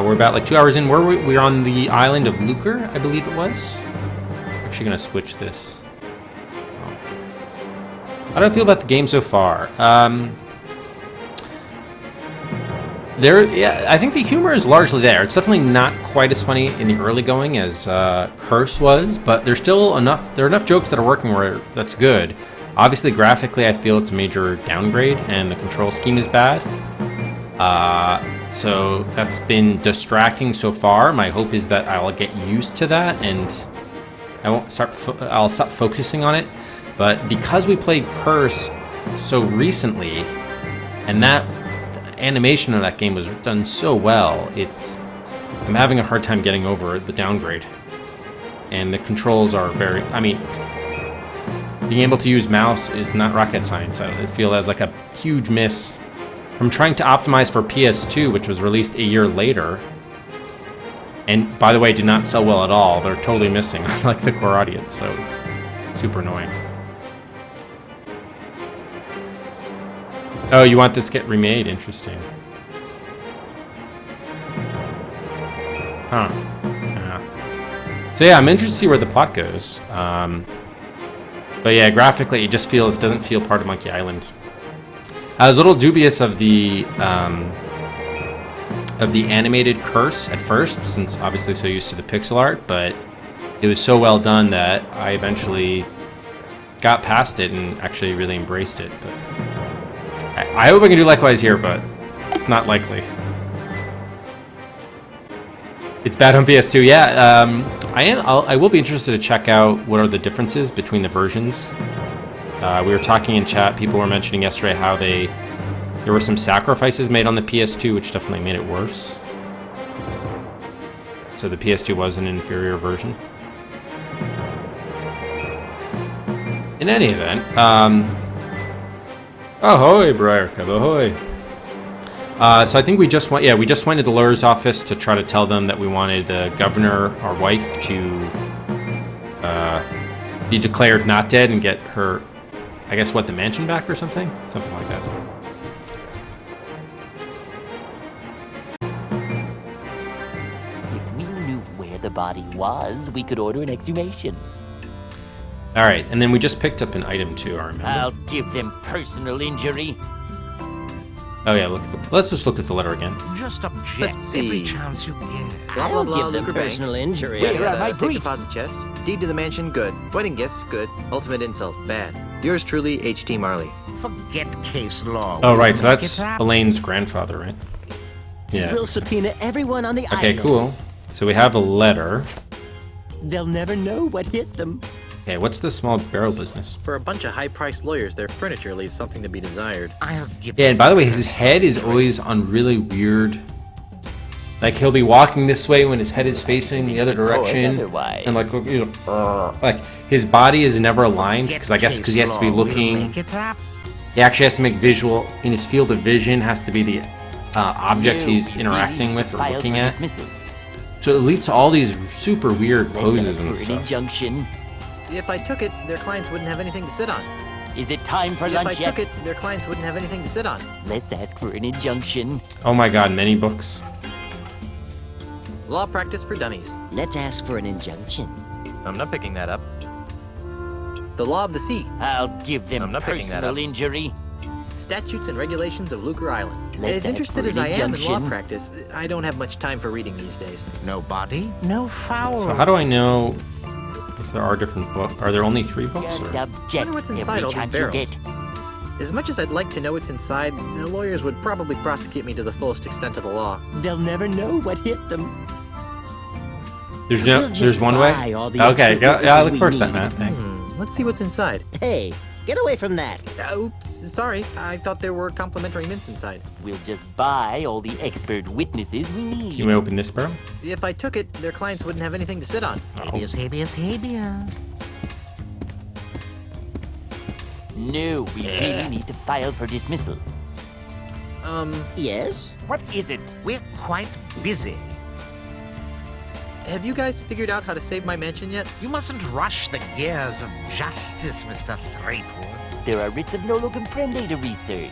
We're about like 2 hours in. We're on the island of Lucre, I believe it was. Actually gonna switch this. Oh. How do I feel about the game so far? I think the humor is largely there. It's definitely not quite as funny in the early going as Curse was, but there's still enough. There are enough jokes that are working where that's good. Obviously, graphically, I feel it's a major downgrade, and the control scheme is bad. So that's been distracting so far. My hope is that I'll get used to that, and I'll stop focusing on it. But because we played Curse so recently, and that animation of that game was done so well, I'm having a hard time getting over the downgrade. And the controls are very, being able to use mouse is not rocket science. I feel that's like a huge miss. I'm trying to optimize for PS2, which was released a year later. And by the way, did not sell well at all. They're totally missing like the core audience, so it's super annoying. Oh, you want this to get remade? Interesting. Huh. Yeah. So yeah, I'm interested to see where the plot goes. But yeah, graphically, it just doesn't feel part of Monkey Island. I was a little dubious of the animated Curse at first, since obviously so used to the pixel art, but it was so well done that I eventually got past it and actually really embraced it. But I hope I can do likewise here, but it's not likely. It's bad on PS2. Yeah, I will be interested to check out what are the differences between the versions. We were talking in chat. People were mentioning yesterday how there were some sacrifices made on the PS2, which definitely made it worse. So the PS2 was an inferior version. In any event, ahoy, Briarcub, ahoy. So I think we just went to the lawyer's office to try to tell them that we wanted the governor, our wife, to be declared not dead and get her, I guess, the mansion back or something? Something like that. If we knew where the body was, we could order an exhumation. Alright, and then we just picked up an item too, I remember. I'll give them personal injury. Oh yeah, let's just look at the letter again. Just object Let's see. every chance you get. Blah, blah, blah, I'll give them Lucre Bank. personal injury. Where are my Safe briefs? deposit chest. Deed to the mansion, good. Wedding gifts, good. Ultimate insult, bad. Yours truly, H.T. Marley. Forget case law. Oh right, so Make that's it happen. Elaine's grandfather, right? Yeah. We'll subpoena everyone on the Okay, island. cool. So we have a letter. They'll never know what hit them. Okay, what's the small barrel business? For a bunch of high-priced lawyers, their furniture leaves something to be desired. I'll give Yeah, and by the way, his head is always on really weird. Like he'll be walking this way when his head is facing the other direction, otherwise. and like his body is never aligned because I guess because he has to be looking. Make it happen. He actually has to make visual in his field of vision. Has to be the object No, he's we interacting with or filed looking for at. dismissal. So it leads to all these super weird Let's poses ask and for an stuff. injunction. If I took it, their clients wouldn't have anything to sit on. Is it time for If I lunch yet? took it, their clients wouldn't have anything to sit on. Let's ask for an injunction. Oh my God, many books. Law practice for dummies. Let's ask for an injunction. I'm not picking that up. The law of the sea. I'll give them I'm not picking that personal up. injury. Statutes and regulations of Lucre Island. Let's As ask interested for as an I am in law injunction. practice, I don't have much time for reading these days. No body, no foul. So how do I know if there are different books? Are there only 3 books? Just Or? object Wonder what's inside every all these chance you barrels. get. As much as I'd like to know what's inside, the lawyers would probably prosecute me to the fullest extent of the law. They'll never know what hit them. We'll just There's one way. buy all the Okay, extra yeah, witnesses I look we forward to that, need. man. Thanks. Let's see what's inside. Hey, get away from that. Oops, sorry. I thought there were complimentary mints inside. We'll just buy all the expert witnesses we need. You may open this barrel. If I took it, their clients wouldn't have anything to sit on. Habeas, habeas, habeas. No, we really need to file for dismissal. Yes? What is it? We're quite busy. Have you guys figured out how to save my mansion yet? You mustn't rush the gears of justice, Mr. Threepwood. There are writs of nolo comprende to research.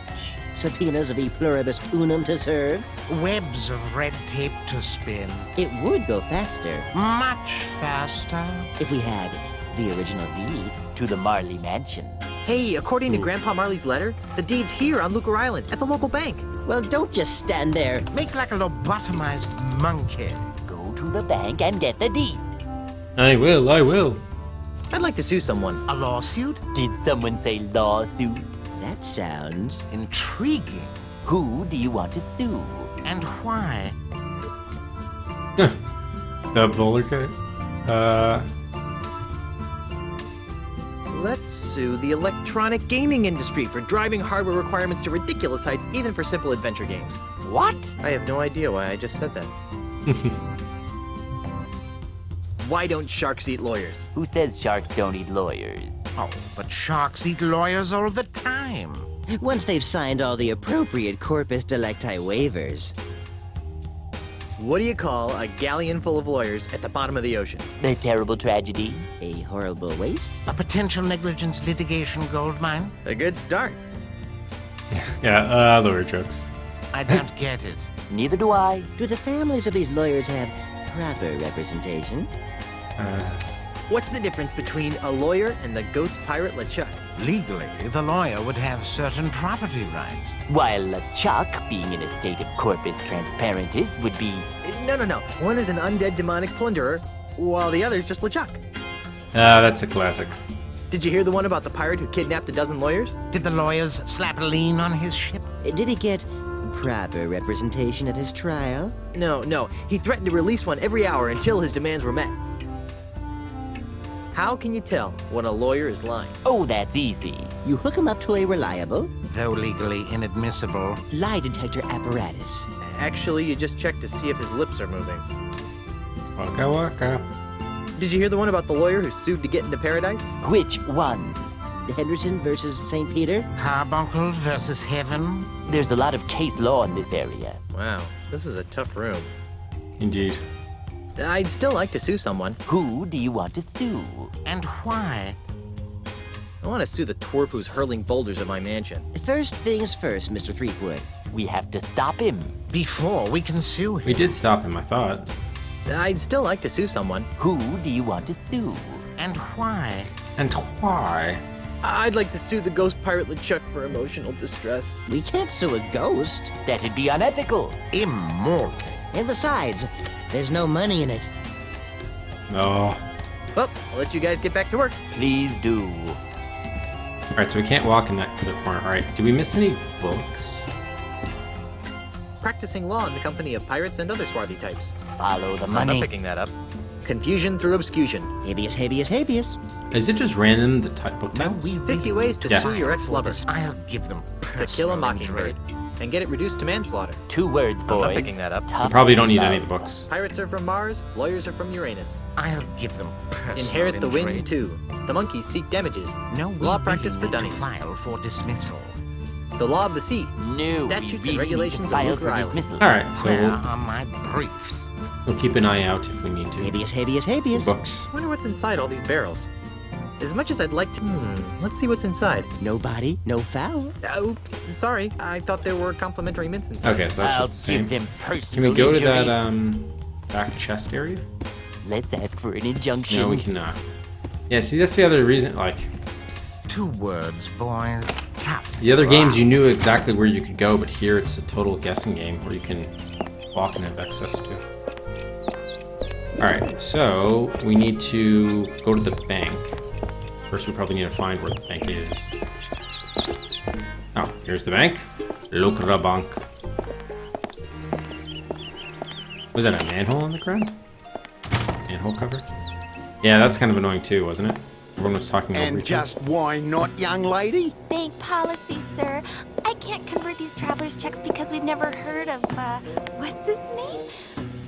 subpoenas of e pluribus unum to serve. Webs of red tape to spin. It would go faster Much faster. if we had the original deed. To the Marley Mansion. Hey, according to Grandpa Marley's letter, the deed's here on Lucar Island at the local bank. Well, don't just stand there. Make like a lobotomized monkey. Go to the bank and get the deed. I will. I'd like to sue someone. A lawsuit? Did someone say lawsuit? That sounds... Intriguing. Who do you want to sue? And why? The bowler guy. Let's sue the electronic gaming industry for driving hardware requirements to ridiculous heights, even for simple adventure games. What? I have no idea why I just said that. Why don't sharks eat lawyers? Who says sharks don't eat lawyers? Oh, but sharks eat lawyers all the time. Once they've signed all the appropriate corpus delicti waivers. What do you call a galleon full of lawyers at the bottom of the ocean? The terrible tragedy? A horrible waste? A potential negligence litigation gold mine? A good start. Yeah, lawyer jokes. I don't get it. Neither do I. Do the families of these lawyers have proper representation? What's the difference between a lawyer and the ghost pirate LeChuck? Legally, the lawyer would have certain property rights. While LeChuck, being in a state of corpus transparentis, would be... No. One is an undead demonic plunderer, while the other's just LeChuck. That's a classic. Did you hear the one about the pirate who kidnapped a dozen lawyers? Did the lawyers slap a lien on his ship? Did he get proper representation at his trial? No. He threatened to release one every hour until his demands were met. How can you tell when a lawyer is lying? Oh, that's easy. You hook him up to a reliable Though legally inadmissible. lie detector apparatus. Actually, you just check to see if his lips are moving. Waka waka. Did you hear the one about the lawyer who sued to get into paradise? Which one? Henderson versus St. Peter? Carbuncle versus heaven? There's a lot of case law in this area. Wow, this is a tough room. Indeed. I'd still like to sue someone. Who do you want to sue? And why? I want to sue the twerp who's hurling boulders at my mansion. First things first, Mr. Threepwood. We have to stop him. Before we can sue him. We did stop him, I thought. I'd still like to sue someone. Who do you want to sue? And why? And why? I'd like to sue the ghost pirate LeChuck for emotional distress. We can't sue a ghost. That'd be unethical. Immoral. And besides, there's no money in it. No. Well, I'll let you guys get back to work. Please do. Alright, so we can't walk in that corner. Alright, did we miss any books? Practicing law in the company of pirates and other swarthy types. Follow the I'm not money. picking that up. Confusion through obscusion. Habeas, habeas, habeas. Is it just random, the book No, titles? we 50 ways to Yes. sue your ex-lover. I'll give them To kill a personal mockingbird. injury. And get it reduced to manslaughter. 2 words, I'm boys. not picking that up. We Tough probably don't need love. any of the books. Pirates are from Mars, lawyers are from Uranus. I'll give them personal Inherit the injury. wind too. The monkeys seek damages. No, we Law practice really for need to dummies. File for dismissal. The law of the sea. No, Statutes and we really regulations need of to file Lucar for Island. dismissal. Alright, so Where we'll, are my briefs? we'll keep an eye out if we need to. Habeas, habeas, habeas. Books. Wonder what's inside all these barrels. As much as I'd like to... let's see what's inside. No body, no foul. Oops, sorry. I thought there were complimentary mints inside. Okay, so that's I'll just the give same. them personal Can we go to injury. that back chest area? Let's ask for an injunction. No, we cannot. Yeah, see, that's the other reason, like, 2 words, boys. Tough. the other games you knew exactly where you could go, but here it's a total guessing game where you can walk and have access to. Alright, so we need to go to the bank. First, we probably need to find where the bank is. Oh, here's the bank. Lucra Bank. Was that a manhole on the ground? Manhole cover? Yeah, that's kind of annoying too, wasn't it? Everyone was talking over And each other. just why not, young lady? Bank policy, sir. I can't convert these traveler's checks because we've never heard of, what's his name?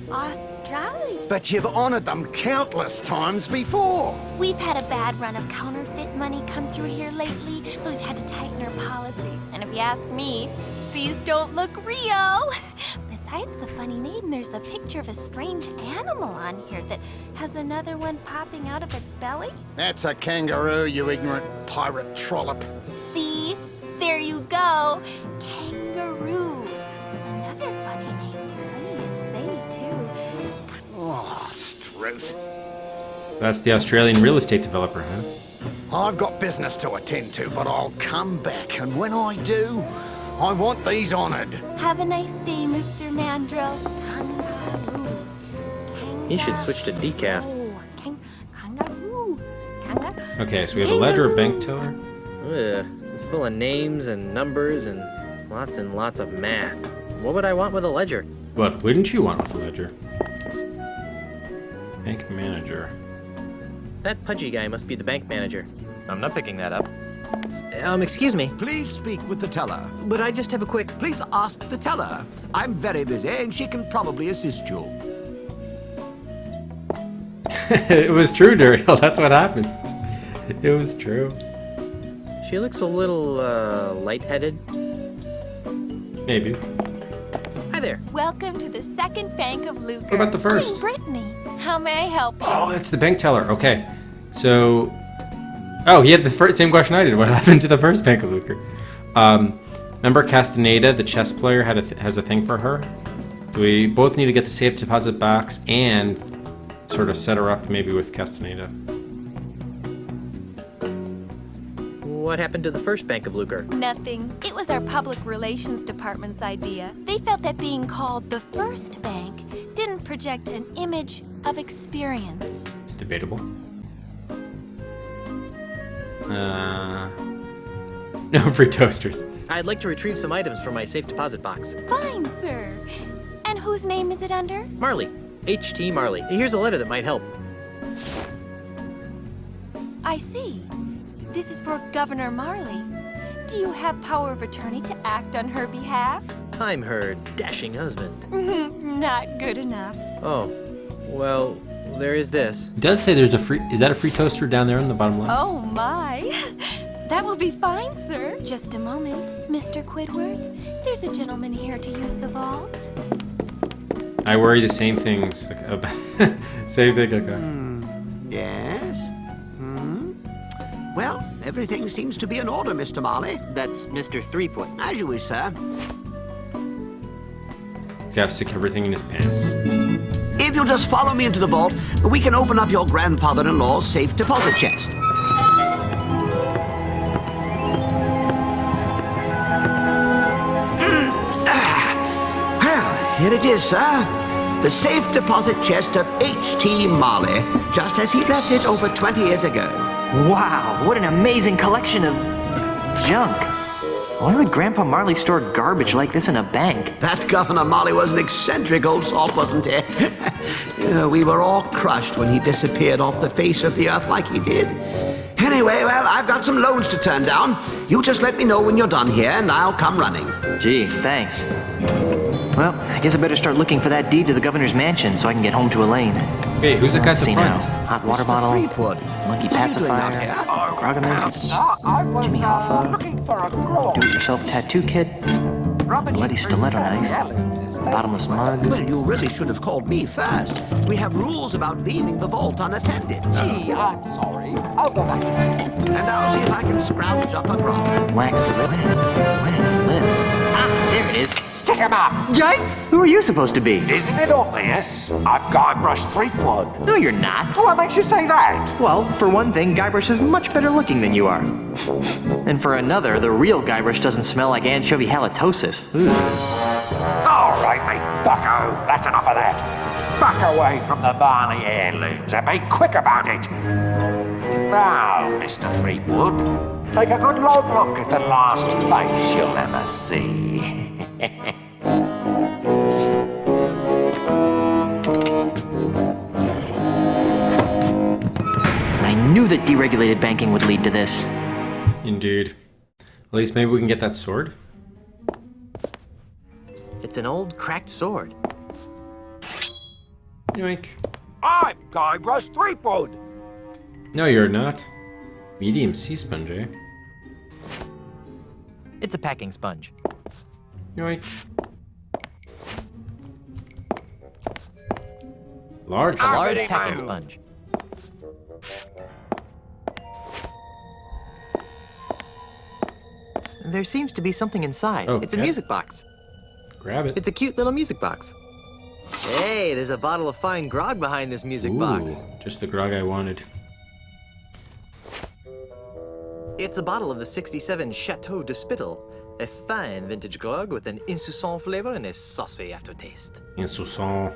Australia. But you've honored them countless times before. We've had a bad run of counterfeit money come through here lately, so we've had to tighten our policy. And if you ask me, these don't look real. Besides the funny name, there's a picture of a strange animal on here that has another one popping out of its belly. That's a kangaroo, you ignorant pirate trollop. See? There you go. Kangaroo. truth. That's the Australian real estate developer, huh? I've got business to attend to, but I'll come back, and when I do, I want these honoured. Have a nice day, Mr. Mandrill. He should switch to decaf. Kangaroo. Okay, so we have a ledger, a bank teller. Ugh, it's full of names and numbers and lots of math. What would I want with a ledger? What wouldn't you want with a ledger? Bank manager. That pudgy guy must be the bank manager. I'm not picking that up. Excuse me, Please speak with the teller. but I just have a quick... Please ask the teller. I'm very busy and she can probably assist you. It was true, Duriel. That's what happened. It was true. She looks a little, lightheaded. Maybe. Hi there. Welcome to the second bank of Lucre. What about the first? I'm Brittany. How may I help you? Oh, that's the bank teller. Okay. So... Oh, he had the same question I did. What happened to the first Bank of Lucre? Remember Castaneda, the chess player, has a thing for her? We both need to get the safe deposit box and sort of set her up maybe with Castaneda. What happened to the first Bank of Lucre? Nothing. It was our public relations department's idea. They felt that being called the first bank didn't project an image of experience. It's debatable. No free toasters. I'd like to retrieve some items from my safe deposit box. Fine, sir. And whose name is it under? Marley. H.T. Marley. Here's a letter that might help. I see. This is for Governor Marley. Do you have power of attorney to act on her behalf? I'm her dashing husband. Not good enough. Oh, well, there is this. It does say there's a free... Is that a free toaster down there on the bottom left? Oh my. That will be fine, sir. Just a moment, Mr. Quidworth. There's a gentleman here to use the vault. I worry the same things about... Same thing, okay. Yes? Well, everything seems to be in order, Mr. Marley. That's Mr. Threepwood. As you wish, sir. He's gotta stick everything in his pants. If you'll just follow me into the vault, we can open up your grandfather-in-law's safe deposit chest. Well, here it is, sir. The safe deposit chest of H.T. Marley, just as he left it over 20 years ago. Wow, what an amazing collection of junk. Why would Grandpa Marley store garbage like this in a bank? That Governor Marley was an eccentric old salt, wasn't he? We were all crushed when he disappeared off the face of the earth like he did. Anyway, well, I've got some loans to turn down. You just let me know when you're done here, and I'll come running. Gee, thanks. Well, I guess I better start looking for that deed to the governor's mansion so I can get home to Elaine. Wait, who's that guy at Let's the see front? now. Hot water bottle, Threepwood, monkey what are you doing out pacifier, here? Grogamins, Jimmy Hoffa, do-it-yourself tattoo kit, bloody stiletto knife, bottomless mug. Well, you really should have called me first. We have rules about leaving the vault unattended. Gee, I'm sorry. I'll go back. And I'll see if I can scrounge up a grog. Wax lips. Ah, there it is. Stick 'em up! Yikes! Who are you supposed to be? Isn't it obvious? I'm Guybrush Threepwood. No, you're not. What makes you say that? Well, for one thing, Guybrush is much better looking than you are. And for another, the real Guybrush doesn't smell like anchovy halitosis. Ooh. All right, mate, bucko. That's enough of that. Back away from the Barney heirlooms and be quick about it. Now, Mr. Threepwood, take a good long look at the last face you'll ever see. I knew that deregulated banking would lead to this. Indeed. At least maybe we can get that sword. It's an old cracked sword. Yoink. I'm Guybrush Threepwood. No, you're not. Medium sea sponge, eh? It's a packing sponge. Yoink. Large. A large Ready, packing move. sponge. There seems to be something inside. Oh, It's a okay. music box. Grab it. It's a cute little music box. Hey, there's a bottle of fine grog behind this music box. Ooh, just the grog I wanted. It's a bottle of the 67 Chateau de Spittle. A fine vintage grog with an insouciant flavor and a saucy aftertaste. Insouciant.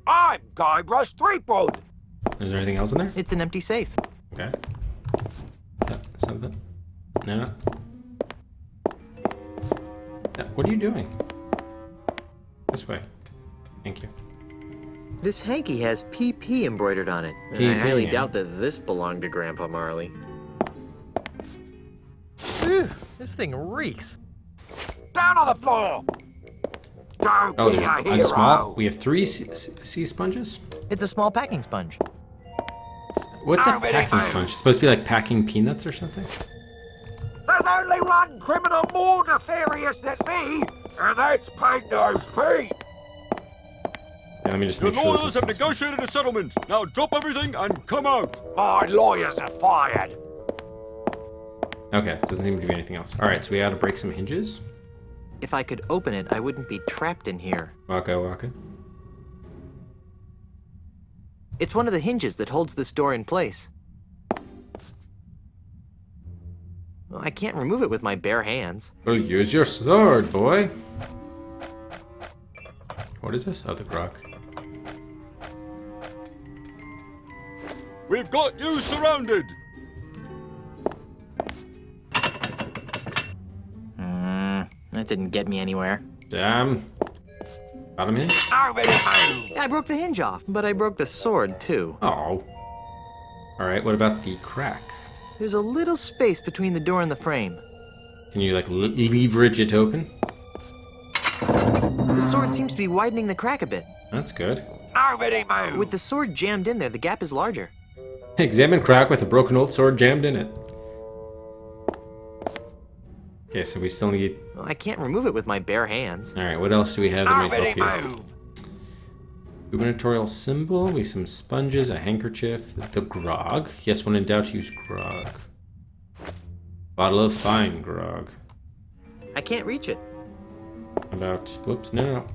I'm Guybrush Threepwood. Is there anything else in there? It's an empty safe. Okay. Something? No. What are you doing? This way. Thank you. This hanky has PP embroidered on it. And I PP, highly yeah. doubt that this belonged to Grandpa Marley. Phew, this thing reeks. Down on the floor. Don't Oh, be a there's hero. a small. We have 3 sea sponges. It's a small packing sponge. What's a Nobody packing knows. sponge? It's supposed to be like packing peanuts or something? There's only one criminal more nefarious than me, and that's Pig-Nosed Pete. Yeah, let me just The make sure. lawyers have negotiated a settlement. Now drop everything and come out. My lawyers are fired. Okay, doesn't seem to be anything else. Alright, so we gotta break some hinges. If I could open it, I wouldn't be trapped in here. Waka. It's one of the hinges that holds this door in place. Well, I can't remove it with my bare hands. Well, use your sword, boy. What is this? Oh, the grog. We've got you surrounded. That didn't get me anywhere. Damn. Got him in? Nobody move. I broke the hinge off, but I broke the sword too. Oh. Alright, what about the crack? There's a little space between the door and the frame. Can you, like, leverage it open? The sword seems to be widening the crack a bit. That's good. Nobody move. With the sword jammed in there, the gap is larger. Examine crack with a broken old sword jammed in it. Okay, so we still need... Well, I can't remove it with my bare hands. Alright, what else do we have that might Nobody help you? move. Gubernatorial symbol, we have some sponges, a handkerchief, the grog. Yes, when in doubt, use grog. Bottle of fine grog. I can't reach it. About... Whoops, no.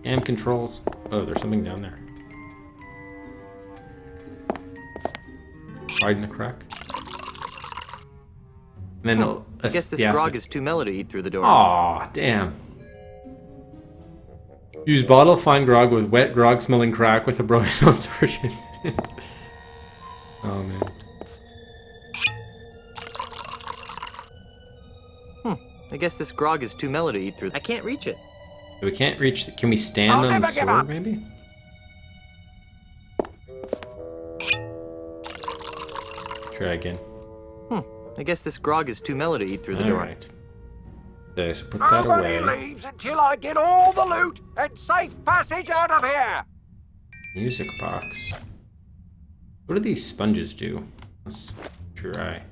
And controls. Oh, there's something down there. Widen the crack. And then Well, I guess this grog is too mellow to eat through the door. Aw, damn. Use bottle of fine grog with wet grog smelling crack with a broken nose version. Oh man. I guess this grog is too mellow to eat through. I can't reach it. So we can't reach. Can we stand I'll on the never give sword up. maybe? Try again. I guess this grog is too mellow to eat through the door. Alright. Okay, so put that Nobody away. leaves until I get all the loot and safe passage out of here. Music box. What do these sponges do? Let's try.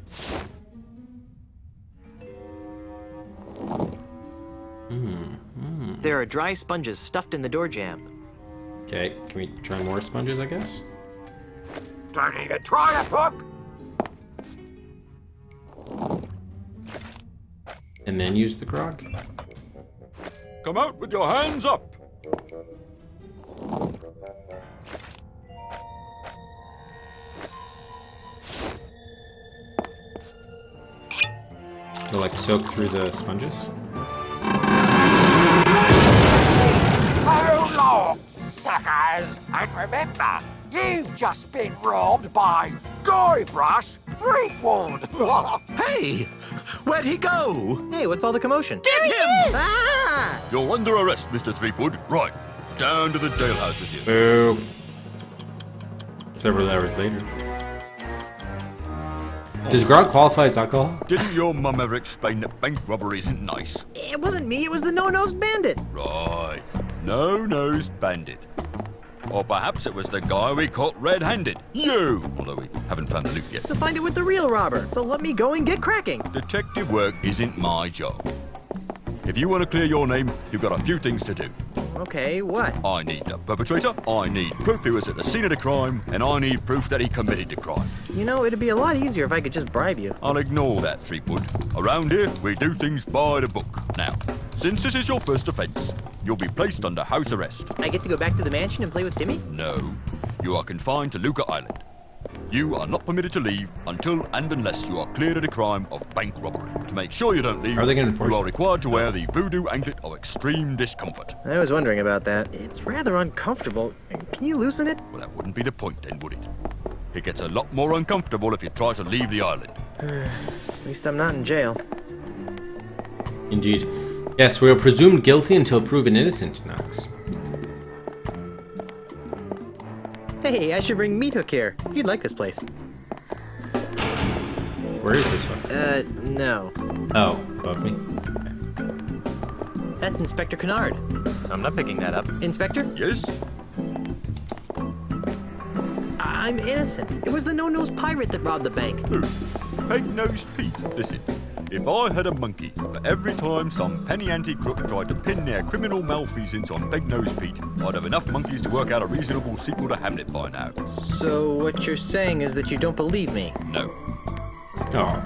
There are dry sponges stuffed in the door jamb. Okay, can we try more sponges, I guess? Don't even try it, book. And then use the grog? Come out with your hands up. To like soak through the sponges? So long, suckers. And remember, you've just been robbed by Guybrush Threepwood. Hey! Where'd he go? Hey, what's all the commotion? Get him! Ah! You're under arrest, Mr. Threepwood. Right. Down to the jailhouse with you. Boo. Several hours later. Does grog qualify as alcohol? Didn't your mum ever explain that bank robbery isn't nice? It wasn't me, it was the no-nosed bandit. Right. No-nosed bandit. Or perhaps it was the guy we caught red-handed. You! Although we haven't found the loot yet. To find it with the real robber. So let me go and get cracking. Detective work isn't my job. If you want to clear your name, you've got a few things to do. Okay, what? I need the perpetrator, I need proof he was at the scene of the crime, and I need proof that he committed the crime. You know, it'd be a lot easier if I could just bribe you. I'll ignore that, Threepwood. Around here, we do things by the book. Now, Since this is your first offense, you'll be placed under house arrest. I get to go back to the mansion and play with Timmy? No, you are confined to Luca Island. You are not permitted to leave until and unless you are cleared of the crime of bank robbery. To make sure you don't leave, Are they gonna enforce you are it? required to wear the voodoo anklet of extreme discomfort. I was wondering about that. It's rather uncomfortable. Can you loosen it? Well, that wouldn't be the point then, would it? It gets a lot more uncomfortable if you try to leave the island. At least I'm not in jail. Indeed. Yes, we are presumed guilty until proven innocent, Knox. Hey, I should bring Meat Hook here. You'd like this place. Where is this one? No. Oh, above me. That's Inspector Kennard. I'm not picking that up. Inspector? Yes? I'm innocent. It was the no-nose pirate that robbed the bank. Who? Peg-nosed Pete. Listen, if I had a monkey for every time some penny ante crook tried to pin their criminal malfeasance on Peg-nosed Pete, I'd have enough monkeys to work out a reasonable sequel to Hamlet by now. So what you're saying is that you don't believe me? No. Oh.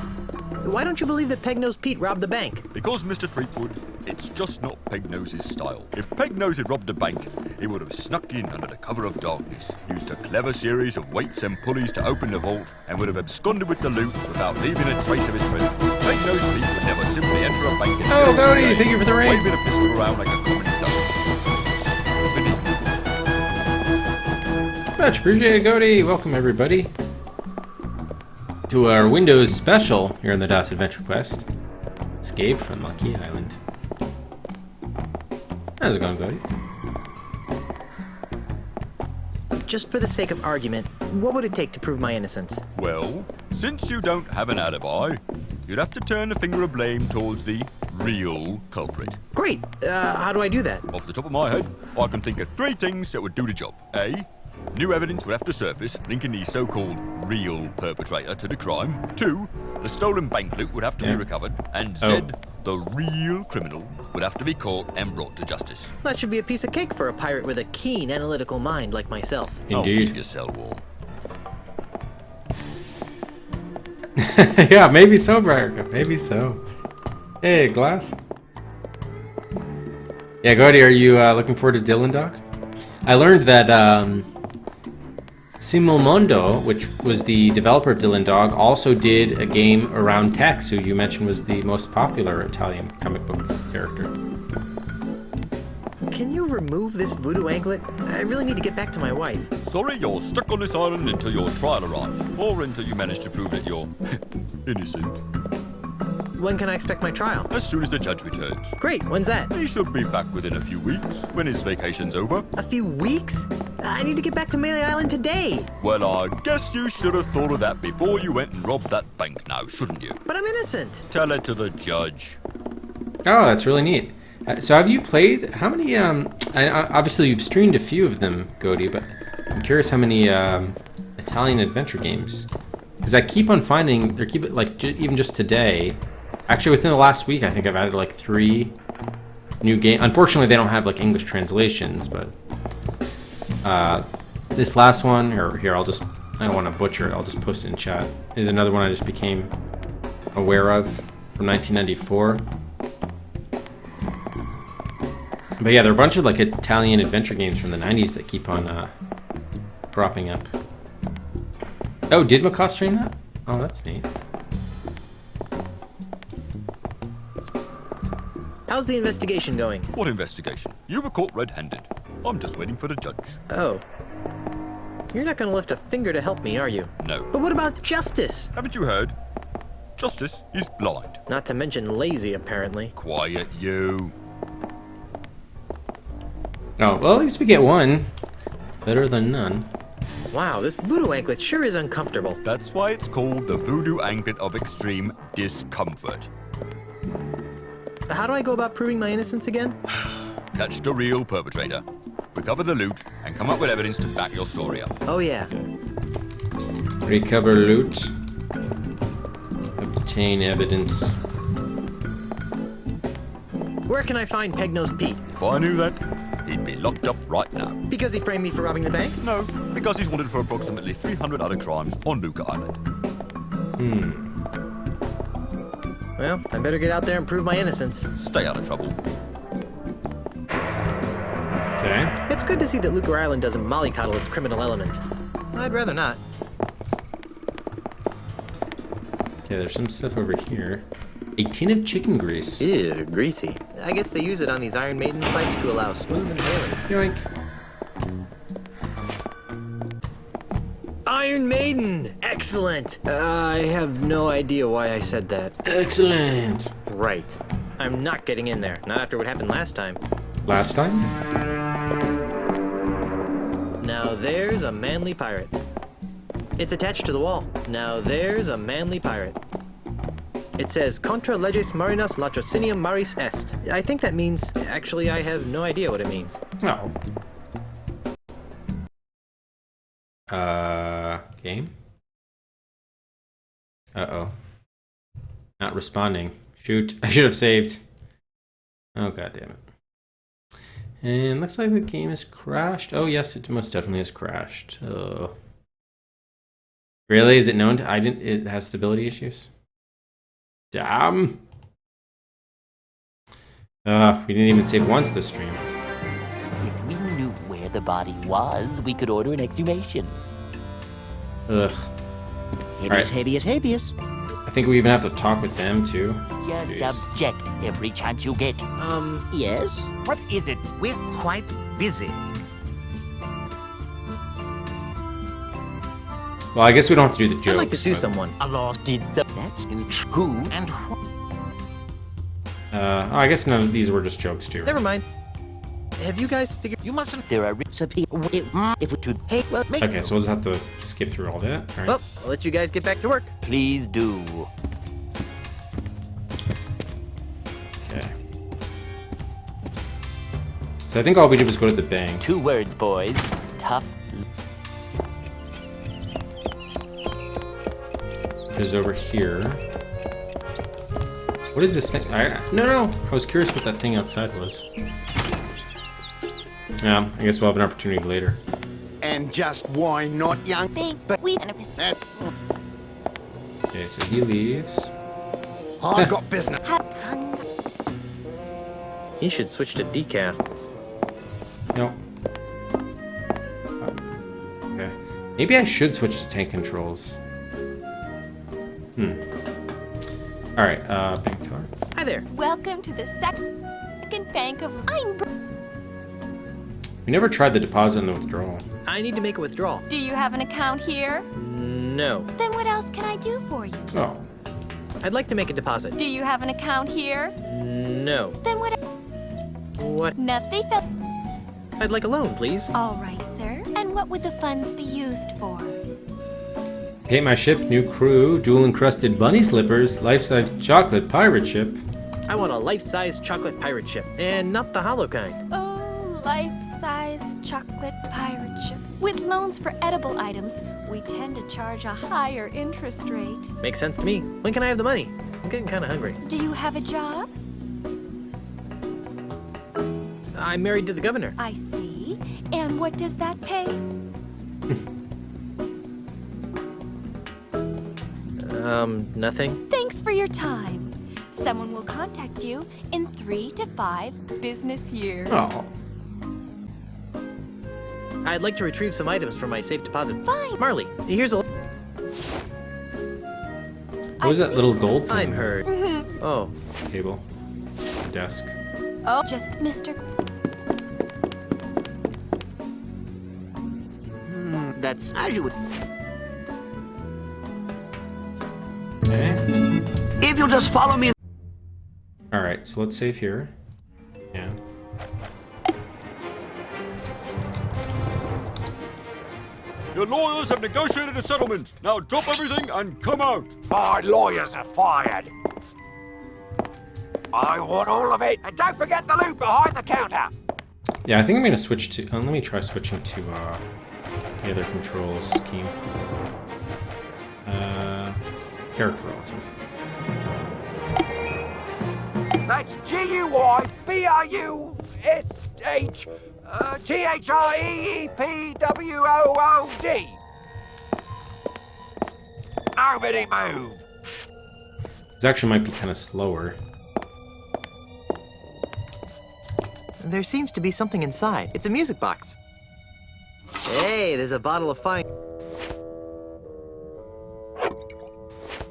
Why don't you believe that Peg-nosed Pete robbed the bank? Because, Mr. Threepwood, it's just not Peg-Nose's style. If Peg-Nose had robbed a bank, he would have snuck in under the cover of darkness, used a clever series of weights and pulleys to open the vault, and would have absconded with the loot without leaving a trace of his presence. Peg-Nosed Pete would never simply enter a bank and Oh, Cody, thank you for the raid. waving a pistol around like a common dog. Much appreciated, Cody. Welcome, everybody, to our Windows special here on the DOS Adventure Quest. Escape from Monkey Island. How's it going, Cody? Just for the sake of argument, what would it take to prove my innocence? Well, since you don't have an alibi, you'd have to turn the finger of blame towards the real culprit. Great. How do I do that? Off the top of my head, I can think of 3 things that would do the job. A, new evidence would have to surface linking the so-called real perpetrator to the crime. 2, the stolen bank loot would have to be recovered. And Z, the real criminal would have to be caught and brought to justice. That should be a piece of cake for a pirate with a keen analytical mind like myself. Indeed. Keep yourself warm. Yeah, maybe so, Briar. Maybe so. Hey, Glath. Yeah, Cody, are you looking forward to Dylan Dog? I learned that Simomondo, which was the developer of Dylan Dog, also did a game around Tex, who you mentioned was the most popular Italian comic book character. Can you remove this voodoo anklet? I really need to get back to my wife. Sorry, you're stuck on this island until your trial arrives, or until you manage to prove that you're innocent. When can I expect my trial? As soon as the judge returns. Great, when's that? He should be back within a few weeks, when his vacation's over. A few weeks? I need to get back to Melee Island today. Well, I guess you should have thought of that before you went and robbed that bank now, shouldn't you? But I'm innocent. Tell it to the judge. Oh, that's really neat. So have you played, how many, obviously you've streamed a few of them, Cody, but I'm curious how many Italian adventure games. Because I keep on finding, even just today, actually within the last week, I think I've added like 3 new games. Unfortunately, they don't have like English translations, but this last one, or here, I don't want to butcher it, I'll just post it in chat, is another one I just became aware of from 1994. But yeah, there are a bunch of like Italian adventure games from the 90s that keep on cropping up. Oh, did Macaw stream that? Oh, that's neat. How's the investigation going? What investigation? You were caught red-handed. I'm just waiting for the judge. Oh. You're not gonna lift a finger to help me, are you? No. But what about justice? Haven't you heard? Justice is blind. Not to mention lazy, apparently. Quiet, you. Oh, well, at least we get one. Better than none. Wow, this voodoo anklet sure is uncomfortable. That's why it's called the voodoo anklet of extreme discomfort. How do I go about proving my innocence again? Catch the real perpetrator, recover the loot, and come up with evidence to back your story up. Oh yeah. Recover loot. Obtain evidence. Where can I find Peg-Nosed Pete? If I knew that, he'd be locked up right now. Because he framed me for robbing the bank? No, because he's wanted for approximately 300 other crimes on Luca Island. Well, I better get out there and prove my innocence. Stay out of trouble. It's good to see that Luker Island doesn't mollycoddle its criminal element. I'd rather not. Okay, there's some stuff over here. A tin of chicken grease. Ew, greasy. I guess they use it on these Iron Maiden pipes to allow smooth inhaling. Yoink. Iron Maiden! Excellent! I have no idea why I said that. Excellent. Right. I'm not getting in there. Not after what happened last time. Last time? Now there's a manly pirate. It's attached to the wall. Now there's a manly pirate. It says, Contra leges marinas latrocinium maris est. I think that means... Actually, I have no idea what it means. Oh. Game? Uh-oh. Not responding. Shoot. I should have saved. Oh, god damn it. And looks like the game has crashed. Oh, yes, it most definitely has crashed. Oh. Really? Is it known to... It has stability issues? Damn. We didn't even save once this stream. If we knew where the body was, we could order an exhumation. Ugh. Habeas, habeas, habeas. I think we even have to talk with them, too. Just Jeez. object every chance you get. Yes? What is it? We're quite busy. Well, I guess we don't have to do the jokes. I'd like to sue but- someone. A lost Did the... That's in who? and what? I guess none of these were just jokes, too. Never mind. Have you guys figured... You mustn't. There are recipe... If we to... Hey, well, make. Okay, so we'll just have to skip through all that. All right. Well, I'll let you guys get back to work. Please do. Okay. So I think all we did was go to the bank. 2 words, boys. Tough. Is over here. What is this thing? No. I was curious what that thing outside was. Yeah, I guess we'll have an opportunity later. And just why not, young? Big, but we... Okay, so he leaves. I've got business. You should switch to decaf. No. Okay. Maybe I should switch to tank controls. Alright, bank teller. Hi there. Welcome to the second bank of... We never tried the deposit and the withdrawal. I need to make a withdrawal. Do you have an account here? No. Then what else can I do for you? Oh. I'd like to make a deposit. Do you have an account here? No. Then what... What? Nothing. I'd like a loan, please. All right, sir. And what would the funds be used for? Paint my ship, new crew, jewel-encrusted bunny slippers, life-size chocolate pirate ship. I want a life-size chocolate pirate ship, and not the hollow kind. Oh, life-size chocolate pirate ship. With loans for edible items, we tend to charge a higher interest rate. Makes sense to me. When can I have the money? I'm getting kind of hungry. Do you have a job? I'm married to the governor. I see. And what does that pay? Nothing. Thanks for your time. Someone will contact you in 3 to 5 business years. Oh. I'd like to retrieve some items from my safe deposit. Fine. Marley, here's a... What was that little gold thing? I'm heard. Oh. Table. Desk. Oh, just Mr. That's... As you would. Okay. If you'll just follow me. Alright, so let's save here. Yeah. Your lawyers have negotiated a settlement. Now drop everything and come out. My lawyers are fired. I want all of it. And don't forget the loot behind the counter. Yeah, I think I'm going to switch to... let me try switching to the other controls scheme. Character relative. That's GUYBRUSH THREEPWOOD. Nobody move. This actually might be kind of slower. There seems to be something inside. It's a music box. Hey, there's a bottle of fine.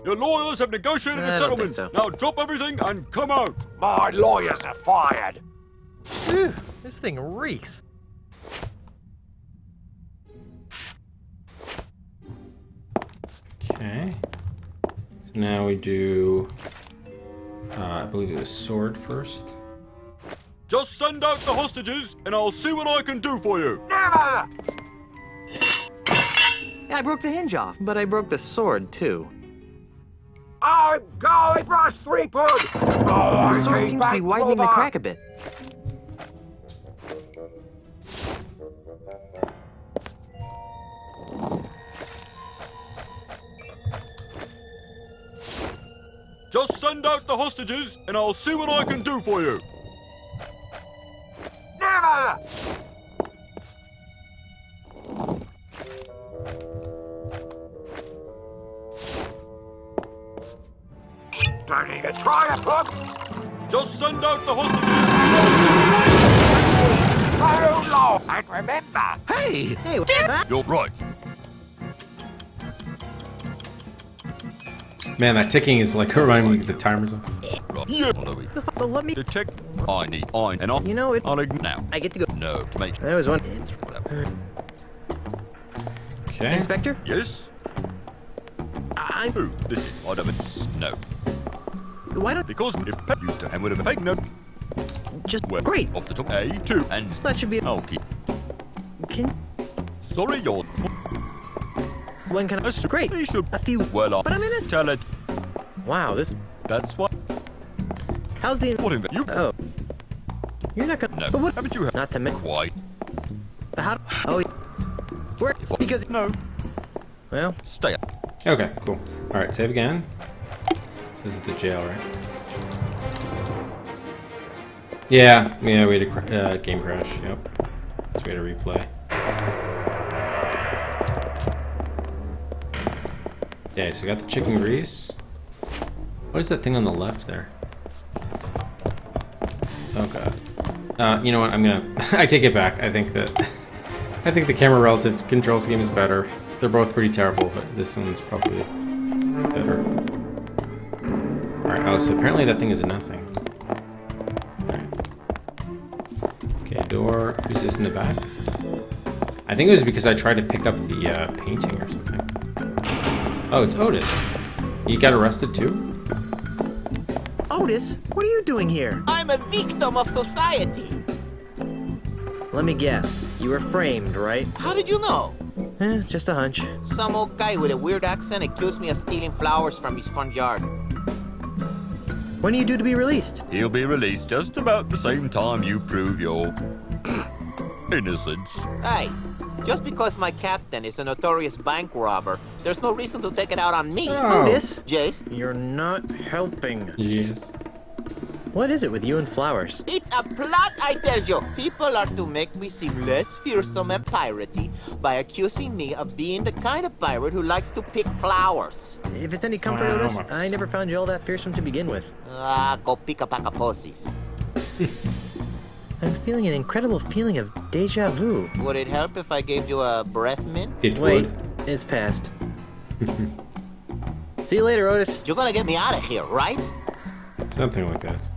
Your lawyers have negotiated a I don't think settlement. so. Now drop everything and come out. My lawyers are fired. Phew, this thing reeks. Okay. So now we do, I believe it was sword first. Just send out the hostages, and I'll see what I can do for you. Never! Yeah, I broke the hinge off, but I broke the sword too. I'm going for a Threepwood! Oh, The sword seems to be widening the crack a bit. Just send out the hostages, and I'll see what I can do for you. Never! Don't even try to put Just send out the hostages. too long. And remember, Hey! Hey, what's that? You're right. Man, that ticking is like reminding me of the timers off. Right. Yeah. Follow me. Well, let me. Detect. I need. And You know, it. I'll now. I get to go. No, to make. There was one. It's Whatever. Okay. Inspector. Yes. I'm. Who? Listen. I don't. No. Why don't? Because if Pep used to and would have taken no. Just Well, great. off the top. A2 and. That should be. I'll keep. Can. Sorry, you're. When can I? Great. He should. A few. Well, I'll But I'm in this. tell it. Wow. This. That's what. How's the? What in you? Oh. You're not gonna. No. But what? Haven't you heard? Not to make. Quite. How? Oh. Where? Because. No. Well. Stay. Okay, cool. All right, save again. So this is the jail, right? Yeah, we had a game crash. Yep. So we had a replay. Okay, so we got the chicken grease. What is that thing on the left there? Oh god. You know what? I'm gonna. I take it back. I think the camera relative control scheme is better. They're both pretty terrible, but this one's probably better. Alright, oh, so apparently that thing is a nothing. Alright. Okay, door. Who's this in the back? I think it was because I tried to pick up the painting or something. Oh, it's Otis. You got arrested too? Otis, what are you doing here? I'm a victim of society. Let me guess. You were framed, right? How did you know? Just a hunch. Some old guy with a weird accent accused me of stealing flowers from his front yard. When are you due to be released? He'll be released just about the same time you prove your innocence. Hey, just because my captain is a notorious bank robber, there's no reason to take it out on me. Oh. Otis, Jace, you're not helping. Yes. What is it with you and flowers? it's a plot, I tell you. People are to make me seem less fearsome and piratey by accusing me of being the kind of pirate who likes to pick flowers. If it's any comfort, Wow. Otis, I never found you all that fearsome to begin with. Go pick a pack of pussies. I'm feeling an incredible feeling of deja vu. Would it help if I gave you a breath mint? It Wait, would. it's past. See you later, Otis. You're gonna get me out of here, right? Something like that.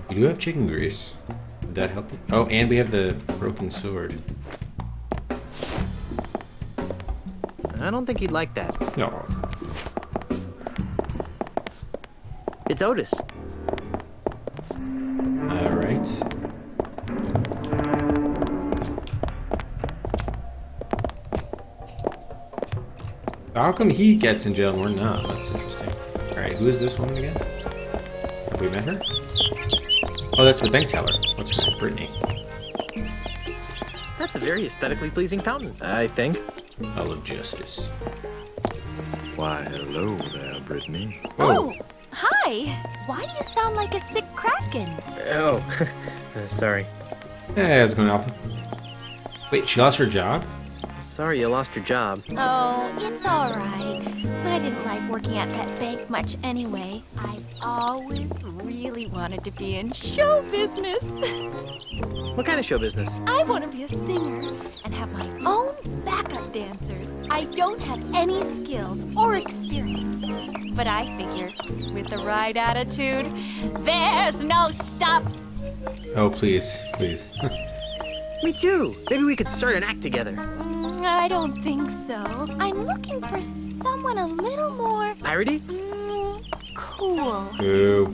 We do have chicken grease. Would that help? Oh, and we have the broken sword. I don't think he'd like that. No. It's Otis. Alright. How come he gets in jail and we're not? That's interesting. Alright, who is this woman again? Have we met her? Oh, that's the bank teller. What's her name? Brittany. That's a very aesthetically pleasing fountain, I think. I love justice. Why, hello there, Brittany. Oh, hi. Why do you sound like a sick kraken? Oh, sorry. Hey, how's it going, Alpha? Wait, she lost her job? sorry you lost your job. Oh, it's all right. I didn't like working at that bank much anyway. I've always really wanted to be in show business. What kind of show business? I want to be a singer and have my own backup dancers. I don't have any skills or experience. But I figure, with the right attitude, there's no stop. Oh, please, please. Me too. Maybe we could start an act together. I don't think so. I'm looking for someone a little more Piratey? cool. Boo.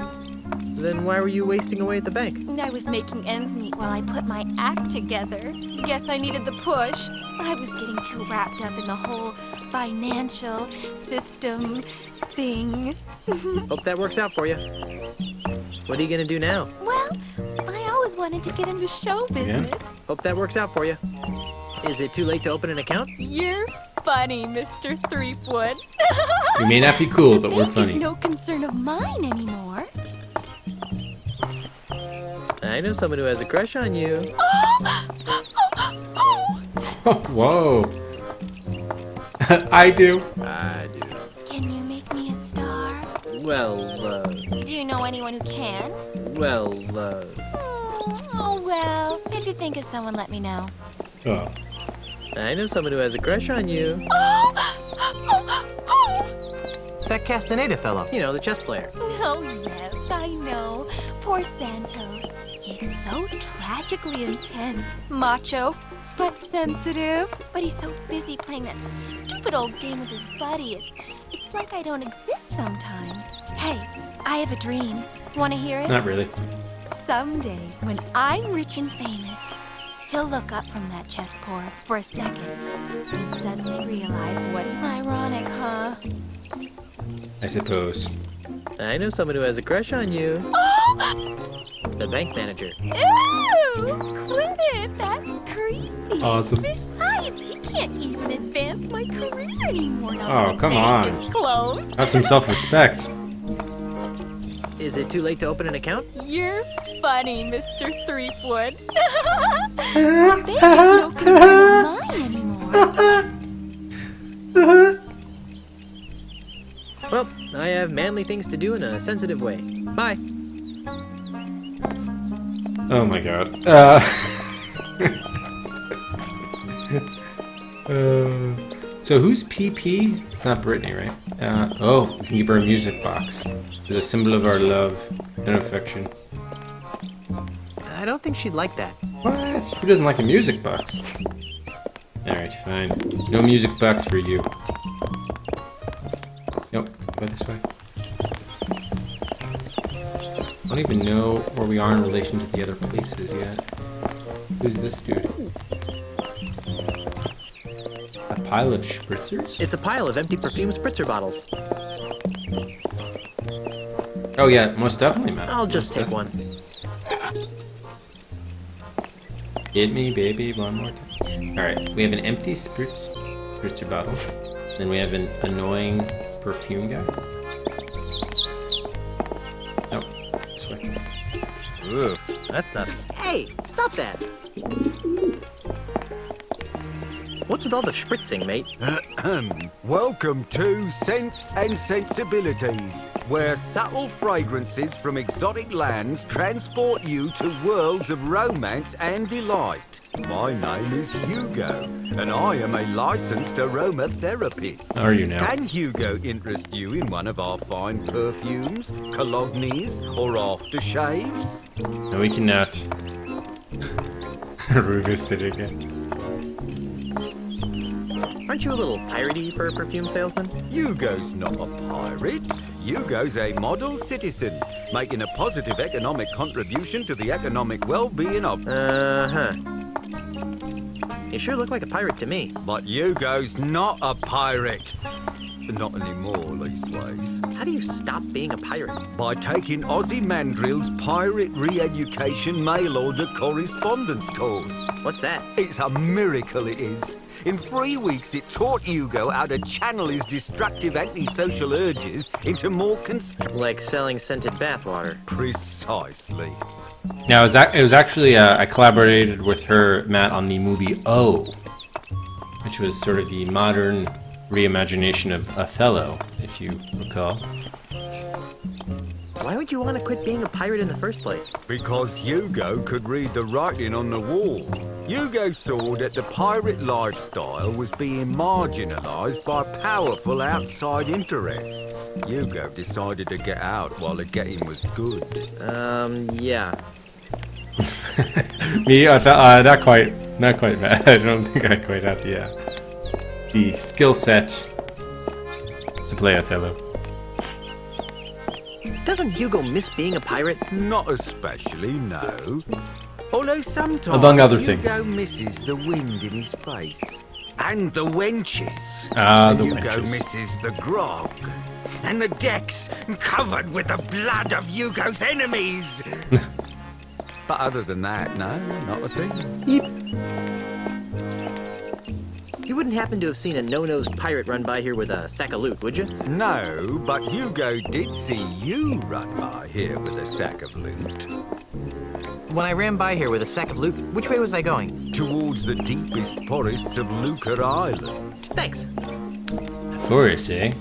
Then why were you wasting away at the bank? I was making ends meet while I put my act together. Guess I needed the push. I was getting too wrapped up in the whole financial system thing. Hope that works out for you. What are you gonna do now? Well, I always wanted to get into show business. Hope that works out for you. Is it too late to open an account? You're funny, Mr. Threepwood. We may not be cool, but we're funny. It's no concern of mine anymore. I know someone who has a crush on you. Whoa. I do. I do. Can you make me a star? Well, Do you know anyone who can? Oh, well, if you think of someone, let me know. Oh. I know someone who has a crush on you. That Castaneda fellow. You know, the chess player. Oh, yes, I know. Poor Santos. He's so tragically intense. Macho, but sensitive. But he's so busy playing that stupid old game with his buddy. It's like I don't exist sometimes. Hey, I have a dream. Want to hear it? Not really. Someday, when I'm rich and famous, he'll look up from that chessboard for a second and suddenly realize what ironic, huh? I suppose. I know someone who has a crush on you. The bank manager. Ew! Quit it! That's creepy. Awesome. Besides, he can't even advance my career anymore now. Oh, come on. It's closed. Have some self-respect. Is it too late to open an account? You're funny, Mr. Threepwood. The bank is no concern of mine anymore. Well, I have manly things to do in a sensitive way. Bye. Oh my god. So who's PP? It's not Brittany, right? Oh, we can give her a music box. As a symbol of our love and affection. I don't think she'd like that. What? Who doesn't like a music box? Alright, fine. No music box for you. Nope, go this way. I don't even know where we are in relation to the other places yet. Who's this dude? A pile of spritzers? It's a pile of empty perfume spritzer bottles. Oh yeah, most definitely, man. I'll just take one. Hit me, baby, one more time. Alright, we have an empty spritzer bottle. Then we have an annoying perfume guy. Nope, this way. Ooh, that's not... Hey, stop that! What's with all the spritzing, mate? Welcome to Sense and Sensibilities, where subtle fragrances from exotic lands transport you to worlds of romance and delight. My name is Hugo, and I am a licensed aromatherapist. Are you now? Can Hugo interest you in one of our fine perfumes, colognes, or aftershaves? No, we cannot. Rufus did it again. Aren't you a little piratey for a perfume salesman? Hugo's not a pirate. Hugo's a model citizen, making a positive economic contribution to the economic well-being of... Uh-huh. You sure look like a pirate to me. But Hugo's not a pirate. Not anymore, leastways. How do you stop being a pirate? By taking Ozzy Mandrill's Pirate Re-Education Mail-Order Correspondence course. What's that? It's a miracle, it is. In 3 weeks, it taught Hugo how to channel his destructive antisocial urges into more like selling scented bathwater. Precisely. Now, it was actually, I collaborated with her, Matt, on the movie O, which which was sort of the modern reimagination of Othello, if you recall. Why would you want to quit being a pirate in the first place? Because Hugo could read the writing on the wall. Hugo saw that the pirate lifestyle was being marginalised by powerful outside interests. Hugo decided to get out while the getting was good. Yeah. Me, not quite bad. I don't think I quite have the skill set to play Othello. Doesn't Hugo miss being a pirate? Not especially, no. Although sometimes among other things, Hugo misses the wind in his face. And the wenches. The Hugo wenches. misses the grog. And the decks covered with the blood of Hugo's enemies. But other than that, no, not a thing. You wouldn't happen to have seen a no-nosed pirate run by here with a sack of loot, would you? No, but Hugo did see you run by here with a sack of loot. When I ran by here with a sack of loot, which way was I going? Towards the deepest forests of Lucas Island. Thanks. Forest, eh?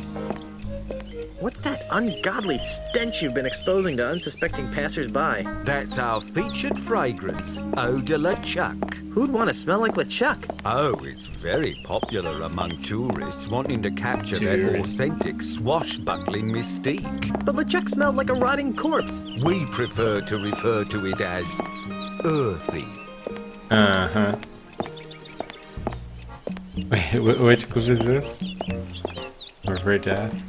What's that ungodly stench you've been exposing to unsuspecting passers-by? That's our featured fragrance, Eau de la Chuck. Who'd want to smell like LeChuck? Oh, it's very popular among tourists wanting to capture that authentic swashbuckling mystique. But LeChuck smelled like a rotting corpse. We prefer to refer to it as earthy. Uh-huh. Wait, which clip is this? I'm afraid to ask.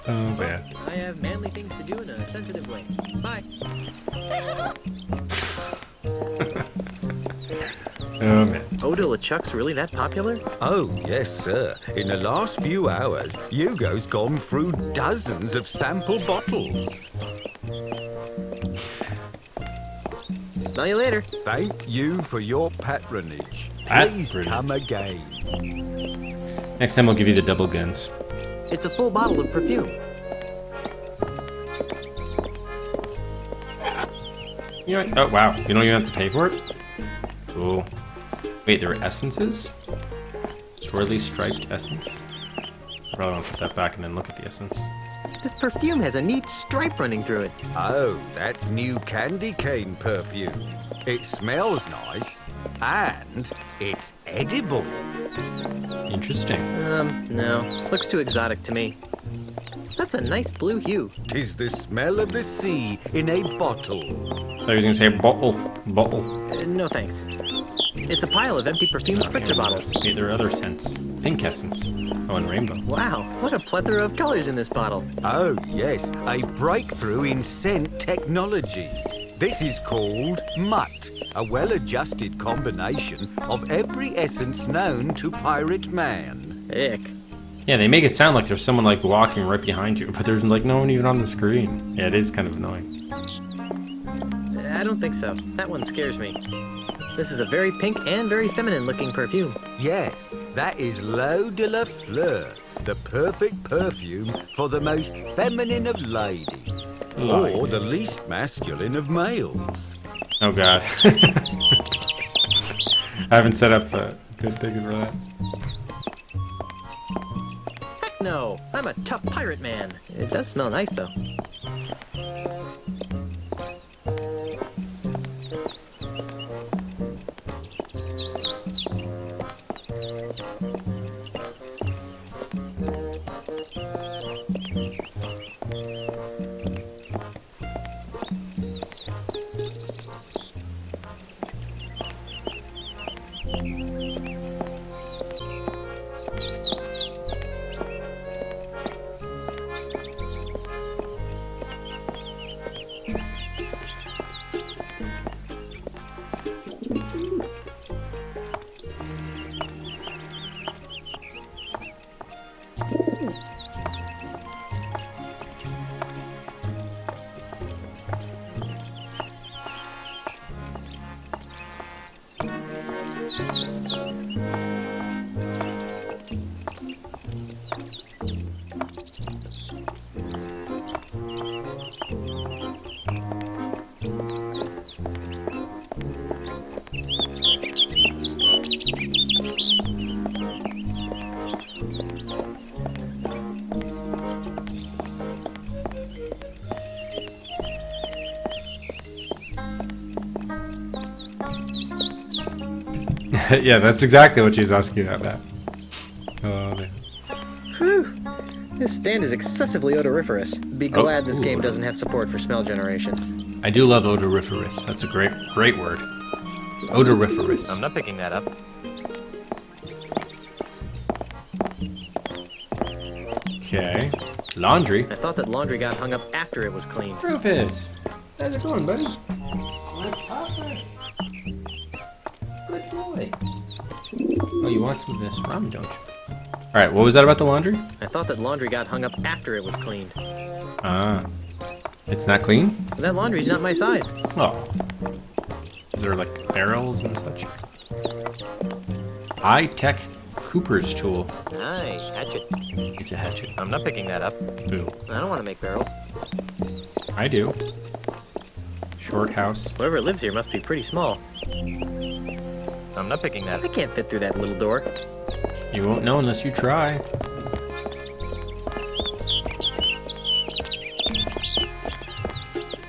Oh man. I have manly things to do in a sensitive way. Bye. Oh man. Eau de LeChuck's really that popular? Oh, yes, sir. In the last few hours, Hugo's gone through dozens of sample bottles. Smell you later. Thank you for your patronage. Patronage. Please come again. Next time I'll give you the double guns. It's a full bottle of perfume. You know, oh wow, you don't even have to pay for it? Cool. Wait, there are essences? Swirly striped essence? I probably want to put that back and then look at the essence. This perfume has a neat stripe running through it. Oh, that's new candy cane perfume. It smells nice, and it's edible. Interesting. No. Looks too exotic to me. That's a nice blue hue. 'Tis the smell of the sea in a bottle. I was gonna say bottle. Bottle. No thanks. It's a pile of empty perfume spritzer bottles. Okay, there are other scents. Pink essence. Oh, and rainbow. Wow, what a plethora of colors in this bottle. Oh, yes, a breakthrough in scent technology. This is called Mutt, a well-adjusted combination of every essence known to Pirate Man. Ick. Yeah, they make it sound like there's someone like walking right behind you, but there's like no one even on the screen. Yeah, it is kind of annoying. I don't think so. That one scares me. This is a very pink and very feminine looking perfume. Yes, that is L'Eau de la Fleur, the perfect perfume for the most feminine of ladies. Or the least masculine of males. Oh god. I haven't set up a good thing for that. Heck no, I'm a tough pirate man. It does smell nice though. Yeah, that's exactly what she was asking about, Matt. Oh, man. Whew. This stand is excessively odoriferous. Be glad this game doesn't have support for smell generation. I do love odoriferous. That's a great word. Odoriferous. I'm not picking that up. Okay. Laundry. I thought that laundry got hung up after it was cleaned. Rufus! How's it going, buddy? Good boy. Oh, you want some of this ramen, don't you? Alright, what was that about the laundry? I thought that laundry got hung up after it was cleaned. Ah. It's not clean? That laundry's not my size. Oh. Is there like barrels and such? High-tech Cooper's tool. Nice, hatchet. It's a hatchet. I'm not picking that up. Boo. I don't want to make barrels. I do. Short house. Whoever lives here must be pretty small. I'm not picking that I up. can't fit through that little door. You won't know unless you try.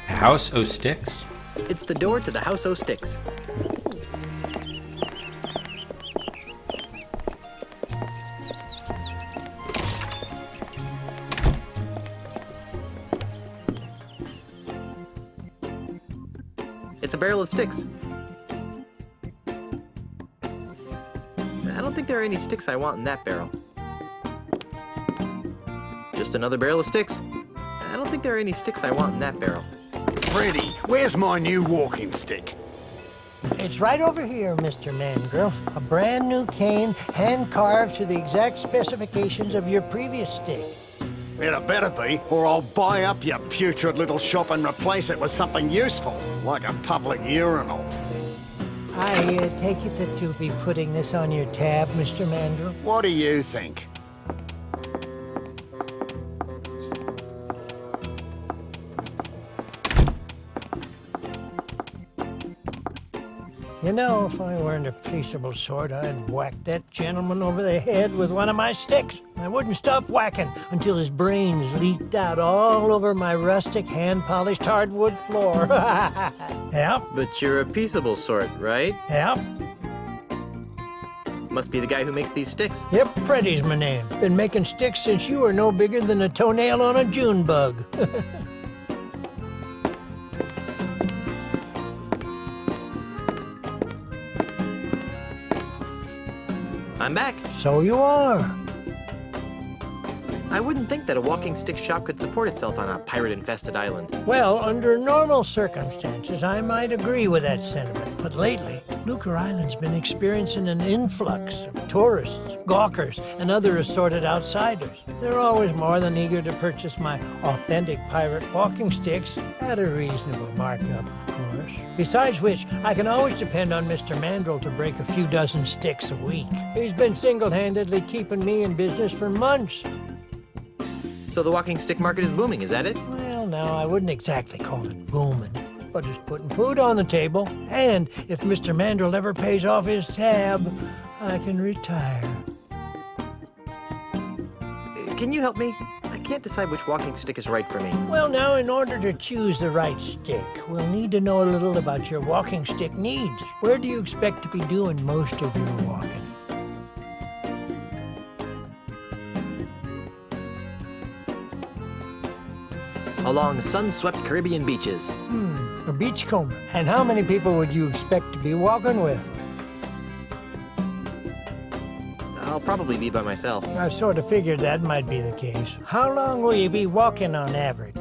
House o' Sticks? It's the door to the House O' Sticks. It's a barrel of sticks. I don't think there are any sticks I want in that barrel. Just another barrel of sticks. I don't think there are any sticks I want in that barrel. Freddy, where's my new walking stick? It's right over here, Mr. Mandrill. A brand new cane, hand-carved to the exact specifications of your previous stick. It better be, or I'll buy up your putrid little shop and replace it with something useful, like a public urinal. I take it that you'll be putting this on your tab, Mr. Mandrill? What do you think? You know, if I weren't a peaceable sort, I'd whack that gentleman over the head with one of my sticks. I wouldn't stop whacking until his brains leaked out all over my rustic, hand-polished hardwood floor. Yep. But you're a peaceable sort, right? Yep. Must be the guy who makes these sticks. Yep, Freddy's my name. Been making sticks since you were no bigger than a toenail on a June bug. I'm back. So you are. I wouldn't think that a walking stick shop could support itself on a pirate-infested island. Well, under normal circumstances, I might agree with that sentiment. But lately, Lucas Island's been experiencing an influx of tourists, gawkers, and other assorted outsiders. They're always more than eager to purchase my authentic pirate walking sticks at a reasonable markup, of course. Besides which, I can always depend on Mr. Mandrill to break a few dozen sticks a week. He's been single-handedly keeping me in business for months. So the walking stick market is booming, is that it? Well, no, I wouldn't exactly call it booming, but it's putting food on the table. And if Mr. Mandrill ever pays off his tab, I can retire. Can you help me? I can't decide which walking stick is right for me. Well, now, in order to choose the right stick, we'll need to know a little about your walking stick needs. Where do you expect to be doing most of your walking? Along sun-swept Caribbean beaches. A beachcomber. And how many people would you expect to be walking with? I'll probably be by myself. I sort of figured that might be the case. How long will you be walking on average?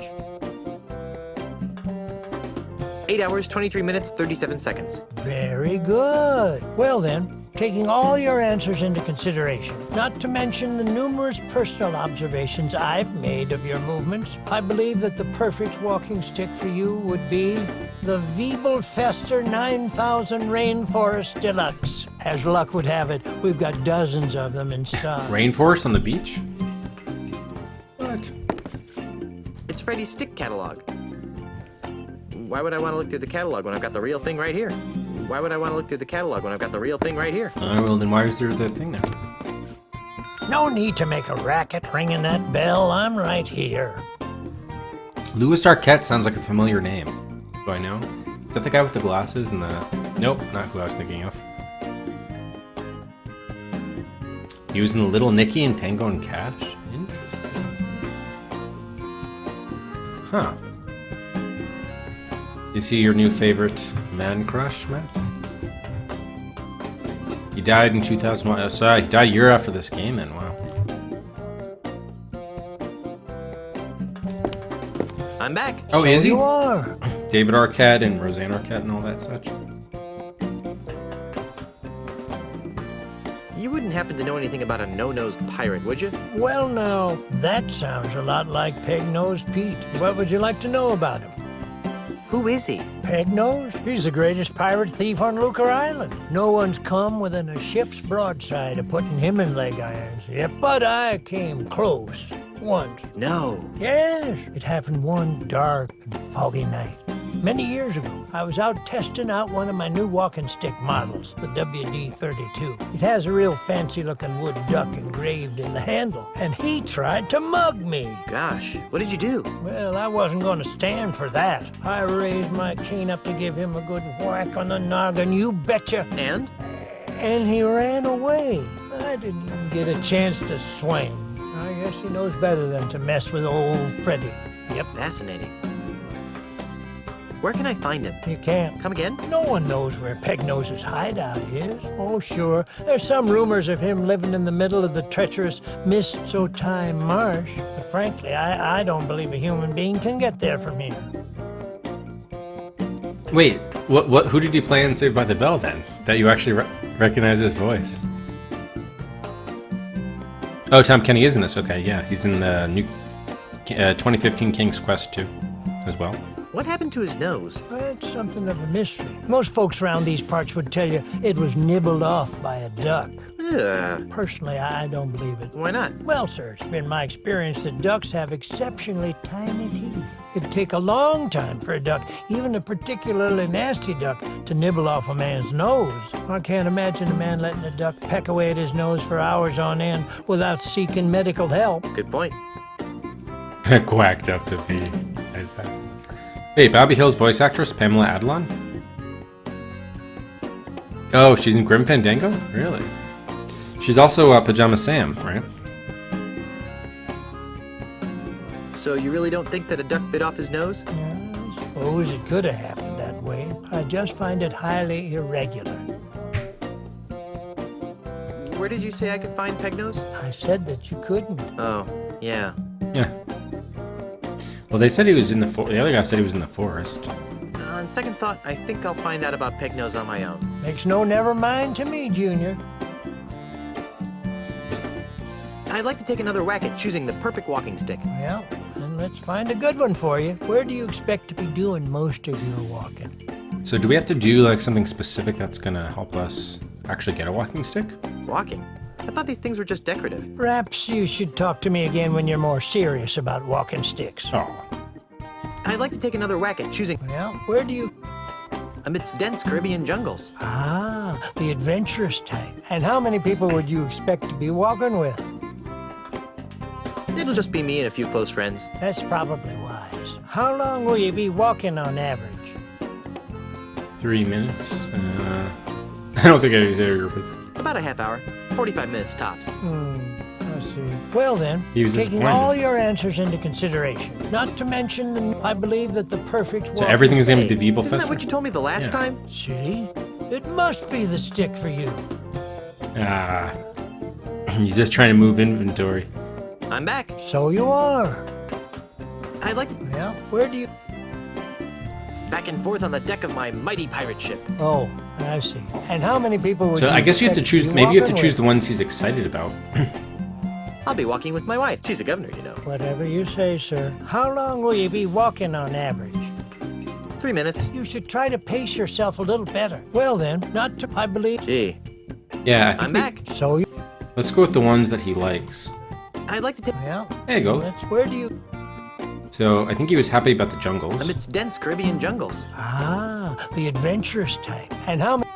8 hours, 23 minutes, 37 seconds. Very good. Well then, taking all your answers into consideration, not to mention the numerous personal observations I've made of your movements, I believe that the perfect walking stick for you would be the Wiebelfester 9000 Rainforest Deluxe. As luck would have it, we've got dozens of them in stock. Rainforest on the beach? What? It's Freddy's stick catalog. Why would I want to look through the catalog when I've got the real thing right here? Why would I want to look through the catalog when I've got the real thing right here? Well, then why is there that thing there? No need to make a racket ringing that bell. I'm right here. Louis Arquette sounds like a familiar name. Do I know? Is that the guy with the glasses and the... Nope, not who I was thinking of. He was in Little Nicky and Tango and Cash? Interesting. Huh. Is he your new favorite man crush, Matt? He died in 2001. Oh, sorry, he died a year after this game then, wow. I'm back. Oh, is he? You are. David Arquette and Roseanne Arquette and all that such? You wouldn't happen to know anything about a no-nosed pirate, would you? Well, now, that sounds a lot like Peg-Nosed Pete. What would you like to know about him? Who is he? Peg-Nose? He's the greatest pirate thief on Lucar Island. No one's come within a ship's broadside of putting him in leg irons. Yep, but I came close. Once. No. Yes, it happened one dark and foggy night. Many years ago, I was out testing out one of my new walking stick models, the WD-32. It has a real fancy-looking wood duck engraved in the handle, and he tried to mug me. Gosh, what did you do? Well, I wasn't going to stand for that. I raised my cane up to give him a good whack on the noggin, you betcha. And? And he ran away. I didn't even get a chance to swing. I guess he knows better than to mess with old Freddy. Yep. Fascinating. Where can I find him? You can't. Come again? No one knows where Pegnose's hideout is. Oh, sure. There's some rumors of him living in the middle of the treacherous Mist-So-Time Marsh. But frankly, I don't believe a human being can get there from here. Wait, who did he play in Saved by the Bell then? That you actually recognize his voice? Oh, Tom Kenny is in this. Okay, yeah, he's in the new 2015 King's Quest 2 as well. What happened to his nose? That's something of a mystery. Most folks around these parts would tell you it was nibbled off by a duck. Personally, I don't believe it. Why not? Well, sir, it's been my experience that ducks have exceptionally tiny teeth. It'd take a long time for a duck, even a particularly nasty duck, to nibble off a man's nose. I can't imagine a man letting a duck peck away at his nose for hours on end without seeking medical help. Good point. Quacked up to be. Is that? Wait, Bobby Hill's voice actress, Pamela Adlon? Oh, she's in Grim Fandango? Really? She's also Pajama Sam, right? So you really don't think that a duck bit off his nose? I suppose it could have happened that way. I just find it highly irregular. Where did you say I could find Pegnose? I said that you couldn't. Oh, yeah. Yeah. Well, they said he was in the the other guy said he was in the forest. On second thought, I think I'll find out about Pegnose on my own. Makes no never mind to me, Junior. I'd like to take another whack at choosing the perfect walking stick. Well, then let's find a good one for you. Where do you expect to be doing most of your walking? So do we have to do like something specific that's gonna help us actually get a walking stick? Walking? I thought these things were just decorative. Perhaps you should talk to me again when you're more serious about walking sticks. Oh. I'd like to take another whack at choosing... Well, where do you... Amidst dense Caribbean jungles. Ah, the adventurous type. And how many people would you expect to be walking with? It'll just be me and a few close friends. That's probably wise. How long will you be walking on average? 3 minutes. I don't think I was there. About a half hour. 45 minutes tops. I see. Well then, He was taking disappointed. all your answers into consideration, not to mention, I believe that the perfect So walking everything is gonna be stick- Devible Isn't that Festival? what you told me the last Yeah. time? See? It must be the stick for you. Ah. He's just trying to move inventory. I'm back. So you are. I'd like... Well, where do you... Back and forth on the deck of my mighty pirate ship. Oh, I see. And how many people would So you I guess you have to expect choose, be maybe you have to walking choose with? the ones he's excited about. I'll be walking with my wife. She's a governor, you know. Whatever you say, sir. How long will you be walking on average? 3 minutes. You should try to pace yourself a little better. Well then, not to, I believe... Gee. Yeah, I think I'm back. So you... Let's go with the ones that he likes. I'd like to take... Well, There you go. where do you... So I think he was happy about the jungles. Amidst dense Caribbean jungles. Ah, the adventurous type. And how many...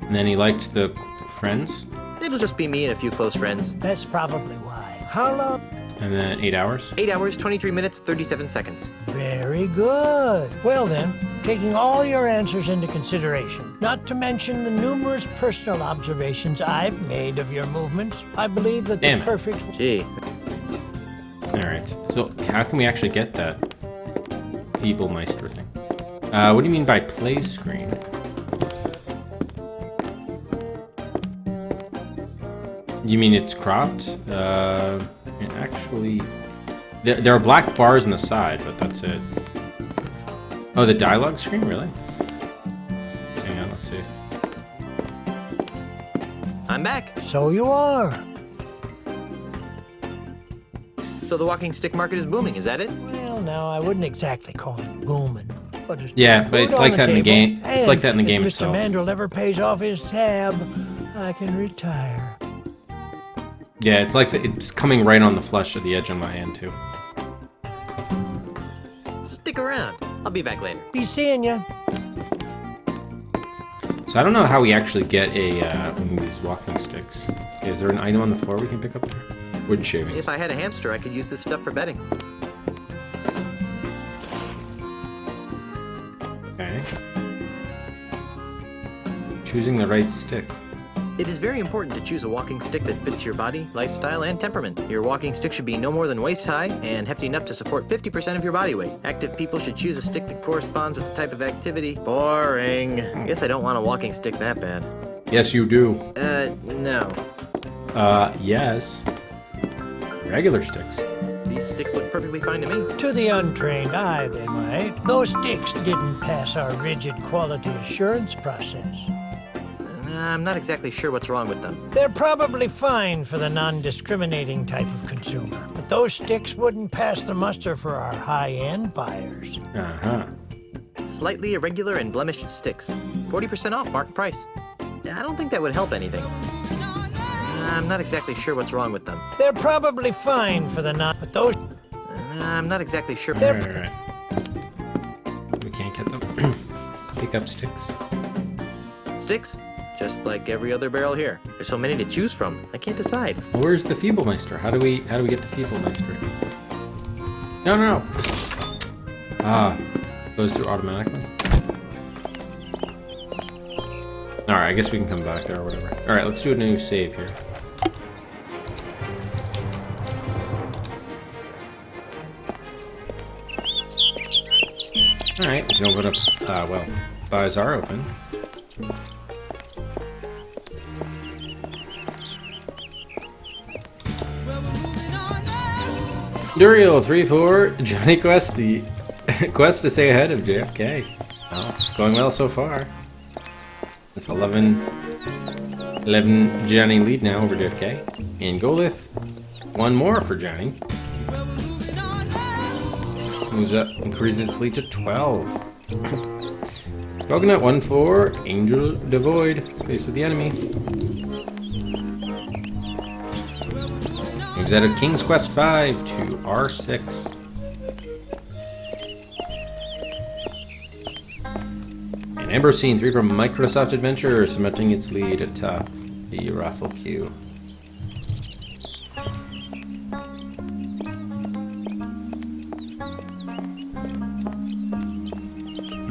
And then he liked the friends. It'll just be me and a few close friends. That's probably why. How long... And then 8 hours. 8 hours, 23 minutes, 37 seconds. Very good. Well then, taking all your answers into consideration, not to mention the numerous personal observations I've made of your movements, I believe that Damn. the perfect... Gee. Alright, so how can we actually get that Feeble-Meister thing? What do you mean by play screen? You mean it's cropped? It actually... There are black bars on the side, but that's it. Oh, the dialogue screen? Really? Hang on, let's see. I'm back. So you are. So the walking stick market is booming, is that it? Well, no, I wouldn't exactly call it booming. But Yeah, but it's like that in the game. It's like that in the game if itself. Mr. Mandrill ever pays off his tab, I can retire. Yeah, it's like it's coming right on the flesh of the edge on my hand too. Stick around. I'll be back later. Be seeing ya. So I don't know how we actually get one of these walking sticks. Is there an item on the floor we can pick up there? Wood shavings. If I had a hamster, I could use this stuff for bedding. Okay. Choosing the right stick. It is very important to choose a walking stick that fits your body, lifestyle, and temperament. Your walking stick should be no more than waist high and hefty enough to support 50% of your body weight. Active people should choose a stick that corresponds with the type of activity. Boring. Guess I don't want a walking stick that bad. Yes, you do. No. Yes. Regular sticks. These sticks look perfectly fine to me. To the untrained eye, they might. Those sticks didn't pass our rigid quality assurance process. I'm not exactly sure what's wrong with them. They're probably fine for the non-discriminating type of consumer, but those sticks wouldn't pass the muster for our high-end buyers. Uh-huh. Slightly irregular and blemished sticks. 40% off marked price. I don't think that would help anything. I'm not exactly sure what's wrong with them. They're probably fine for the but those... I'm not exactly sure. Right. We can't get them. Pick up sticks. Sticks? Just like every other barrel here. There's so many to choose from. I can't decide. Where's the Feeble-Meister? How do we get the Feeble-Meister? No. Ah, goes through automatically. All right, I guess we can come back there or whatever. All right, let's do a new save here. All right, we can open up. Well, buys are open. Duriel 3-4, Johnny Quest, the quest to stay ahead of JFK. Oh, it's going well so far. It's 11 Johnny lead now over JFK. And Golith, one more for Johnny. Moves up, increases its lead to 12. Coconut 1-4, Angel Devoid, face of the enemy. Moves out of King's Quest 5 to R6. And Ambrosine 3 from Microsoft Adventure, cementing its lead atop the raffle queue.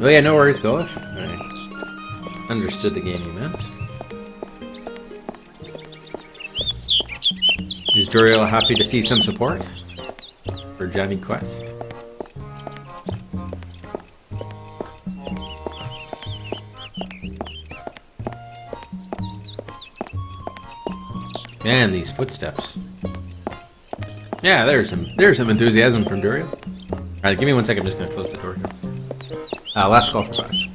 Oh yeah, no worries, Golith. I understood the game you meant. Is Duriel happy to see some support for Johnny Quest? Man, these footsteps. Yeah, there's some enthusiasm from Duriel. Alright, give me 1 second, I'm just gonna close the door here. Last call for class.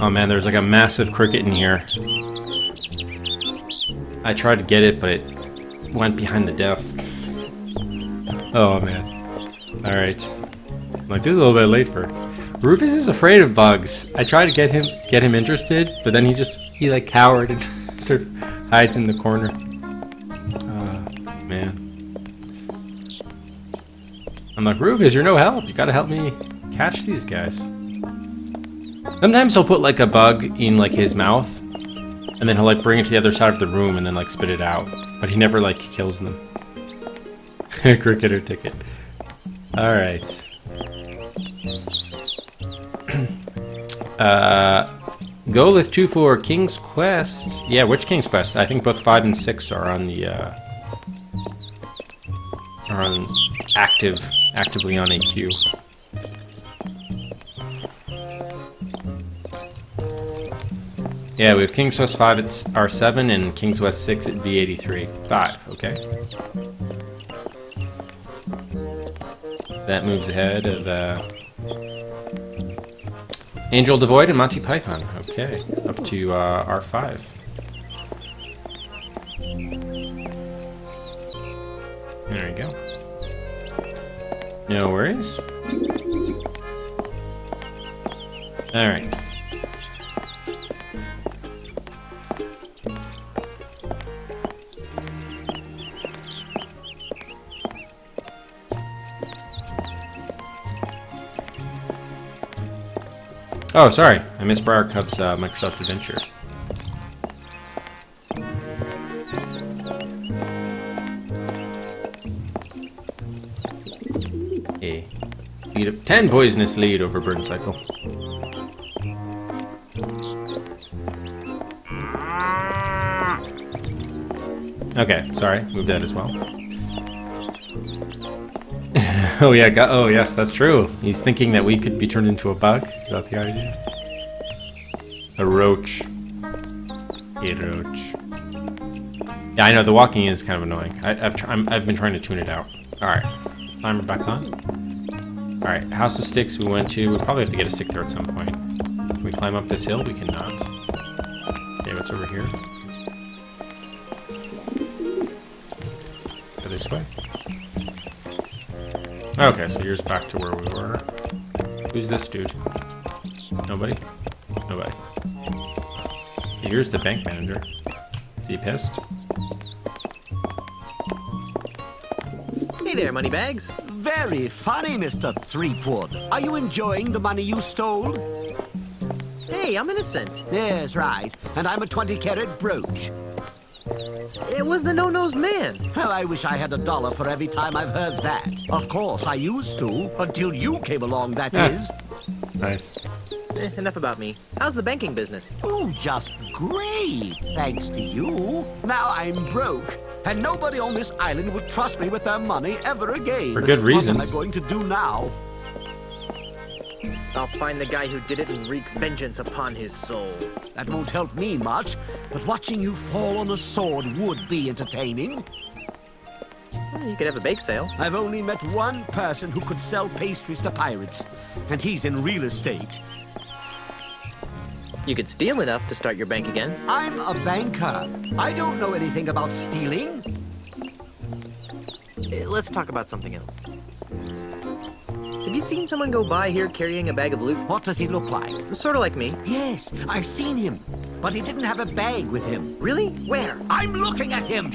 Oh man, there's like a massive cricket in here. I tried to get it, but it went behind the desk. Oh man. Alright. I'm like, this is a little bit late for it. Rufus is afraid of bugs. I tried to get him interested, but then he like cowered and sort of hides in the corner. Man. I'm like, Rufus, you're no help. You gotta help me catch these guys. Sometimes he'll put like a bug in like his mouth, and then he'll like bring it to the other side of the room and then like spit it out. But he never like kills them. Cricketer ticket. Alright. Go lift 2 for King's Quest. Yeah, which King's Quest? I think both 5 and 6 are on the actively on a queue. Yeah, we have King's Quest 5 at R7 and King's Quest 6 at V83. 5, okay. That moves ahead of Angel Devoid and Monty Python. Okay, up to R5. There you go. No worries. Alright. Oh, sorry. I missed Briar Cub's Microsoft Adventure. A lead of 10 poisonous lead over Burn Cycle. Okay, sorry. Move that as well. Oh yeah, oh yes, that's true. He's thinking that we could be turned into a bug. Is that the idea? A roach. A roach. Yeah, I know the walking is kind of annoying. I've been trying to tune it out. All right, timer back on. All right, House of Sticks. We went to. We probably have to get a stick there at some point. Can we climb up this hill? We cannot. Okay, what's over here? Go this way. Okay, so here's back to where we were. Who's this dude? Nobody? Nobody. Here's the bank manager. Is he pissed? Hey there, Moneybags. Very funny, Mr. Threepwood. Are you enjoying the money you stole? Hey, I'm innocent. Yes, right. And I'm a 20-carat brooch. It was the no-nosed man. Well, I wish I had $1 for every time I've heard that. Of course, I used to, until you came along, that is. Nice. Enough about me. How's the banking business? Oh, just great, thanks to you. Now I'm broke, and nobody on this island would trust me with their money ever again. For good reason. What am I going to do now? I'll find the guy who did it and wreak vengeance upon his soul. That won't help me much, but watching you fall on a sword would be entertaining. Well, you could have a bake sale. I've only met one person who could sell pastries to pirates, and he's in real estate. You could steal enough to start your bank again. I'm a banker. I don't know anything about stealing. Let's talk about something else. Have you seen someone go by here carrying a bag of loot? What does he look like? Sort of like me. Yes, I've seen him, but he didn't have a bag with him. Really? Where? I'm looking at him!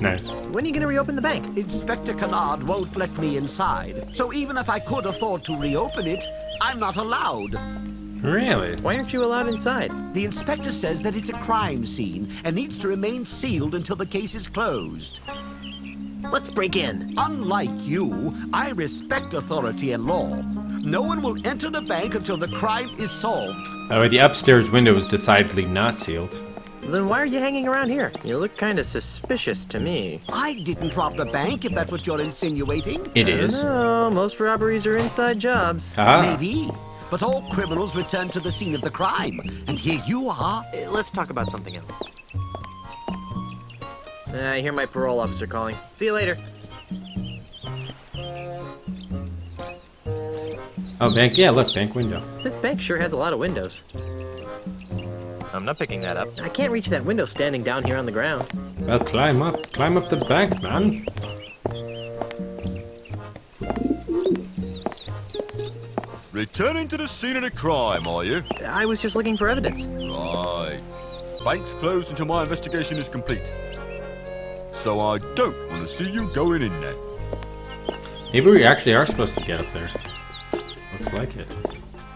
Nice. When are you going to reopen the bank? Inspector Kennard won't let me inside, so even if I could afford to reopen it, I'm not allowed. Really? Why aren't you allowed inside? The inspector says that it's a crime scene and needs to remain sealed until the case is closed. Let's break in. Unlike you, I respect authority and law. No one will enter the bank until the crime is solved. By the way, the upstairs window is decidedly not sealed. Then why are you hanging around here? You look kind of suspicious to me. I didn't rob the bank, if that's what you're insinuating. It is. No, most robberies are inside jobs. Maybe. But all criminals return to the scene of the crime. And here you are. Let's talk about something else. I hear my parole officer calling. See you later. Oh, bank. Yeah, look, bank window. This bank sure has a lot of windows. I'm not picking that up. I can't reach that window standing down here on the ground. Well, climb up the bank, man. Returning to the scene of the crime, are you? I was just looking for evidence. Right. Bank's closed until my investigation is complete. So I don't want to see you going in there. Maybe we actually are supposed to get up there. Looks like it.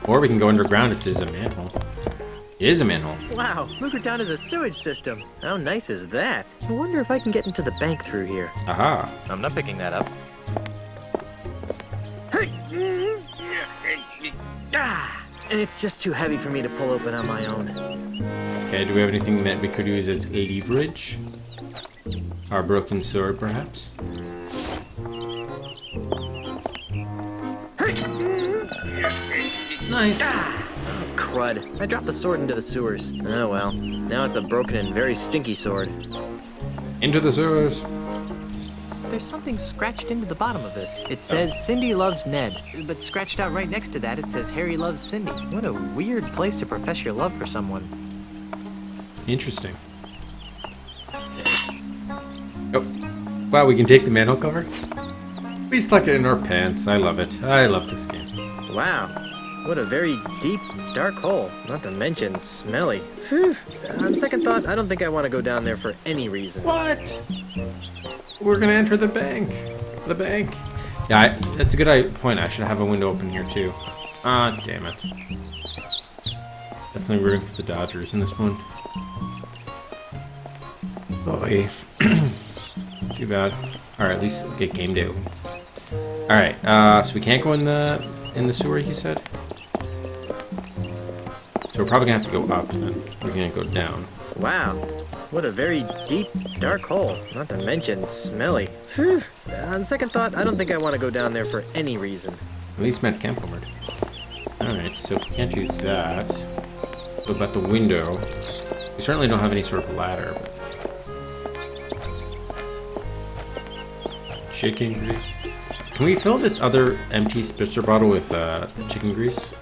Or we can go underground if this is a manhole. It is a manhole. Wow, Lucatown is a sewage system. How nice is that? I wonder if I can get into the bank through here. Aha. I'm not picking that up. It's just too heavy for me to pull open on my own. Okay, do we have anything that we could use as leverage? Our broken sword, perhaps? Nice. Oh, crud. I dropped the sword into the sewers. Oh well. Now it's a broken and very stinky sword. Into the sewers. There's something scratched into the bottom of this. It says Cindy loves Ned, but scratched out right next to that it says Harry loves Cindy. What a weird place to profess your love for someone. Interesting. Oh. Wow, we can take the manhole cover? We stuck it in our pants. I love it. I love this game. Wow. What a very deep, dark hole. Not to mention smelly. Whew. On second thought, I don't think I want to go down there for any reason. What? We're gonna enter the bank. The bank. Yeah, that's a good point. I should have a window open here too. Ah, damn it. Definitely rooting for the Dodgers in this one. Boy. Too bad. Alright, at least get game day. Alright, so we can't go in the sewer, he said? So we're probably gonna have to go up then. We're gonna go down. Wow. What a very deep, dark hole. Not to mention smelly. Whew. On second thought, I don't think I want to go down there for any reason. At least Matt Campbell. Alright, so if we can't do that, what about the window? We certainly don't have any sort of ladder, but... Chicken grease. Can we fill this other empty Spitzer bottle with chicken grease?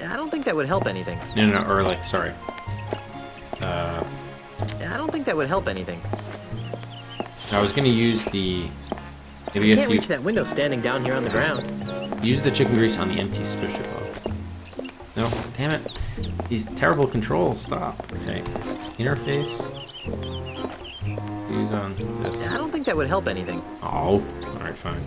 I don't think that would help anything. No, or like, sorry. I don't think that would help anything. I was gonna use the... Maybe I can't reach that window standing down here on the ground. Use the chicken grease on the empty Spitzer bottle. No, damn it. These terrible controls, stop. Okay, interface. Use on this. I don't think that would help anything. Oh, alright, fine.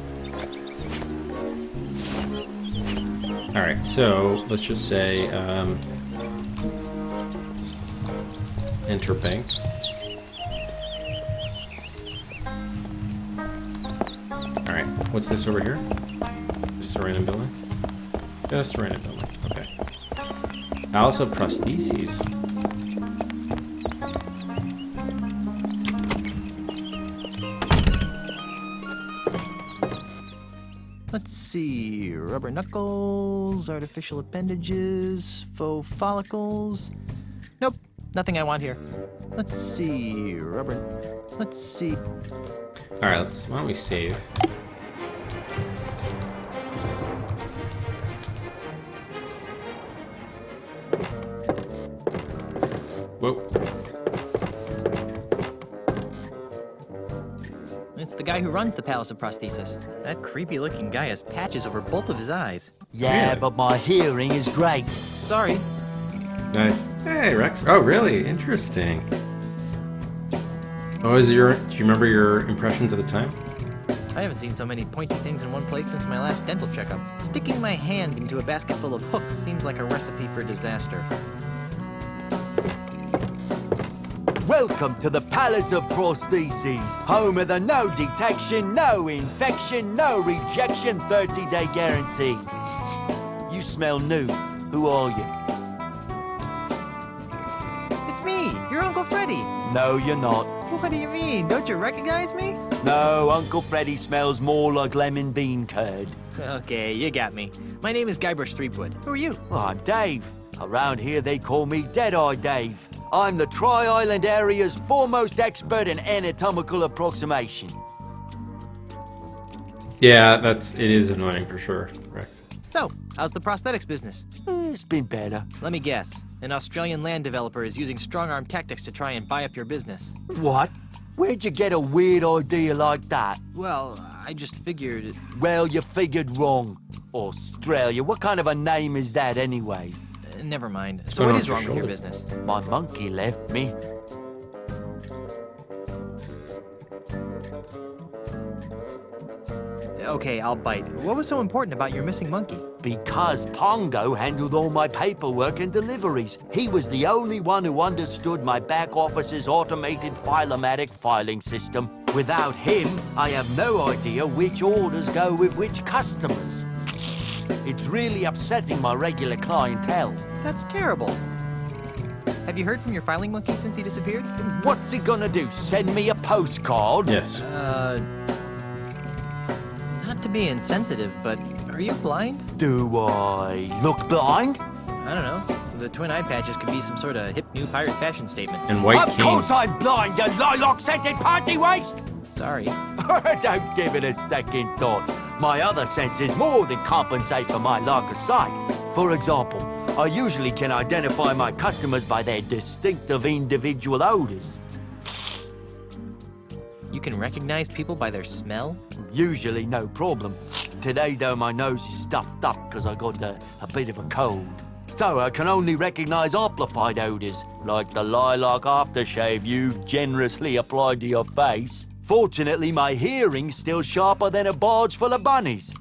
Alright, so let's just say enter bank. Alright, what's this over here? Just a random building? Just a random building, okay. House of prostheses. Let's see, rubber knuckles, artificial appendages, faux follicles. Nope, nothing I want here. Let's see, let's see. All right, why don't we save? Whoa. It's the guy who runs the Palace of Prosthesis. That creepy-looking guy has patches over both of his eyes. Yeah, Really? but my hearing is great. Sorry. Nice. Hey, Rex. Oh, really? Interesting. What was do you remember your impressions at the time? I haven't seen so many pointy things in one place since my last dental checkup. Sticking my hand into a basket full of hooks seems like a recipe for disaster. Welcome to the Palace of Prostheses, home of the no detection, no infection, no rejection 30-day guarantee. You smell new. Who are you? It's me, your Uncle Freddy. No, you're not. What do you mean? Don't you recognize me? No, Uncle Freddy smells more like lemon bean curd. Okay, you got me. My name is Guybrush Threepwood. Who are you? Oh, I'm Dave. Around here they call me Dead-Eye Dave. I'm the Tri-Island area's foremost expert in anatomical approximation. Yeah, it is annoying for sure, Rex. So, how's the prosthetics business? It's been better. Let me guess. An Australian land developer is using strong-arm tactics to try and buy up your business. What? Where'd you get a weird idea like that? Well, I just figured... Well, you figured wrong. Australia, what kind of a name is that anyway? Never mind. So what is wrong with your business? My monkey left me. Okay, I'll bite. What was so important about your missing monkey? Because Pongo handled all my paperwork and deliveries. He was the only one who understood my back office's automated filomatic filing system. Without him, I have no idea which orders go with which customers. It's really upsetting my regular clientele. That's terrible. Have you heard from your filing monkey since he disappeared? What's he gonna do, send me a postcard? Yes. Not to be insensitive, but are you blind? Do I look blind? I don't know. The twin eye patches could be some sort of hip new pirate fashion statement. And white Of course I'm blind, you lilac-scented party waste! Sorry. Don't give it a second thought. My other senses more than compensate for my lack of sight. For example, I usually can identify my customers by their distinctive individual odors. You can recognize people by their smell? Usually no problem. Today, though, my nose is stuffed up because I got a bit of a cold. So I can only recognize amplified odors, like the lilac aftershave you've generously applied to your face. Fortunately, my hearing's still sharper than a barge full of bunnies.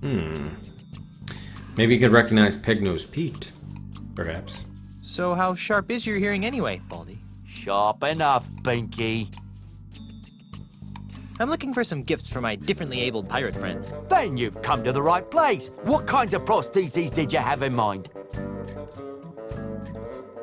Maybe you could recognize Peg-Nosed Pete, perhaps. So how sharp is your hearing anyway, Baldy? Sharp enough, Pinky. I'm looking for some gifts for my differently abled pirate friends. Then you've come to the right place. What kinds of prostheses did you have in mind?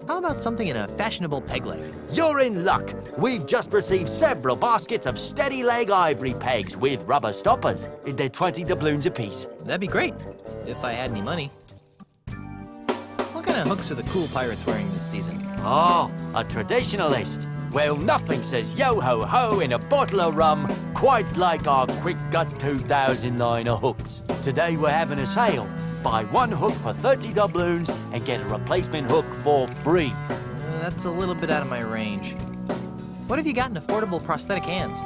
How about something in a fashionable peg leg? You're in luck. We've just received several baskets of steady leg ivory pegs with rubber stoppers. They're 20 doubloons apiece. That'd be great, if I had any money. What kind of hooks are the cool pirates wearing this season? Oh, a traditionalist. Well, nothing says yo-ho-ho in a bottle of rum quite like our Quick Gut 2000 line of hooks. Today we're having a sale. Buy one hook for 30 doubloons and get a replacement hook for free. That's a little bit out of my range. What have you got in affordable prosthetic hands?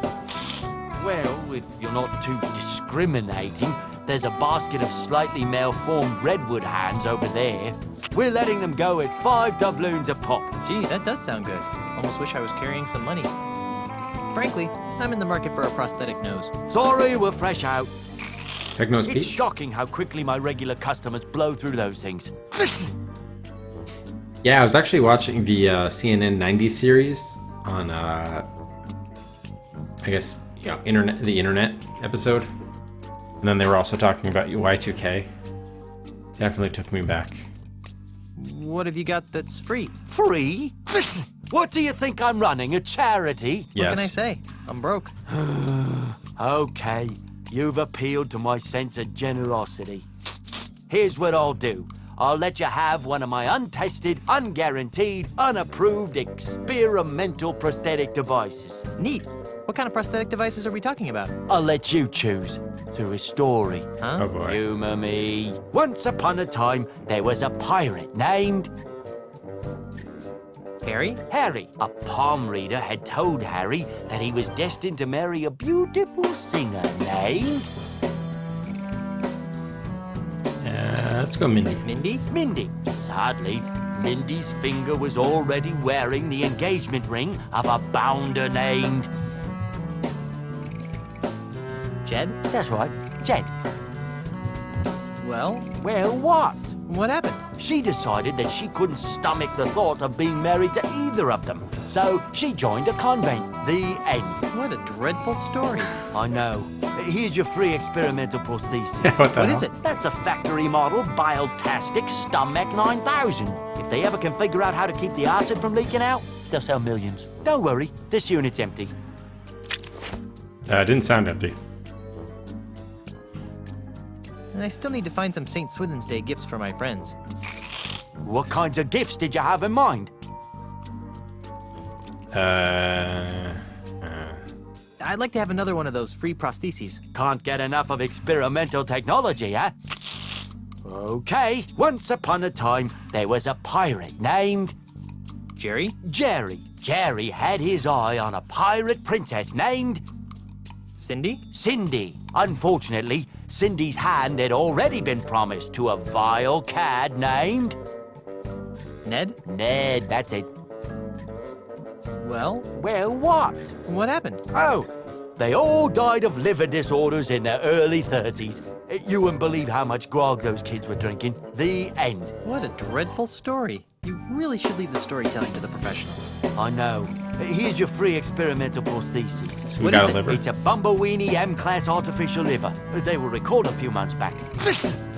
Well, if you're not too discriminating, there's a basket of slightly malformed redwood hands over there. We're letting them go at 5 doubloons a pop. Gee, that does sound good. Almost wish I was carrying some money. Frankly, I'm in the market for a prosthetic nose. Sorry, we're fresh out. Peg-Nosed Pete? It's shocking how quickly my regular customers blow through those things. Yeah, I was actually watching the CNN 90s series on, I guess, the internet episode. And then they were also talking about Y2K. Definitely took me back. What have you got that's free? Free? What do you think I'm running, a charity? Yes. What can I say? I'm broke. Okay, you've appealed to my sense of generosity. Here's what I'll do. I'll let you have one of my untested, unguaranteed, unapproved experimental prosthetic devices. Neat. What kind of prosthetic devices are we talking about? I'll let you choose through a story. Huh? Oh boy. Humor me. Once upon a time, there was a pirate named... Harry? Harry. A palm reader had told Harry that he was destined to marry a beautiful singer named... Let's go Mindy. Mindy? Mindy. Sadly, Mindy's finger was already wearing the engagement ring of a bounder named... Jed? That's right, Jed. Well? Well, what? What happened? She decided that she couldn't stomach the thought of being married to either of them. So she joined a convent. The end. What a dreadful story. I know. Here's your free experimental prosthesis. What is it? That's a factory model Bile-tastic Stomach 9000. If they ever can figure out how to keep the acid from leaking out, they'll sell millions. Don't worry, this unit's empty. It didn't sound empty. And I still need to find some St. Swithin's Day gifts for my friends. What kinds of gifts did you have in mind? I I'd like to have another one of those free prostheses. Can't get enough of experimental technology, huh? Okay, once upon a time, there was a pirate named... Jerry? Jerry. Jerry had his eye on a pirate princess named... Cindy? Cindy. Unfortunately, Cindy's hand had already been promised to a vile cad named... Ned? Ned, that's it. Well? Well, what? What happened? Oh, they all died of liver disorders in their early 30s. You wouldn't believe how much grog those kids were drinking. The end. What a dreadful story. You really should leave the storytelling to the professionals. I know. Here's your free experimental prosthesis. So what is it? Liver? It's a Bumbleweenie M-class artificial liver. They were recorded a few months back.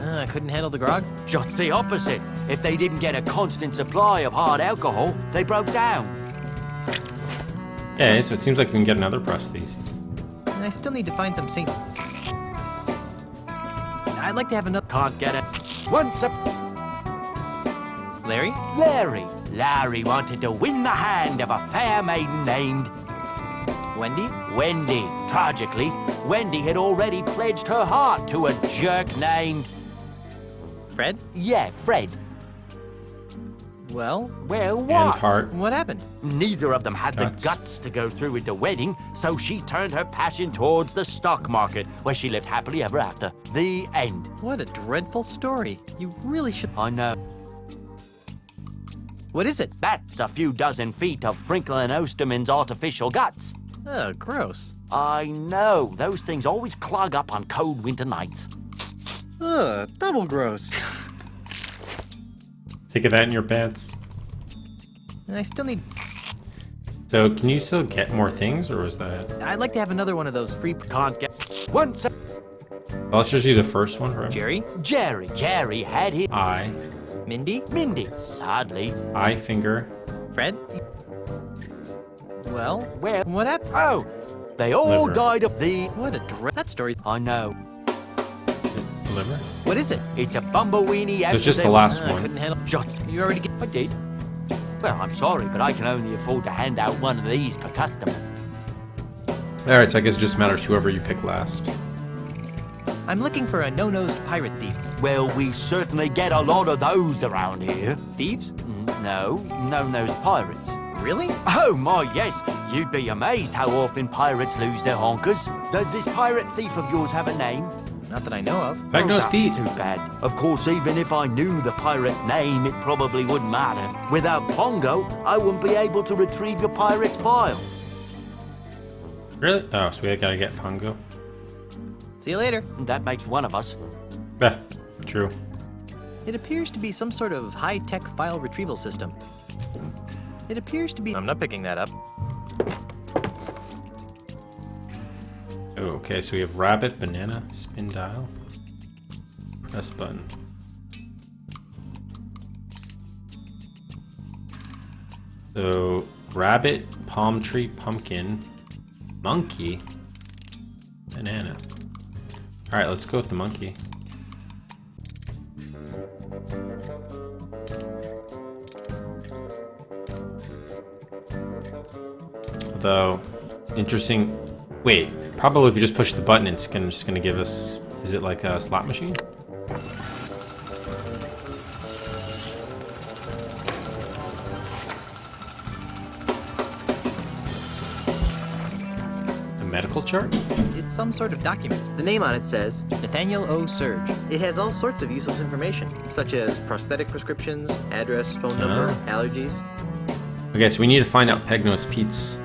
I couldn't handle the grog? Just the opposite. If they didn't get a constant supply of hard alcohol, they broke down. Okay, so it seems like we can get another prosthesis. I still need to find some saints. I'd like to have another... Can't get it. Once up... Larry? Larry. Larry wanted to win the hand of a fair maiden named... Wendy? Wendy. Tragically, Wendy had already pledged her heart to a jerk named... Fred? Yeah, Fred. Well? Well, what? And heart. What happened? Neither of them had the guts to go through with the wedding, so she turned her passion towards the stock market, where she lived happily ever after. The end. What a dreadful story. You really should... I know. What is it? That's a few dozen feet of Franklin Osterman's artificial guts. Oh, gross. I know. Those things always clog up on cold winter nights. Ugh, double gross. Think of that in your pants. I still need... So, can you still get more things, or was that it? I'd like to have another one of those free... Can't get... Once... Well, let's just do the first one, right? Jerry? Jerry. Jerry had his... Eye. Mindy? Mindy. Sadly. Eye, finger. Fred? Well? What happened? Oh, they all Liver. died of the... What a that story... I know. Liver? What is it? It's a Bumbleweenie... So it's just the last I one. couldn't handle... Just... You already get... I did. Well, I'm sorry, but I can only afford to hand out one of these per customer. Alright, so I guess it just matters whoever you pick last. I'm looking for a no-nosed pirate thief. Well, we certainly get a lot of those around here. Thieves? No, no-nosed pirates. Really? Oh, my, yes. You'd be amazed how often pirates lose their honkers. Does this pirate thief of yours have a name? Not that I know of. Peg-nosed Pete. That's too bad. Of course, even if I knew the pirate's name, it probably wouldn't matter. Without Pongo, I wouldn't be able to retrieve your pirate's file. Really? Oh, so we gotta get Pongo. See you later. That makes one of us. Yeah, true. It appears to be some sort of high-tech file retrieval system. It appears to be... I'm not picking that up. Oh, okay, so we have rabbit, banana, spin dial, press button. So, rabbit, palm tree, pumpkin, monkey, banana. Alright, let's go with the monkey. Although, interesting. Wait, probably if you just push the button, it's just gonna give us. Is it like a slot machine? A medical chart? It's some sort of document. The name on it says Nathaniel O. Surge. It has all sorts of useless information, such as prosthetic prescriptions, address, phone number, allergies. Okay, so we need to find out Peg-Nosed Pete's,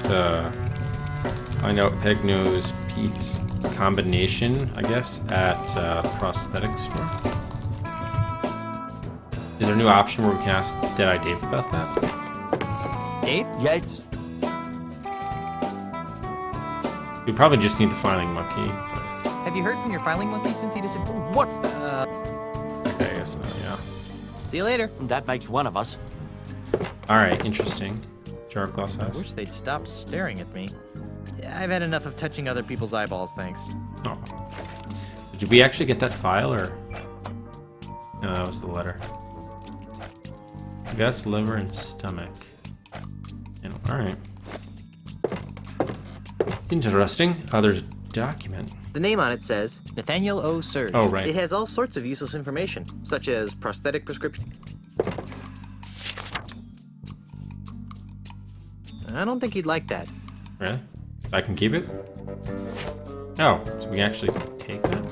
Pete's combination, I guess, at prosthetic store. Is there a new option where we can ask Deadeye Dave about that? Dave? Yes. We probably just need the filing monkey. Have you heard from your filing monkey since he disappeared? What? Okay, I guess not, yeah. See you later. That makes one of us. Alright, interesting. Jar of glass I eyes. wish they'd stop staring at me. I've had enough of touching other people's eyeballs, thanks. Oh. So did we actually get that file, or? No, that was the letter. Guts, liver, and stomach. Alright. Interesting. Oh, there's a document. The name on it says Nathaniel O. Surge. Oh, right. It has all sorts of useless information, such as prosthetic prescription. I don't think he'd like that. Really? I can keep it? Oh, so we can actually take that?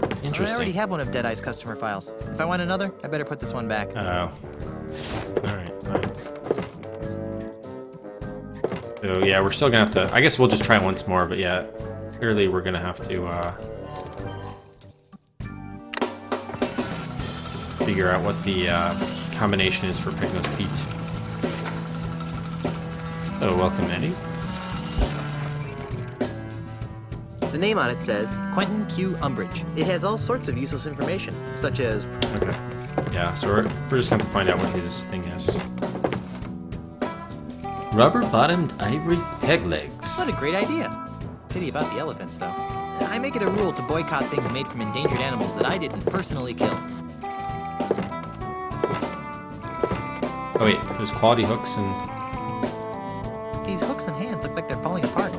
I Interesting. already have one of Deadeye's customer files. If I want another, I better put this one back. Oh. Alright, fine. So yeah, we're still gonna have to... I guess we'll just try once more, but yeah, clearly we're gonna have to figure out what the combination is for Pignos Pete. Oh, welcome, Eddie. The name on it says Quentin Q. Umbridge. It has all sorts of useless information, such as... Okay. Yeah, so we're just going to have to find out what his thing is. Rubber-bottomed ivory peg legs. What a great idea. Pity about the elephants, though. I make it a rule to boycott things made from endangered animals that I didn't personally kill. Oh wait, there's quality hooks and... These hooks and hands look like they're falling apart.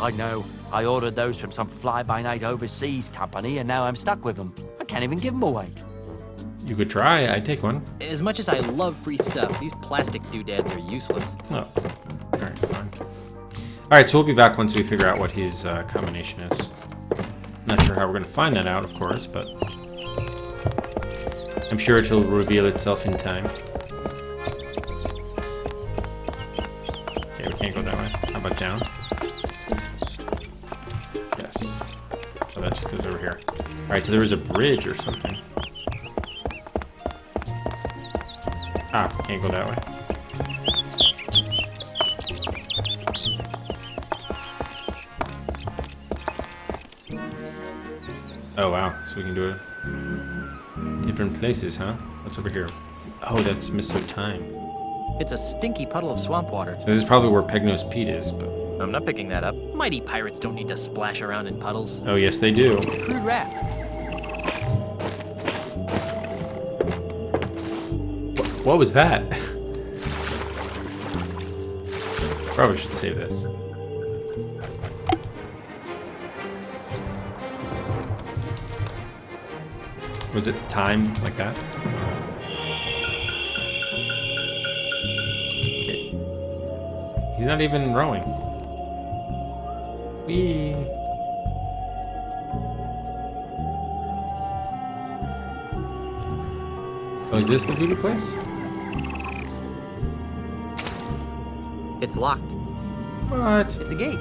I know. I ordered those from some fly-by-night overseas company, and now I'm stuck with them. I can't even give them away. You could try. I'd take one. As much as I love free stuff, these plastic doodads are useless. Oh. Alright, fine. Alright, so we'll be back once we figure out what his combination is. Not sure how we're going to find that out, of course, but... I'm sure it'll reveal itself in time. Okay, we can't go that way. How about down? Yes. So that just goes over here. Alright, so there was a bridge or something. Ah, can't go that way. Oh wow, so we can do it different places, huh? What's over here? Oh, that's Mr. Time. It's a stinky puddle of swamp water. So this is probably where Pegnos Pete is, but... I'm not picking that up. Mighty pirates don't need to splash around in puddles. Oh yes, they do. It's a crude rap. What was that? Probably should save this. Was it timed like that? Okay. He's not even rowing. Whee! Oh, is this the voodoo place? It's locked. What? It's a gate.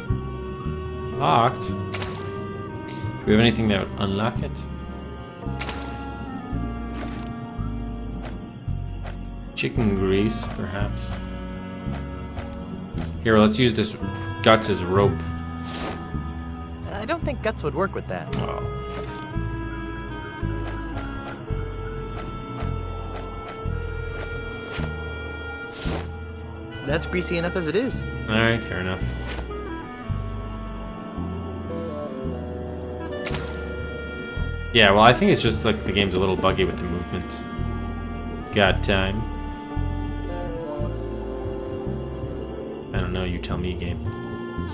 Locked? Do we have anything that would unlock it? Chicken grease, perhaps. Here, let's use this Guts as rope. I don't think Guts would work with that. Oh. That's greasy enough as it is. Alright, fair enough. Yeah, well, I think it's just like the game's a little buggy with the movement. Got time. I don't know, you tell me, game.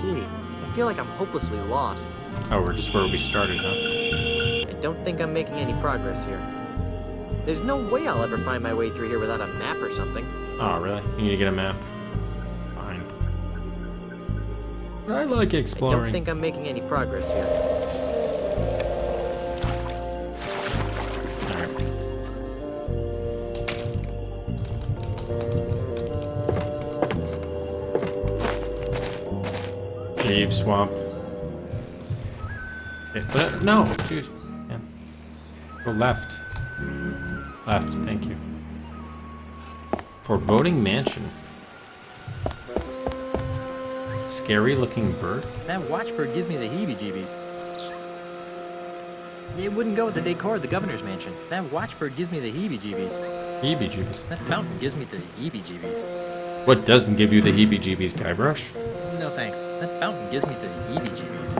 Gee, I feel like I'm hopelessly lost. Oh, we're just where we started, huh? I don't think I'm making any progress here. There's no way I'll ever find my way through here without a map or something. Oh, really? You need to get a map. Fine. I like I exploring. don't think I'm making any progress here. Cave, swamp. Okay, but no, dude. Yeah. Go left. Left, thank you. Foreboding mansion. Scary looking bird. That watchbird gives me the heebie-jeebies. It wouldn't go with the decor of the governor's mansion. That watchbird gives me the heebie-jeebies. Heebie-jeebies. That fountain gives me the heebie-jeebies. What doesn't give you the heebie-jeebies, Guybrush? No thanks. That fountain gives me the heebie-jeebies.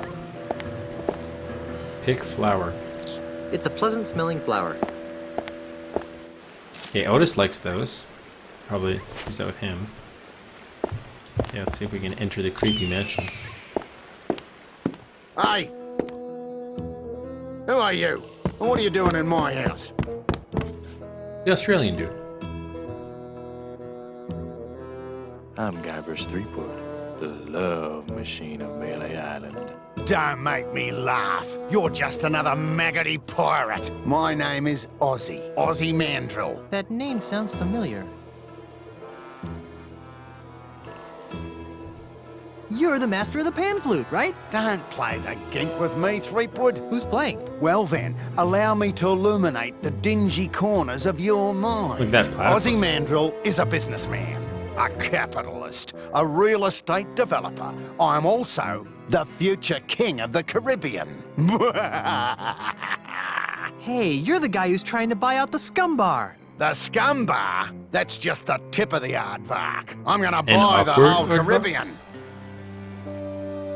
Pick flower. It's a pleasant-smelling flower. Okay, Otis likes those. Probably use that with him. Okay, let's see if we can enter the creepy mansion. Hey! Who are you? And what are you doing in my house? The Australian dude. I'm Guybrush Threepwood, the love machine of Melee Island. Don't make me laugh. You're just another maggoty pirate. My name is Ozzy. Ozzy Mandrill. That name sounds familiar. You're the master of the pan flute, right? Don't play the gink with me, Threepwood. Who's playing? Well then, allow me to illuminate the dingy corners of your mind. Look at that platypus. Ozzy Mandrill is a businessman, a capitalist, a real estate developer. I'm also the future king of the Caribbean. Hey, you're the guy who's trying to buy out the scum bar. The scum bar? That's just the tip of the aardvark. I'm gonna An buy the awkward whole aardvark? Caribbean.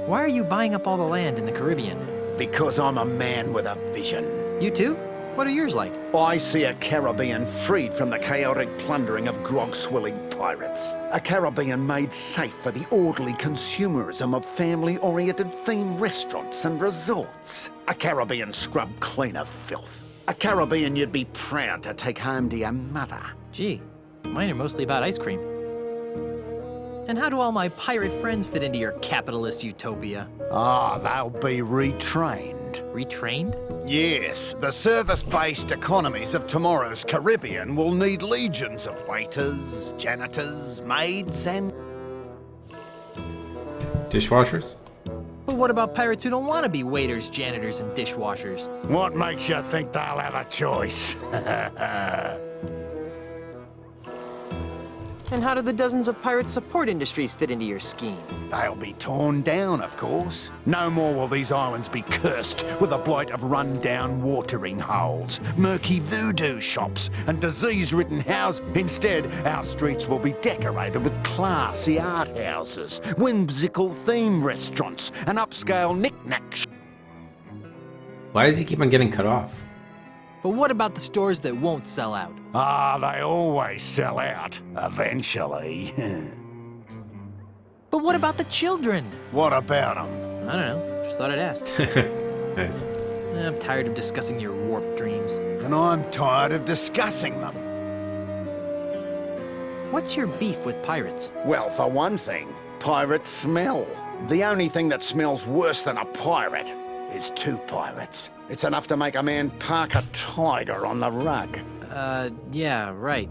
Why are you buying up all the land in the Caribbean? Because I'm a man with a vision. You too? What are yours like? I see a Caribbean freed from the chaotic plundering of grog-swilling pirates. A Caribbean made safe for the orderly consumerism of family-oriented themed restaurants and resorts. A Caribbean scrubbed clean of filth. A Caribbean you'd be proud to take home to your mother. Gee, mine are mostly about ice cream. And how do all my pirate friends fit into your capitalist utopia? Ah, they'll be retrained. Retrained? Yes, the service-based economies of tomorrow's Caribbean will need legions of waiters, janitors, maids, and... Dishwashers? But what about pirates who don't want to be waiters, janitors, and dishwashers? What makes you think they'll have a choice? And how do the dozens of pirate support industries fit into your scheme? They'll be torn down, of course. No more will these islands be cursed with a blight of run-down watering holes, murky voodoo shops, and disease-ridden houses. Instead, our streets will be decorated with classy art houses, whimsical theme restaurants, and upscale knick-knacks. Why does he keep on getting cut off? But what about the stores that won't sell out? Ah, they always sell out, eventually. But what about the children? What about them? I don't know. Just thought I'd ask. Nice. I'm tired of discussing your warped dreams. And I'm tired of discussing them. What's your beef with pirates? Well, for one thing, pirates smell. The only thing that smells worse than a pirate is two pirates. It's enough to make a man park a tiger on the rug. Yeah, right.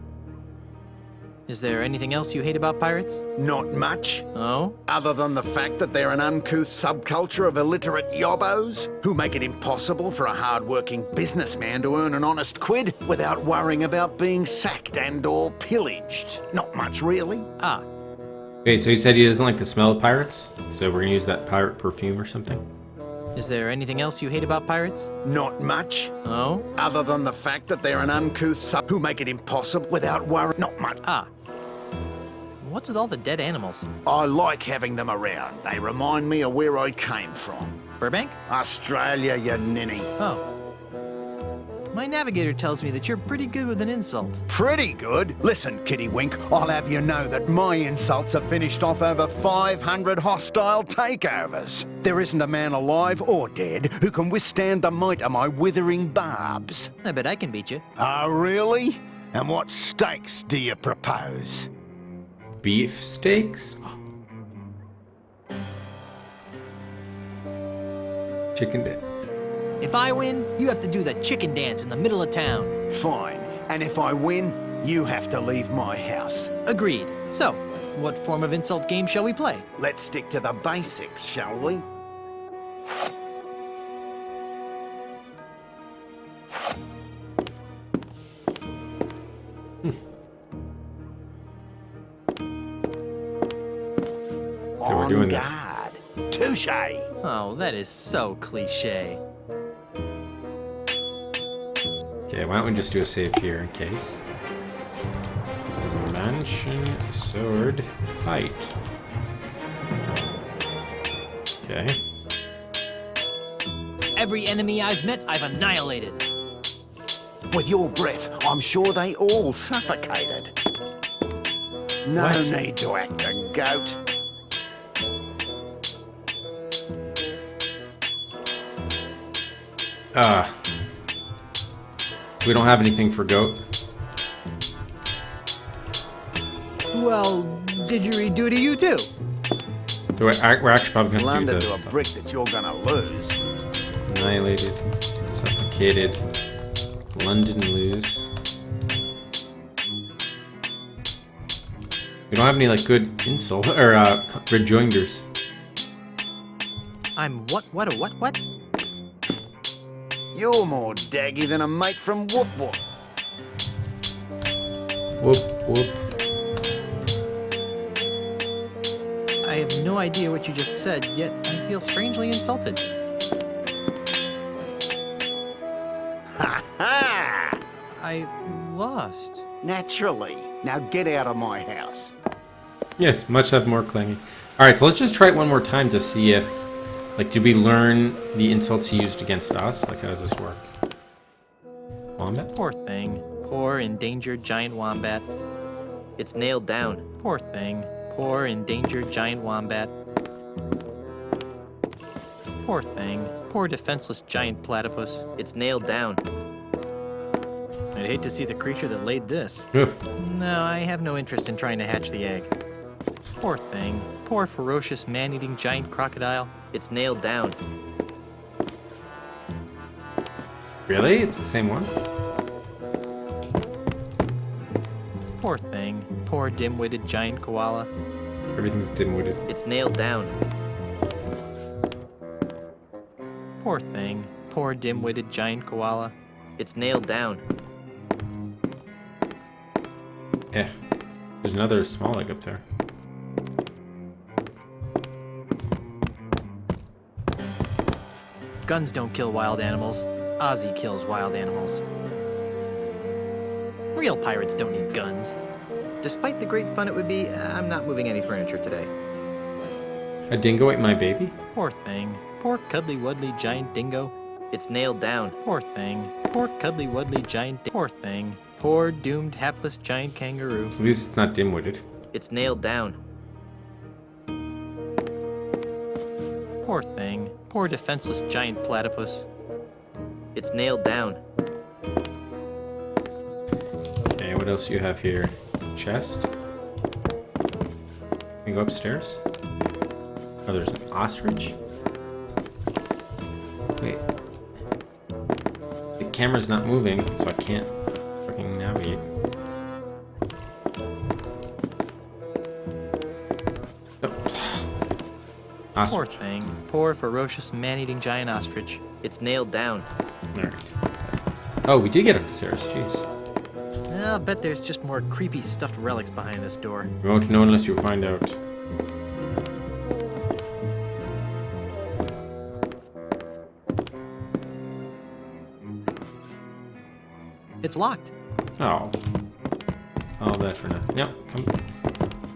Is there anything else you hate about pirates? Not much. Oh? Other than the fact that they're an uncouth subculture of illiterate yobbos who make it impossible for a hard-working businessman to earn an honest quid without worrying about being sacked and/or pillaged. Not much, really. Ah. Wait, so he said he doesn't like the smell of pirates? So we're gonna use that pirate perfume or something? Is there anything else you hate about pirates? Not much. Oh? Other than the fact that they're an uncouth sub who make it impossible without worry. Not much. Ah. What's with all the dead animals? I like having them around. They remind me of where I came from. Burbank? Australia, you ninny. Oh. My navigator tells me that you're pretty good with an insult. Pretty good? Listen, Kitty Wink, I'll have you know that my insults have finished off over 500 hostile takeovers. There isn't a man alive or dead who can withstand the might of my withering barbs. I bet I can beat you. Oh, really? And what stakes do you propose? Beef steaks? Chicken dip. If I win, you have to do the chicken dance in the middle of town. Fine. And if I win, you have to leave my house. Agreed. So, what form of insult game shall we play? Let's stick to the basics, shall we? So we're doing this. guard. Touché. Oh, that is so cliche. Okay, why don't we just do a save here in case. Mansion sword fight. Okay. Every enemy I've met, I've annihilated. With your breath, I'm sure they all suffocated. No What? need to act a goat. We don't have anything for goat. Well, didgeridoo to you too. We're actually probably going Slammed to do into this. a brick that you're gonna lose. Annihilated, suffocated, London lose. We don't have any like good insult or rejoinders. I'm what? You're more daggy than a mate from Whoop Whoop. Whoop whoop. I have no idea what you just said, yet I feel strangely insulted. Ha ha! I lost. Naturally. Now get out of my house. Yes, much have more clanging. Alright, so let's just try it one more time to see if, like, did we learn the insults he used against us? Like, how does this work? Wombat? Poor thing. Poor endangered giant wombat. It's nailed down. Poor thing. Poor endangered giant wombat. Poor thing. Poor defenseless giant platypus. It's nailed down. I'd hate to see the creature that laid this. No, I have no interest in trying to hatch the egg. Poor thing. Poor ferocious man-eating giant crocodile. It's nailed down. Really? It's the same one? Poor thing. Poor dim-witted giant koala. Everything's dim-witted. It's nailed down. Poor thing. Poor dim-witted giant koala. It's nailed down. Yeah. There's another small egg up there. Guns don't kill wild animals. Ozzy kills wild animals. Real pirates don't need guns. Despite the great fun it would be, I'm not moving any furniture today. A dingo ate my baby? Poor thing. Poor cuddly-wuddly giant dingo. It's nailed down. Poor thing. Poor cuddly-wuddly giant Poor thing. Poor doomed hapless giant kangaroo. At least it's not dim-witted. It's nailed down. Poor thing. Poor defenseless giant platypus. It's nailed down. Okay, what else do you have here? Chest? Can we go upstairs? Oh, there's an ostrich? Wait. The camera's not moving, so I can't fucking navigate. Oh. Poor thing. Poor ferocious man-eating giant ostrich. It's nailed down. Alright. Oh, we did get up the stairs, jeez. I'll bet there's just more creepy stuffed relics behind this door. We won't know unless you find out. It's locked. Oh. All that for now. Yep, come.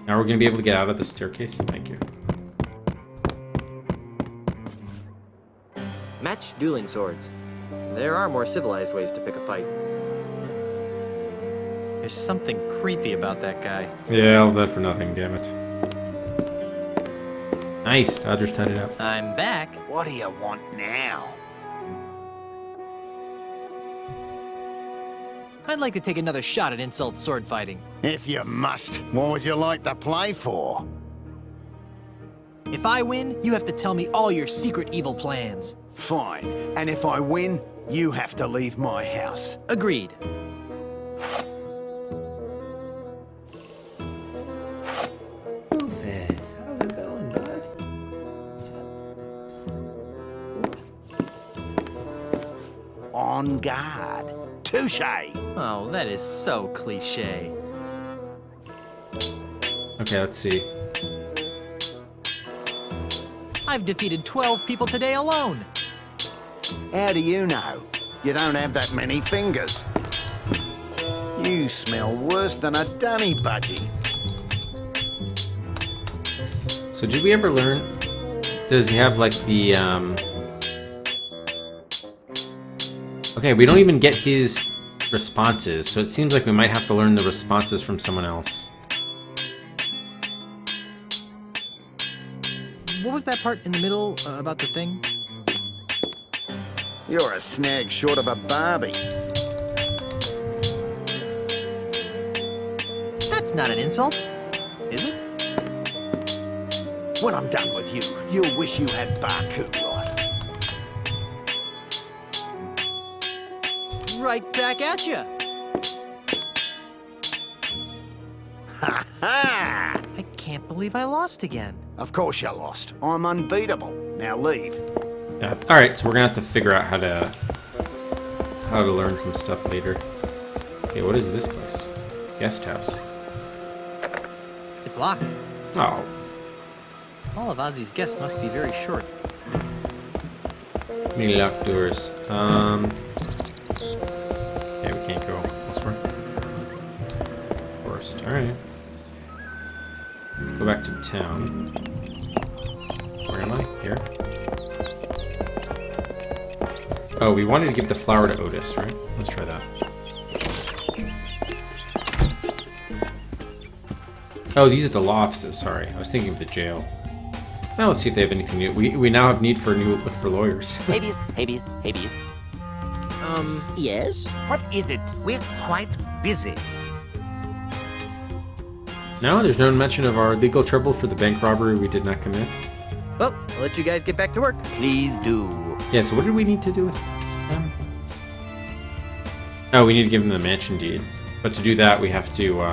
Now we're gonna be able to get out of the staircase. Thank you. Match dueling swords. There are more civilized ways to pick a fight. There's something creepy about that guy. Yeah, all that for nothing, damn it. Nice, Dodgers tied it up. I'm back. What do you want now? I'd like to take another shot at insult sword fighting. If you must, what would you like to play for? If I win, you have to tell me all your secret evil plans. Fine. And if I win, you have to leave my house. Agreed. How's it going, bud? On guard. Touche. Oh, that is so cliche. Okay, let's see. I've defeated 12 people today alone. How do you know? You don't have that many fingers. You smell worse than a dunny budgie. So did we ever learn? Does he have like the Okay, we don't even get his responses, so it seems like we might have to learn the responses from someone else. What was that part in the middle about the thing? You're a snag short of a Barbie. That's not an insult, is it? When I'm done with you, you'll wish you had Baku, right? Right back at you. Ha ha! I can't believe I lost again. Of course you lost. I'm unbeatable. Now leave. Yeah. All right, so we're gonna have to figure out how to learn some stuff later. Okay, what is this place? Guest house. It's locked. Oh. All of Ozzy's guests must be very short. Many locked doors. Okay, we can't go elsewhere. Worst. All right. Let's go back to town. Where am I? Here. Oh, we wanted to give the flower to Otis, right? Let's try that. Oh, these are the law offices. Sorry, I was thinking of the jail. Now let's see if they have anything new. We now have need for lawyers. Hades. Yes? What is it? We're quite busy. No, there's no mention of our legal trouble for the bank robbery we did not commit. Well, I'll let you guys get back to work. Please do. Yeah, so what did we need to do with them? Oh, we need to give them the mansion deeds. But to do that, we have to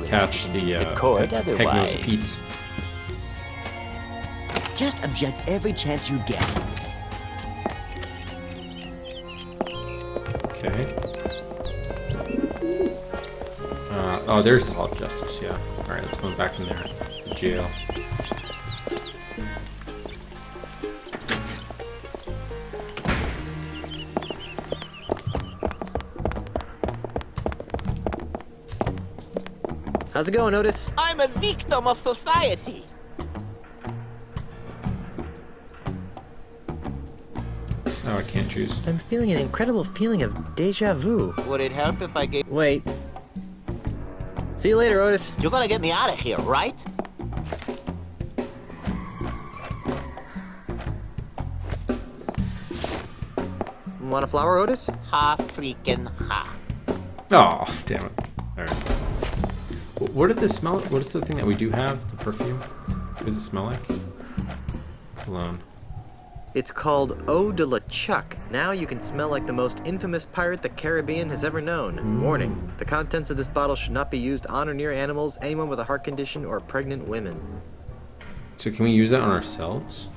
catch the court Peg-nosed otherwise. Pete. Just object every chance you get. Okay. Oh, there's the Hall of Justice, yeah. Alright, let's go back in there. Jail. How's it going, Otis? I'm a victim of society. Oh, I can't choose. I'm feeling an incredible feeling of deja vu. Would it help if I gave... Wait. See you later, Otis. You're gonna get me out of here, right? Want a flower, Otis? Ha freaking ha. Oh, damn it. Alright. What did this smell? What is the thing that we do have? The perfume? What does it smell like? Cologne. It's called Eau de la Chuck. Now you can smell like the most infamous pirate the Caribbean has ever known. Warning, the contents of this bottle should not be used on or near animals, anyone with a heart condition, or pregnant women. So can we use that on ourselves?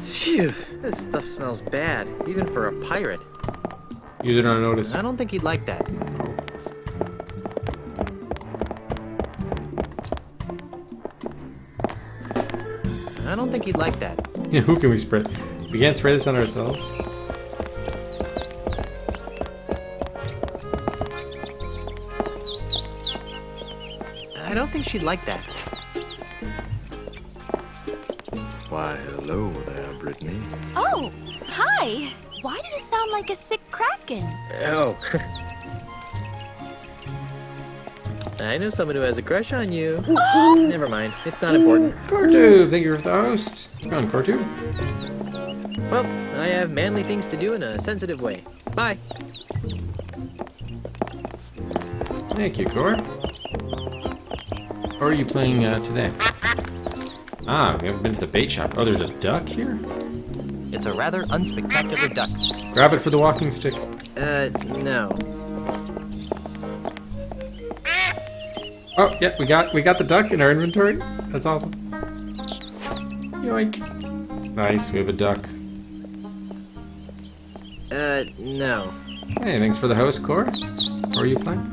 Phew, this stuff smells bad, even for a pirate. Use it on Otis. I don't think he'd like that. I don't think he'd like that. Yeah, who can we spread? We can't spray this on ourselves? I don't think she'd like that. Why, hello there, Brittany. Oh, hi. Why did it sound like a sick kraken? Oh. I know someone who has a crush on you. Never mind. It's not important. Cortube, thank you for the host. Come on, Cortube. Well, I have manly things to do in a sensitive way. Bye. Thank you, Cor. What are you playing today? Ah, we haven't been to the bait shop. Oh, there's a duck here? It's a rather unspectacular duck. Grab it for the walking stick. No. Oh, yeah, we got the duck in our inventory. That's awesome. Yoink. Nice, we have a duck. No. Hey, thanks for the host, Cor. What are you playing?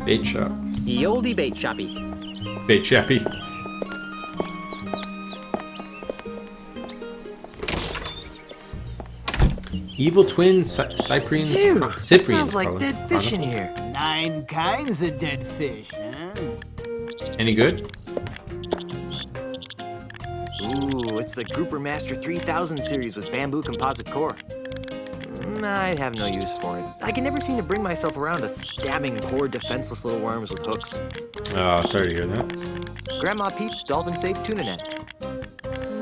Bait shop. The oldie bait shoppy. Bait chappy. Evil twin Cyprian's Smells like dead fish in here. 9 kinds of dead fish, huh? Any good? Ooh, it's the Grouper Master 3000 series with bamboo composite core. I have no use for it. I can never seem to bring myself around to stabbing poor defenseless little worms with hooks. Oh, sorry to hear that. Grandma Pete's dolphin-safe tuna net.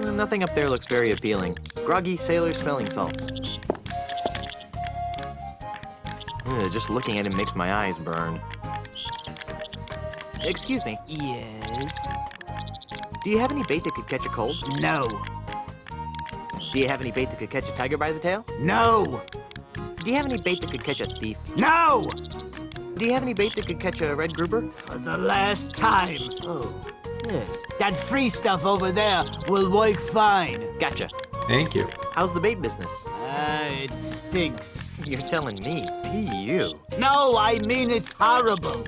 Nothing up there looks very appealing. Groggy sailor smelling salts. Just looking at him makes my eyes burn. Excuse me. Yes? Do you have any bait that could catch a cold? No. Do you have any bait that could catch a tiger by the tail? No. Do you have any bait that could catch a thief? No! Do you have any bait that could catch a red grouper? For the last time. Oh, yes. That free stuff over there will work fine. Gotcha. Thank you. How's the bait business? It stinks. You're telling me. P.U. No, I mean it's horrible.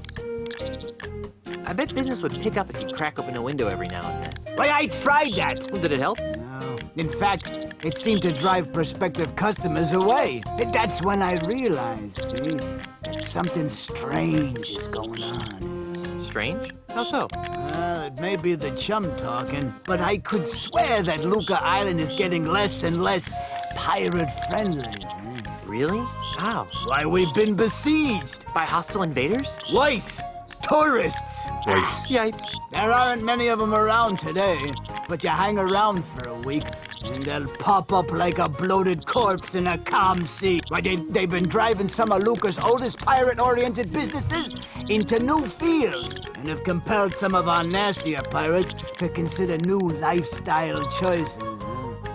I bet business would pick up if you crack open a window every now and then. Why, I tried that. Well, did it help? No. In fact, it seemed to drive prospective customers away. That's when I realized, see, that something strange is going on. Strange? How so? Well, it may be the chum talking, but I could swear that Luca Island is getting less and less pirate-friendly. Really? How? Why, we've been besieged. By hostile invaders? Weiss! Tourists! Weiss. Yipes. There aren't many of them around today, but you hang around for a week, and they'll pop up like a bloated corpse in a calm sea. Why, they've been driving some of Luca's oldest pirate-oriented businesses into new fields, and have compelled some of our nastier pirates to consider new lifestyle choices.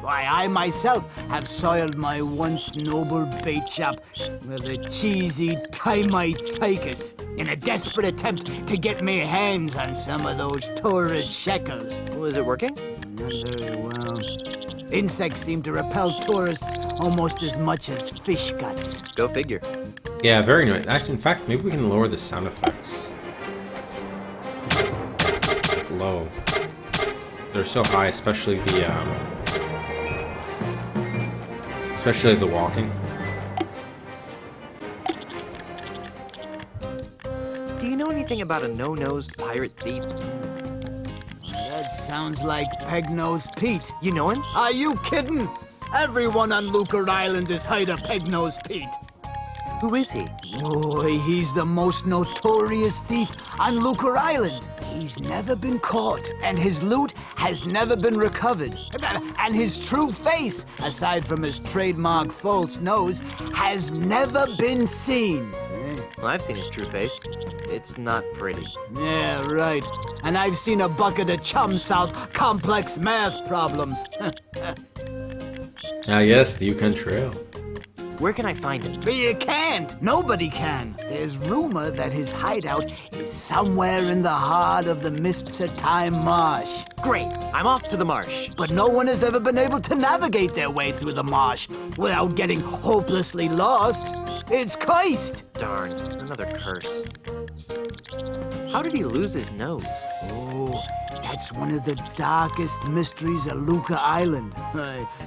Why, I myself have soiled my once noble bait shop with a cheesy Timite circus in a desperate attempt to get me hands on some of those tourist shekels. Was it working? Not very well. Insects seem to repel tourists almost as much as fish guts. Go figure. Yeah, very nice. Actually, in fact, maybe we can lower the sound effects. Like low. They're so high, especially the walking. Do you know anything about a no-nosed pirate thief? That sounds like Peg-Nosed Pete. You know him? Are you kidding? Everyone on Luca Island has heard of Peg-Nosed Pete. Who is he? Boy, he's the most notorious thief on Luca Island. He's never been caught, and his loot has never been recovered. And his true face, aside from his trademark false nose, has never been seen. Well, I've seen his true face. It's not pretty. Yeah, right. And I've seen a bucket of chum solve complex math problems. Ah, yes, the Yukon Trail. Where can I find him? You can't. Nobody can. There's rumor that his hideout is somewhere in the heart of the Mists of Time marsh. Great. I'm off to the marsh. But no one has ever been able to navigate their way through the marsh without getting hopelessly lost. It's cursed. Darn. Another curse. How did he lose his nose? Oh, that's one of the darkest mysteries of Luca Island.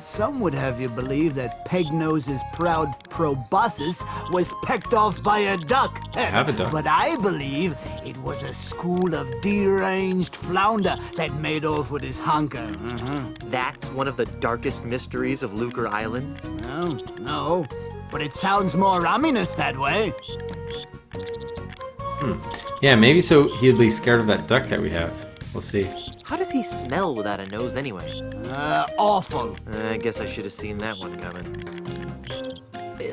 Some would have you believe that Peg-Nose's proud proboscis was pecked off by a duck. Have a duck. But I believe it was a school of deranged flounder that made off with his honker. That's one of the darkest mysteries of Luca Island? Well, no, but it sounds more ominous that way. Yeah, maybe so he'd be scared of that duck that we have. We'll see. How does he smell without a nose anyway? Awful. I guess I should have seen that one coming.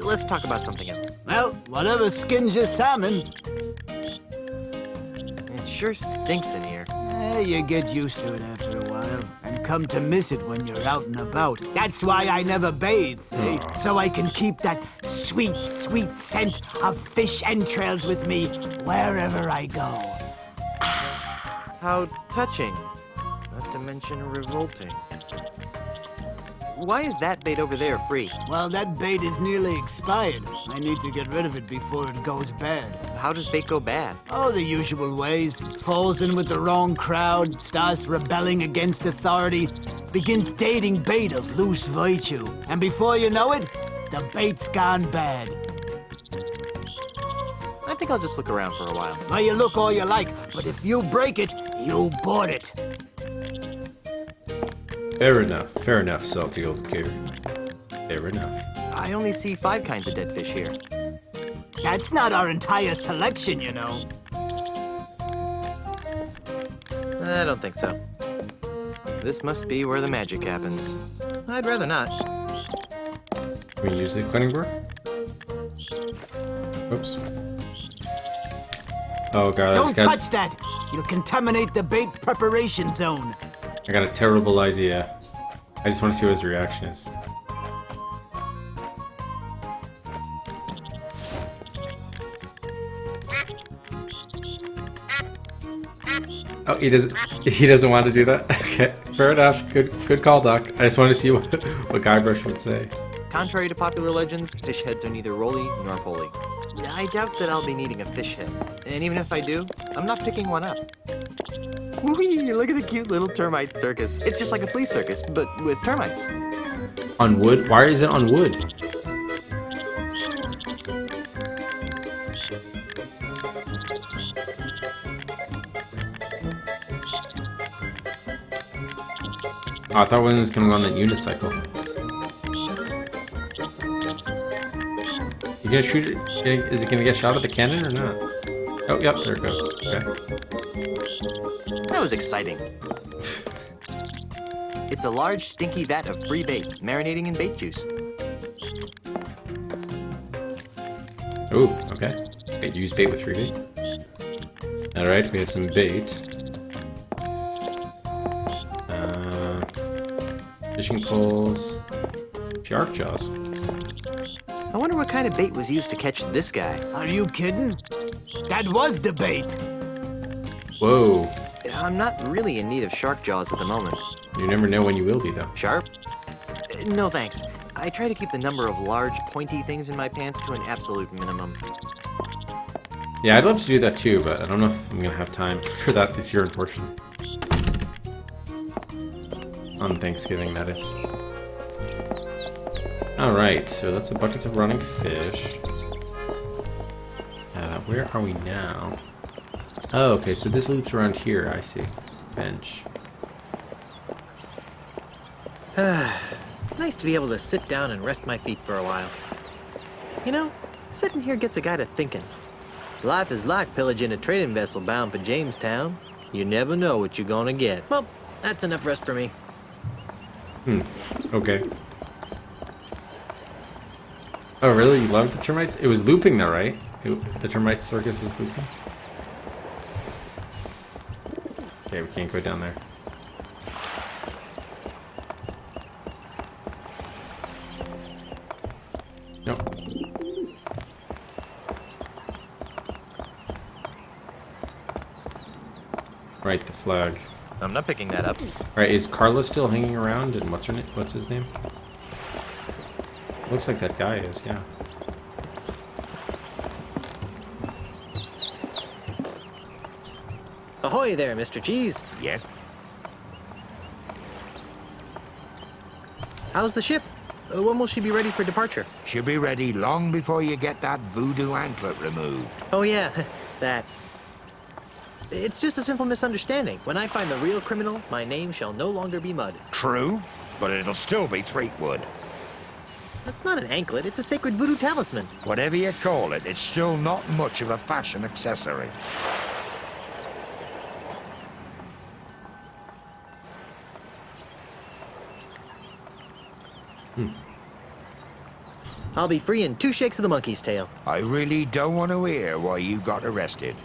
Let's talk about something else. Well, whatever skins your salmon. It sure stinks in here. You get used to it after a while, and come to miss it when you're out and about. That's why I never bathe, see? So I can keep that sweet, sweet scent of fish entrails with me wherever I go. How touching. Not to mention revolting. Why is that bait over there free? Well, that bait is nearly expired. I need to get rid of it before it goes bad. How does bait go bad? Oh, the usual ways. Falls in with the wrong crowd, starts rebelling against authority, begins dating bait of loose virtue. And before you know it, the bait's gone bad. I think I'll just look around for a while. Well, you look all you like, but if you break it, you bought it. Fair enough, salty old kid. Fair enough. I only see 5 kinds of dead fish here. That's not our entire selection, you know. I don't think so. This must be where the magic happens. I'd rather not. Can we use the quitting board? Oops. Oh god, Don't touch that! You'll contaminate the bait preparation zone. I got a terrible idea. I just want to see what his reaction is. Oh, he doesn't want to do that? Okay, fair enough. Good call, Doc. I just wanted to see what Guybrush would say. Contrary to popular legends, fish heads are neither roly nor poly. I doubt that I'll be needing a fish head. And even if I do, I'm not picking one up. Whee! Look at the cute little termite circus. It's just like a flea circus, but with termites. On wood? Why is it on wood? Oh, I thought one was gonna go on that unicycle. You gonna shoot it? Is it gonna get shot at the cannon or not? Oh, yep, there it goes. Okay. That was exciting. It's a large, stinky vat of free bait, marinating in bait juice. Ooh, okay. Wait, use bait with free bait. Alright, we have some bait. Fishing poles. Shark jaws. I wonder what kind of bait was used to catch this guy. Are you kidding? That was the bait. Whoa. I'm not really in need of shark jaws at the moment. You never know when you will be, though. Sharp? No thanks. I try to keep the number of large, pointy things in my pants to an absolute minimum. Yeah, I'd love to do that too, but I don't know if I'm gonna have time for that this year, unfortunately. On Thanksgiving, that is. Alright, so that's a bucket of running fish. Where are we now? Oh, okay, so this loops around here, I see. Bench. It's nice to be able to sit down and rest my feet for a while. You know, sitting here gets a guy to thinking. Life is like pillaging a trading vessel bound for Jamestown. You never know what you're gonna get. Well, that's enough rest for me. Okay. Oh, really? You loved the termites? It was looping though, right? The termite circus was looping? Okay, we can't go down there. Nope. Right, the flag. I'm not picking that up. Right, is Carla still hanging around? And what's her name? What's his name? Looks like that guy is, yeah. Ahoy there, Mr. Cheese. Yes? How's the ship? When will she be ready for departure? She'll be ready long before you get that voodoo anklet removed. Oh yeah, that. It's just a simple misunderstanding. When I find the real criminal, my name shall no longer be Mud. True, but it'll still be Threepwood. That's not an anklet, it's a sacred voodoo talisman. Whatever you call it, it's still not much of a fashion accessory. I'll be free in 2 shakes of the monkey's tail. I really don't want to hear why you got arrested.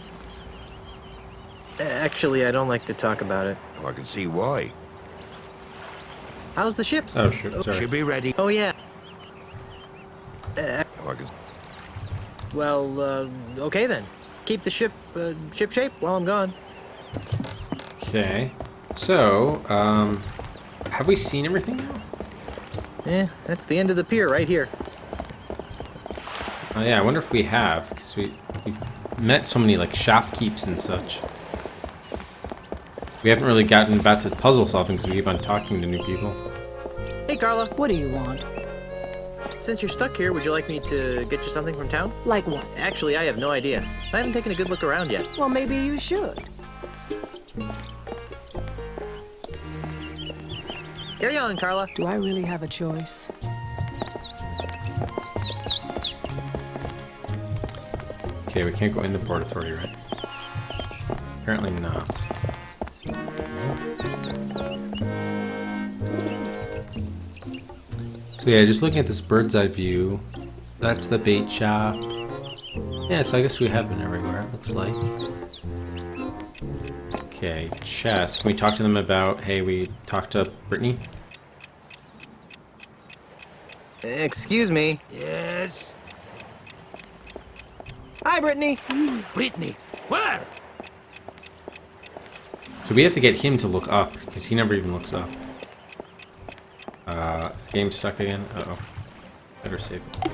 Actually, I don't like to talk about it. Oh, I can see why. How's the ship? Oh, shit, sorry. She'll be ready. Oh, yeah. Oh, I can... Well, okay then. Keep the ship, ship shape while I'm gone. Okay. So, have we seen everything now? Yeah, that's the end of the pier right here. Oh yeah, I wonder if we have, because we've met so many, like, shopkeeps and such. We haven't really gotten back to puzzle solving because we keep on talking to new people. Hey, Carla. What do you want? Since you're stuck here, would you like me to get you something from town? Like what? Actually, I have no idea. I haven't taken a good look around yet. Well, maybe you should. Carry on, Carla. Do I really have a choice? Okay, we can't go in the Port Authority, right? Apparently not. So yeah, just looking at this bird's eye view, that's the bait shop. Yeah, so I guess we have been everywhere, it looks like. Okay, chess. Can we talk to them about, hey, we talked to Brittany? Excuse me. Yes? Hi, Brittany. Brittany, where? So we have to get him to look up, because he never even looks up. Is the game stuck again? Uh-oh. Better save it.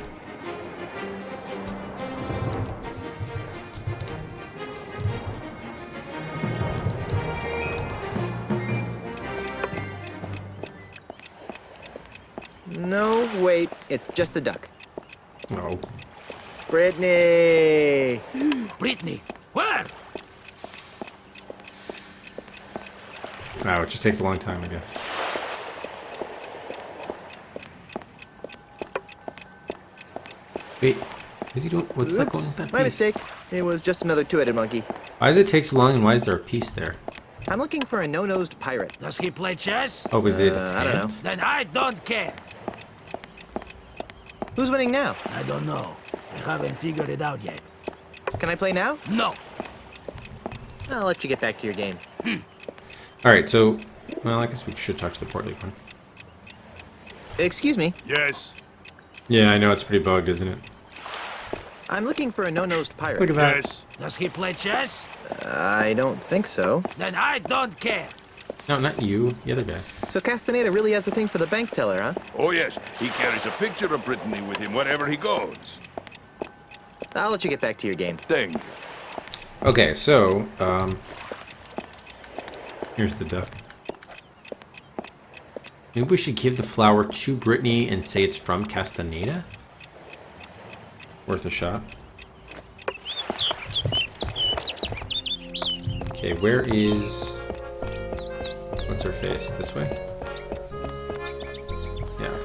No, wait. It's just a duck. Oh. Brittany! Brittany, where? Wow, it just takes a long time, I guess. Wait, is he doing? What's that going with that piece? My mistake. It was just another two-headed monkey. Why does it take so long, and why is there a piece there? I'm looking for a no-nosed pirate. Does he play chess? Oh, was it? I don't know. Then I don't care. Who's winning now? I don't know. I haven't figured it out yet. Can I play now? No. I'll let you get back to your game. All right, so, well, I guess we should talk to the Port League one. Excuse me. Yes. Yeah, I know it's pretty bugged, isn't it? I'm looking for a no-nosed pirate. Look at that. Yes. Does he play chess? I don't think so. Then I don't care. No, not you. The other guy. So Castaneda really has a thing for the bank teller, huh? Oh, yes. He carries a picture of Brittany with him wherever he goes. I'll let you get back to your game. Thank you. Okay, so, here's the duck. Maybe we should give the flower to Brittany and say it's from Castaneda? Worth a shot. Okay, where is... What's her face? This way? Yeah.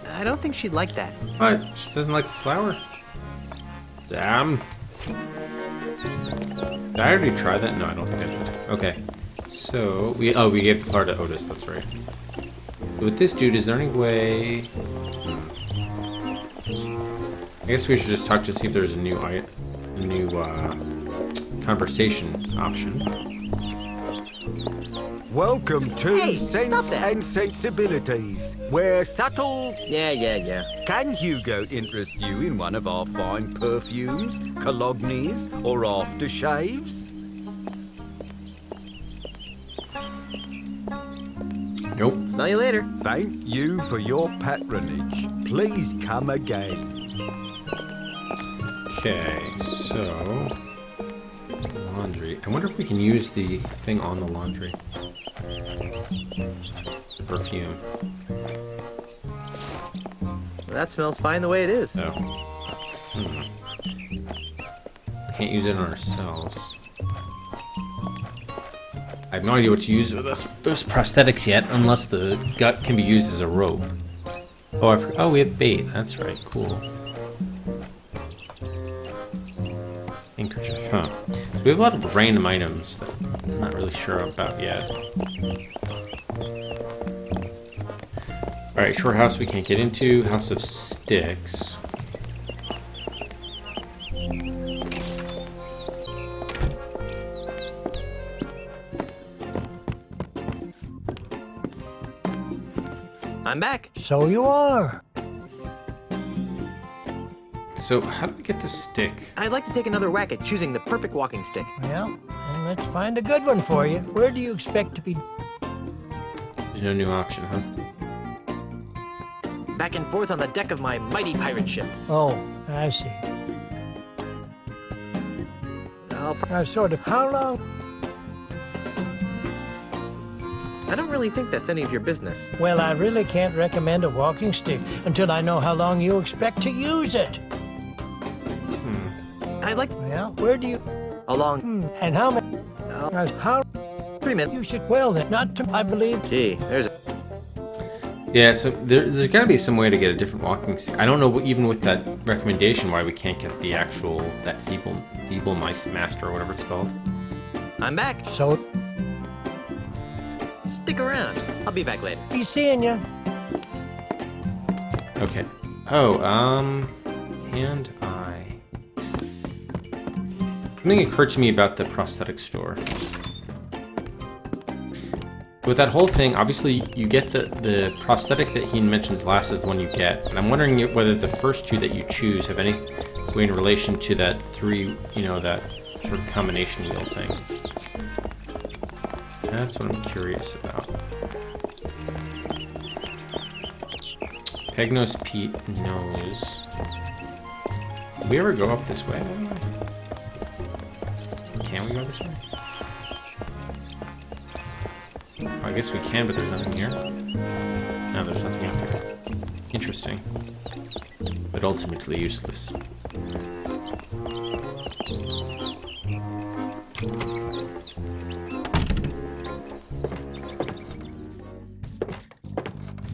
I don't think she'd like that. What? She doesn't like the flower? Damn. Did I already try that? No, I don't think I did. Okay. So, we gave the flower to Otis, that's right. With this dude, is there any way... I guess we should just talk to see if there's a new conversation option. Welcome to Hey, Sense stop that. and Sensibilities, where subtle... Yeah. Can Hugo interest you in one of our fine perfumes, colognes, or aftershaves? Nope. Smell you later. Thank you for your patronage. Please come again. Okay, so... Laundry. I wonder if we can use the thing on the laundry. Perfume. That smells fine the way it is. No. We can't use it on ourselves. I have no idea what to use with those prosthetics yet, unless the gut can be used as a rope. Oh, oh, we have bait. That's right. Cool. Handkerchief, huh? So we have a lot of random items that I'm not really sure about yet. Alright, short house we can't get into. House of sticks. I'm back. So you are. So, how do we get the stick? I'd like to take another whack at choosing the perfect walking stick. Well, then let's find a good one for you. Where do you expect to be? There's no new option, huh? Back and forth on the deck of my mighty pirate ship. Oh, I see. Sort of. How long? I don't really think that's any of your business. Well, I really can't recommend a walking stick until I know how long you expect to use it. I'd like... Well, where do you... Along... And how many... How... 3 minutes. You should... Well, then, not to... I believe... Gee, there's a... Yeah, so there's got to be some way to get a different walking stick. I don't know, even with that recommendation, why we can't get the actual, that feeble mice master or whatever it's called. I'm back. So, Stick around. I'll be back later. be seeing ya. Okay. Oh, hand eye. Something occurred to me about the prosthetic store. With that whole thing, obviously you get the prosthetic that he mentions last is the one you get, and I'm wondering whether the first two that you choose have any way in relation to that that sort of combination wheel thing. That's what I'm curious about. Peg-Nose Pete knows. Did we ever go up this way? Can we go this way? I guess we can, but there's nothing here. No, there's nothing up here. Interesting. But ultimately useless.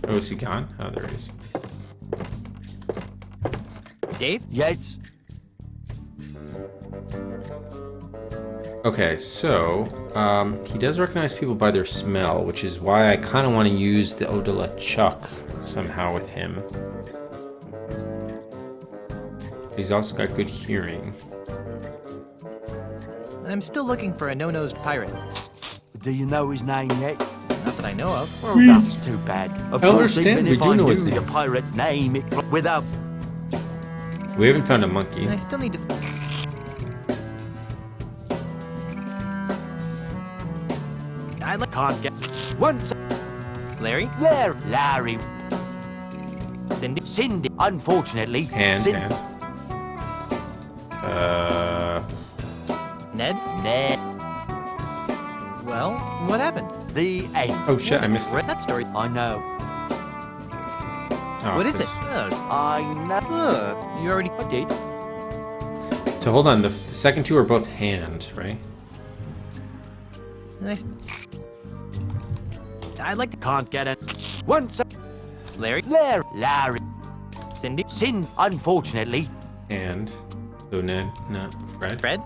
Oh, is he gone? Oh, there he is. Dave? Yes? Okay, so he does recognize people by their smell, which is why I kind of want to use the Eau de la Chuck somehow with him. He's also got good hearing. I'm still looking for a no-nosed pirate. Do you know his name yet? Not that I know of. Well, that's too bad. Of I course, understand, even we if do I know knew his the name. pirate's name, without... We haven't found a monkey. I still need to... I can't get... Once... Larry? Larry. Cindy? Cindy. Unfortunately... Hand. Ned? Ned. Well, what happened? The end. Oh shit, I missed it. Read that story. I know. Oh, What is it? I know. You already... I did. So hold on, the second two are both hand, right? Nice. I'd like to... Can't get it. Once... Larry? Larry. Cindy? Unfortunately. And so Ned, not Fred. Fred?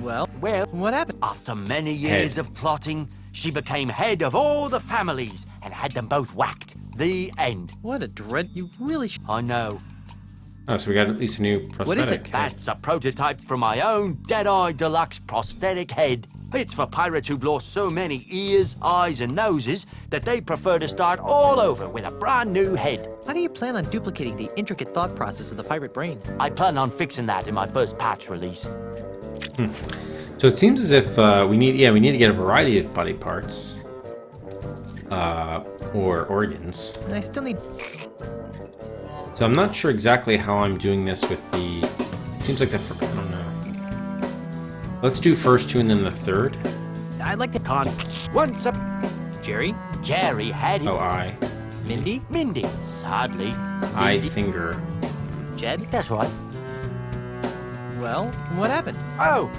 Well, what happened? After many years Head. of plotting, she became head of all the families and had them both whacked. The end. What a dread... You really I know. Oh, so we got at least a new prosthetic. What is it? head. That's a prototype from my own Deadeye Deluxe prosthetic head. It's for pirates who've lost so many ears, eyes, and noses that they prefer to start all over with a brand new head. How do you plan on duplicating the intricate thought process of the pirate brain? I plan on fixing that in my first patch release. So it seems as if we need to get a variety of body parts. Or organs. And I still need... So I'm not sure exactly how I'm doing this with the... It seems like I don't know. Let's do first two and then the third. I'd like to... Once up... Jerry? Jerry had... Oh, I. Mindy? Mindy. Sadly. I Mindy. finger. Jed? That's right. Well, what happened? Oh,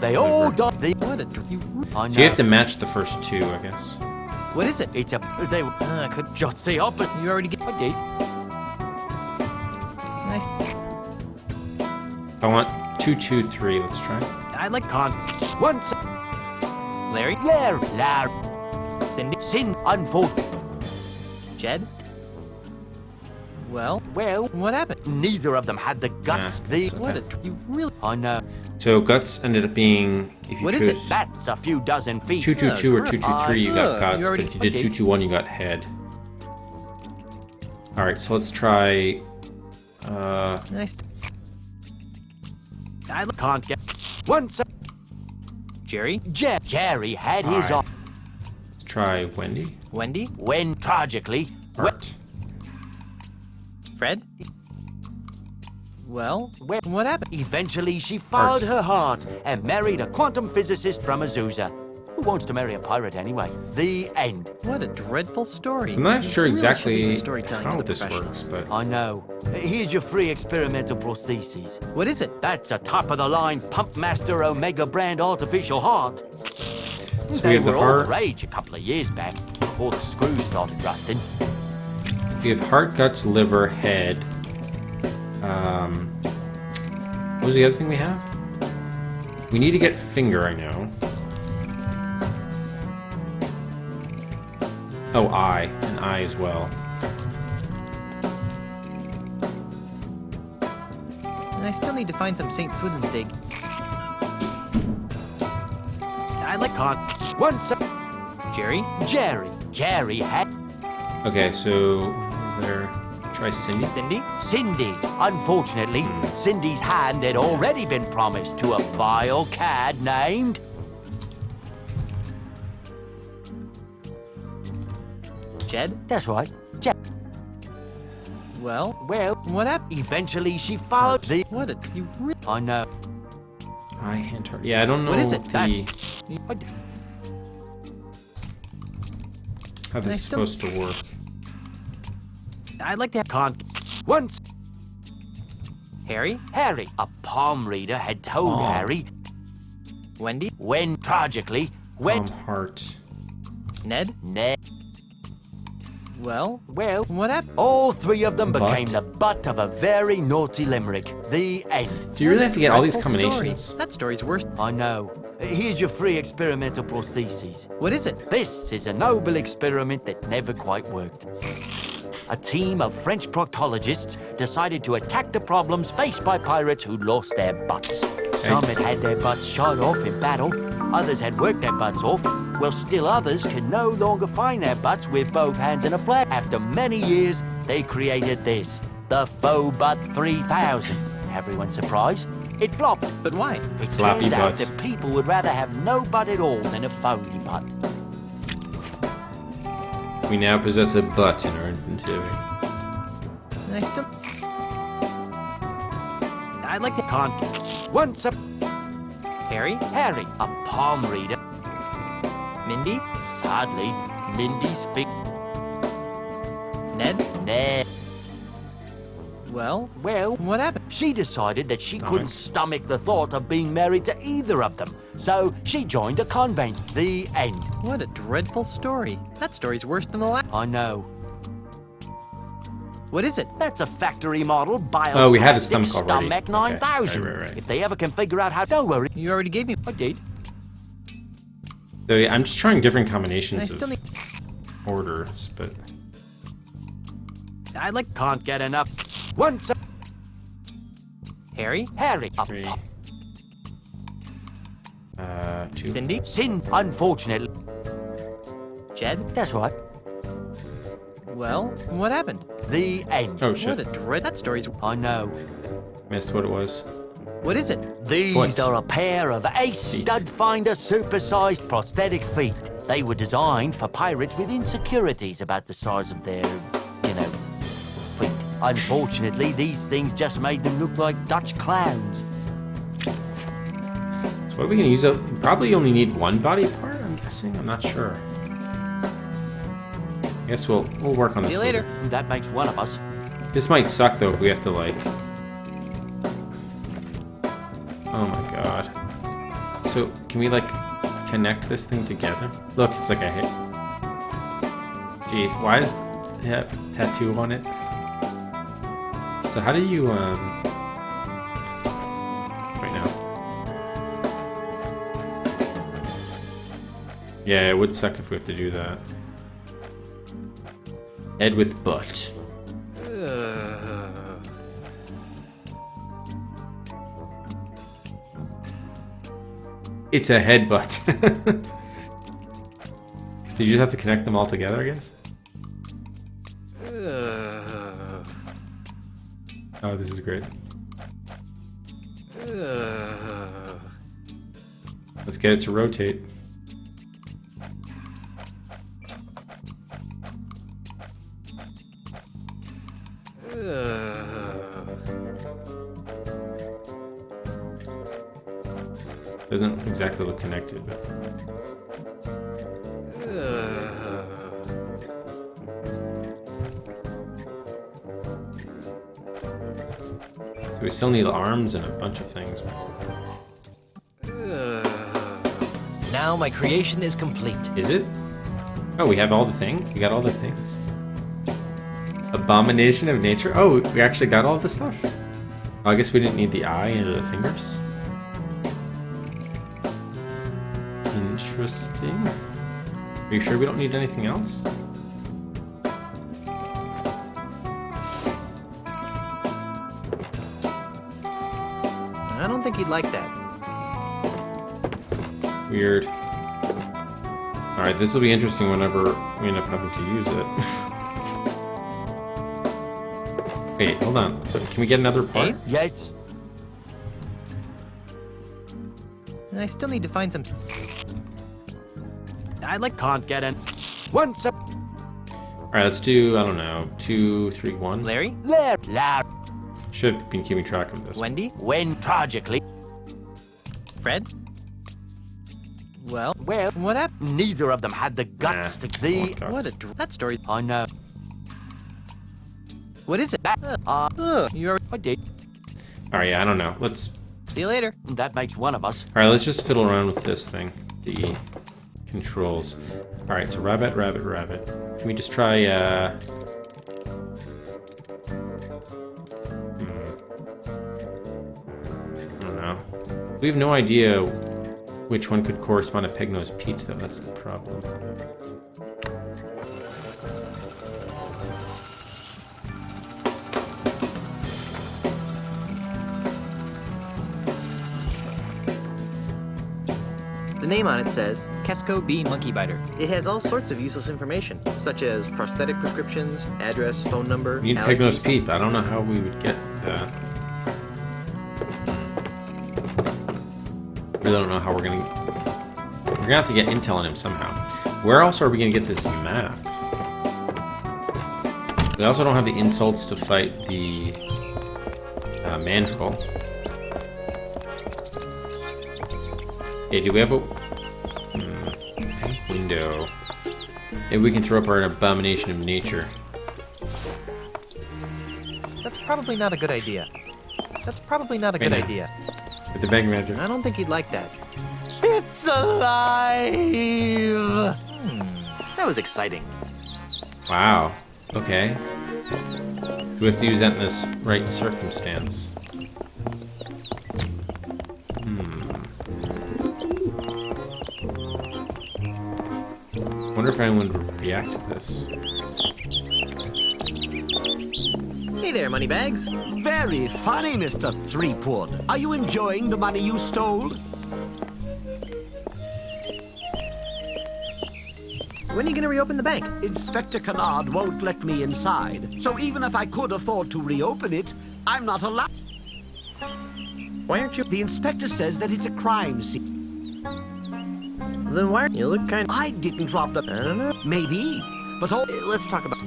they all got the... What a... You... I know. So you have to match the first two, I guess. What is it? It's a... They... I could... Just the opposite. You already get... I did. Nice. I want 2, 2, 3. Let's try. I'd like... Once... Larry? Larry. Cindy? Unfortunately. Jed? Well, Well, what happened? neither of them had the guts. Yeah, The... it's okay. What a... You really... I know. So guts ended up being, if you What is chose it? That's a few dozen feet. 2, 2, 2 or 2, 2, 3, you got you guts. But already- if you did I 2, did. 2, 1, you got head. All right, so let's try. Nice. I'd like... Can't get... Once... Jerry? Jerry had his... Alright. Let's try Wendy. Wendy? When, tragically... Art. Fred? Well, Well, what happened? Eventually, she followed Art. her heart and married a quantum physicist from Azusa. Who wants to marry a pirate anyway? The end. What a dreadful story. I'm not You sure really should leave exactly the storytelling how to the this professionals. works, but I know. Here's your free experimental prosthesis. What is it? That's a top-of-the-line Pump Master Omega brand artificial heart. we They have the were all the heart. rage a couple of years back, before the screws started rusting. We have heart, guts, liver, head. What was the other thing we have? We need to get finger, I know. Oh, eye. An eye as well. And I still need to find some St. Swithin's dig. I like Once Jerry? Jerry had... Okay, so is there... Try Cindy? Cindy. Unfortunately, Cindy's hand had already been promised to a vile cad named... Jed? That's right, Jed. Well, what happened? Eventually, she followed the... What did you... I know. Eye, hand, heart. Yeah, I don't know What is it? how this is supposed to work. I'd like to have... Can't... Once... Harry? Harry, a palm reader, had told Palm. Harry... Wendy? When, tragically, when... Heart. Ned? Well, what happened? All three of them Butt. became the butt of a very naughty limerick. The end. Do you really have to get all these Dreadful combinations? story. That story's worse. I know. Here's your free experimental prosthesis. What is it? This is a noble experiment that never quite worked. A team of French proctologists decided to attack the problems faced by pirates who lost their butts. Some had had their butts shot off in battle, others had worked their butts off, while still others can no longer find their butts with both hands and a flag. After many years, they created this, the Faux Butt 3000. Everyone's surprised? It flopped. But why? It Flappy turns out butts. that people would rather have no butt at all than a phony butt. We now possess a butt in our inventory. I still... I'd like to... Can't. Once a... Harry? Harry, a palm reader. Mindy? Sadly, Mindy's feet. Ned? Well, what happened? She decided that she couldn't stomach the thought of being married to either of them, so she joined a convent. The end. What a dreadful story. That story's worse than the last. I know. What is it? That's a factory model bioplastic Oh, we had a stomach already. Stomach 9000. Okay. Right. If they ever can figure out how, don't worry. You already gave me. I did. So yeah, I'm just trying different I combinations still of need... orders, but... I'd like... Can't get enough. Once a... Harry? Harry, a Three. Two. Cindy? Sin, unfortunately. Jed? That's right. Well, what happened? The end. Oh What shit. a dread... That story's... I know. Missed what it was. What is it? These Twice. are a pair of Ace Stud Finder supersized prosthetic feet. They were designed for pirates with insecurities about the size of their, feet. Unfortunately, these things just made them look like Dutch clowns. So what are we gonna use? Probably only need one body part, I'm guessing. I'm not sure. I guess we'll work on this See you later. That makes one of us. This might suck though if we have to like... Oh my god. So can we like connect this thing together? Look, it's like a hit. Jeez, why is that tattoo on it? So how do you wait now. Yeah, it would suck if we have to do that. Head with butt. It's a headbutt. So you just have to connect them all together, I guess? Oh, this is great. Let's get it to rotate. Doesn't exactly look connected, but... So we still need arms and a bunch of things. Now my creation is complete. Is it? Oh, we have all the things? We got all the things. Abomination of nature? Oh, we actually got all the stuff. Oh, I guess we didn't need the eye or the fingers. Interesting. Are you sure we don't need anything else? I don't think he'd like that. Weird. Alright, this will be interesting whenever we end up having to use it. Wait, hold on. So can we get another part? Yes. I still need to find some... Can't get in. Once a... Alright, let's do, I don't know, 2, 3, 1. Larry? Larry. Should have been keeping track of this. Wendy? When tragically. Fred? Well, what happened? Neither of them had the guts to the... What a... That story... I know. What is it? You are... I did. Alright, yeah, I don't know. Let's... See you later. That makes one of us. Alright, let's just fiddle around with this thing. The controls. Alright, so rabbit, rabbit, rabbit. Can we just try, I don't know. We have no idea which one could correspond to Pig-Nosed Pete, though. That's the problem. The name on it says Kesco B. Monkey Biter. It has all sorts of useless information, such as prosthetic prescriptions, address, phone number. We need Pig-Nosed Pete, but I don't know how we would get that. Really don't know how we're gonna have to get intel on him somehow. Where else are we gonna get this map? We also don't have the insults to fight the mandrill. Hey, do we have a window? Maybe we can throw up our abomination of nature. That's probably not a good idea. That's probably not a good idea. With the bank manager. I don't think he'd like that. It's alive! That was exciting. Wow. Okay. Do we have to use that in this right circumstance? Wonder if anyone would react to this. Hey there, Moneybags. Very funny, Mr. Threepwood. Are you enjoying the money you stole? When are you going to reopen the bank? Inspector Kennard won't let me inside. So even if I could afford to reopen it, I'm not allowed. Why aren't you? The inspector says that it's a crime scene. Then why? You look kind of... I didn't rob the... I don't know. Maybe. But all... Let's talk about...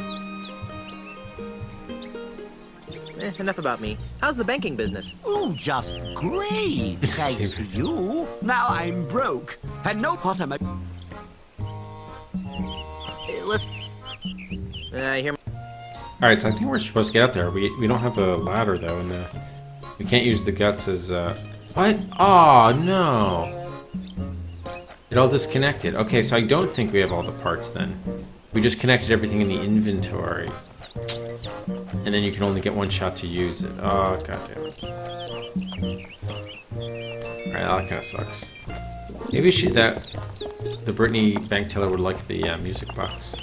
Enough about me. How's the banking business? Oh, just great. Thanks to you. Now I'm broke. And no pot am I... Let's... I hear... Alright, so I think we're supposed to get up there. We don't have a ladder, though, and we can't use the guts as, What? Oh, no. It all disconnected. Okay, so I don't think we have all the parts, then. We just connected everything in the inventory. And then you can only get one shot to use it. Oh, goddammit. Alright, that kind of sucks. Maybe the Brittany bank teller would like the music box.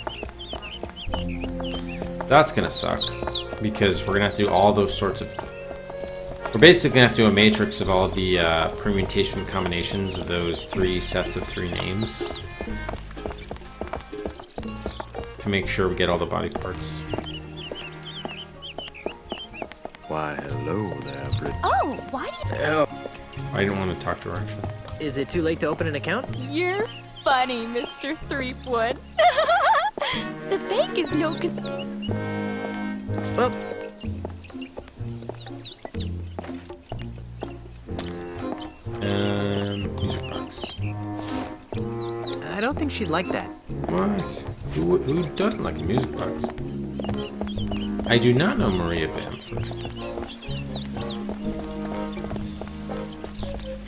That's gonna suck. Because we're gonna have to do all those sorts of... We're basically gonna have to do a matrix of all the permutation combinations of those 3 sets of 3 names. To make sure we get all the body parts. Why, hello there, Brit. Oh, why do you... I didn't want to talk to her, actually. Is it too late to open an account? You're funny, Mr. Threepwood. The bank is no good. Well... Music box. I don't think she'd like that. What? Who doesn't like a music box? I do not know Maria Bamford.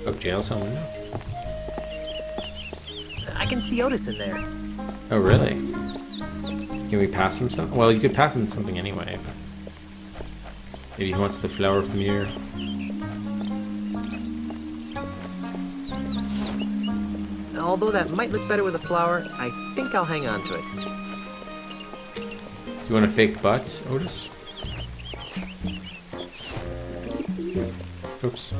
Oh, jail's on window. can see Otis in there. Oh, really? Can we pass him some? Well, you could pass him something anyway. But maybe he wants the flower from here. Although that might look better with a flower, I think I'll hang on to it. You want a fake butt, Otis? Oops.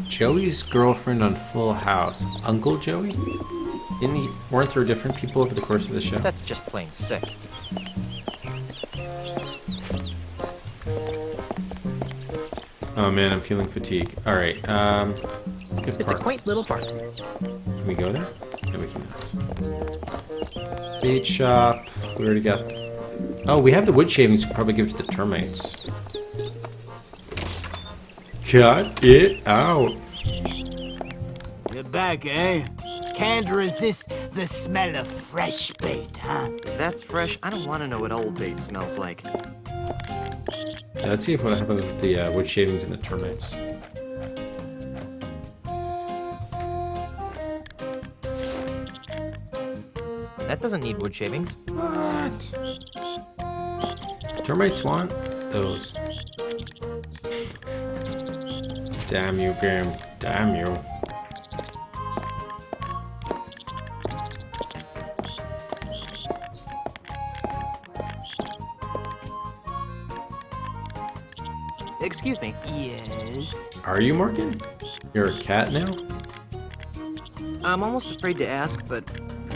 Joey's girlfriend on Full House. Uncle Joey? Weren't there different people over the course of the show? That's just plain sick. Oh man, I'm feeling fatigue. Alright, It's a quaint little park. Can we go there? No, we cannot. Bait shop. We already got... Oh, we have the wood shavings. We could probably give it to the termites. Cut it out. You're back, eh? Can't resist the smell of fresh bait, huh? If that's fresh, I don't want to know what old bait smells like. Yeah, let's see what happens with the wood shavings and the termites. That doesn't need wood shavings. What? Termites want those. Damn you, game. Damn you. Excuse me. Yes? Are you Morgan? You're a cat now? I'm almost afraid to ask, but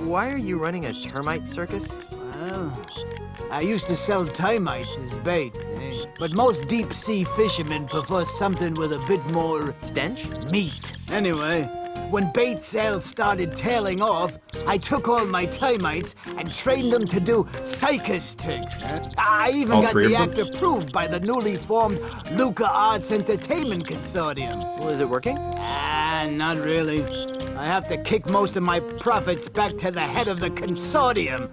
why are you running a termite circus? Well, I used to sell termites as bait, eh? But most deep-sea fishermen prefer something with a bit more... stench? Meat. Anyway, when bait sales started tailing off, I took all my termites and trained them to do circus tricks. I even All got three the of act approved by the newly formed LucasArts Entertainment Consortium. Was it working? Not really. I have to kick most of my profits back to the head of the consortium.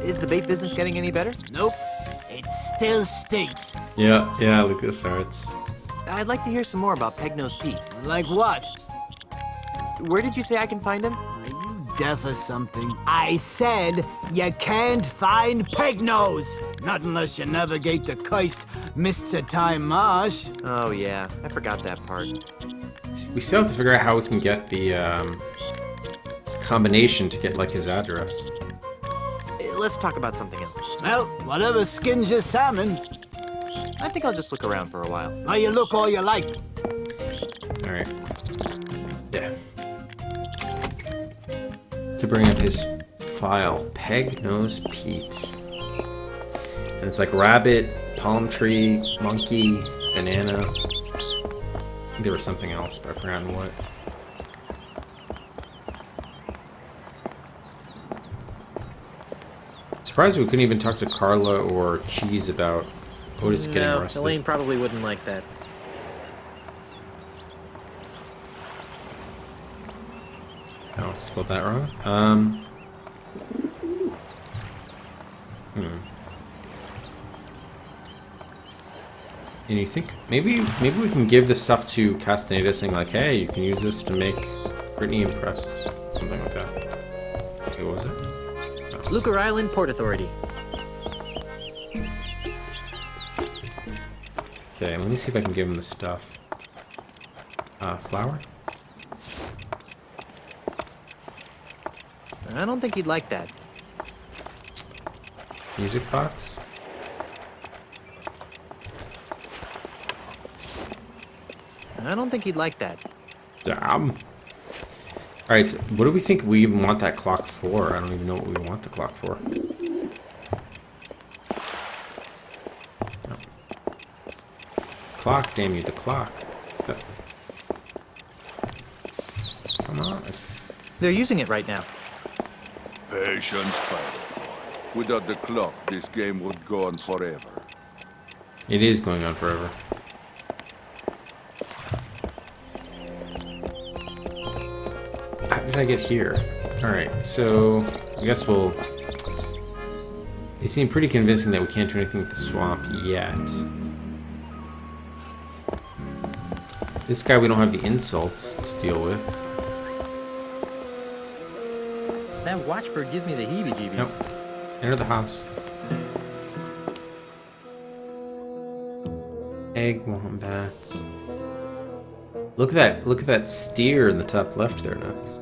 Is the bait business getting any better? Nope. It still stinks. Yeah, LucasArts. I'd like to hear some more about Peg-Nose Pete. Like what? Where did you say I can find him? Are you deaf or something? I said you can't find Peg-Nose. Not unless you navigate the cursed Mists of Time Marsh. Oh yeah, I forgot that part. We still have to figure out how we can get the combination to get like his address. Let's talk about something else. Well, whatever skins your salmon. I think I'll just look around for a while. Now you look all you like. Alright. Yeah. To bring up his file, Peg-Nose Pete. And it's like rabbit, palm tree, monkey, banana. I think there was something else, but I've forgotten what. Surprised we couldn't even talk to Carla or Cheese about Otis getting arrested. Elaine probably wouldn't like that. Oh, I spelled that wrong. And you think maybe we can give this stuff to Castaneda, saying like, "Hey, you can use this to make Brittany impressed," something like that. Okay, what was it? Lucar Island Port Authority. Okay, let me see if I can give him the stuff. Flour? I don't think he'd like that. Music box? I don't think he'd like that. Damn. Alright, what do we think we even want that clock for? I don't even know what we want the clock for. No. Clock, damn you, the clock. Come on. They're using it right now. Patience, Pirate Boy. Without the clock, this game would go on forever. It is going on forever. How did I get here? Alright, so I guess we'll They seem pretty convincing that we can't do anything with the swamp yet. This guy, we don't have the insults to deal with. That watchbird gives me the heebie-jeebies. Nope. Enter the house. Egg wombats. Look at that steer in the top left there, Nux.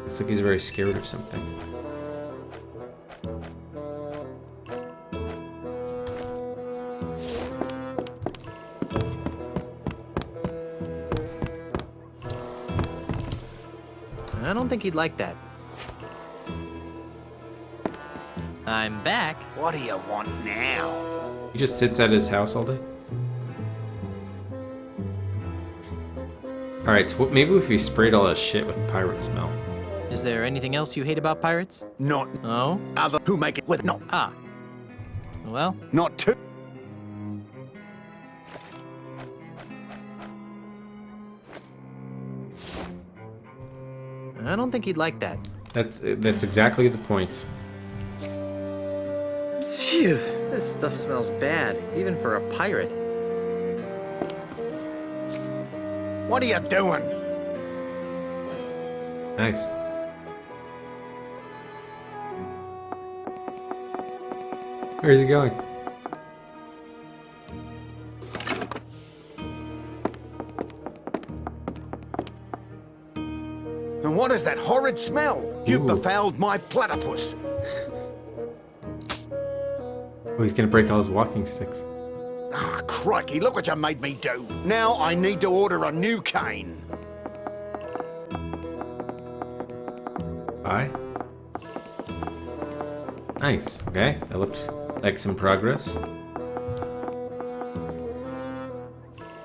Looks like he's very scared of something. I don't think he'd like that. I'm back. What do you want now? He just sits at his house all day? Alright, so maybe if we sprayed all that shit with pirate smell. Is there anything else you hate about pirates? Not Oh? other who make it with not. Ah. Well? Not two. I don't think he'd like that. That's exactly the point. Phew, this stuff smells bad, even for a pirate. What are you doing? Nice. Where's he going? And what is that horrid smell? You befouled my platypus. Oh, he's gonna break all his walking sticks. Ah, crikey, look what you made me do. Now I need to order a new cane. Bye. Nice. Okay, that looks like some progress.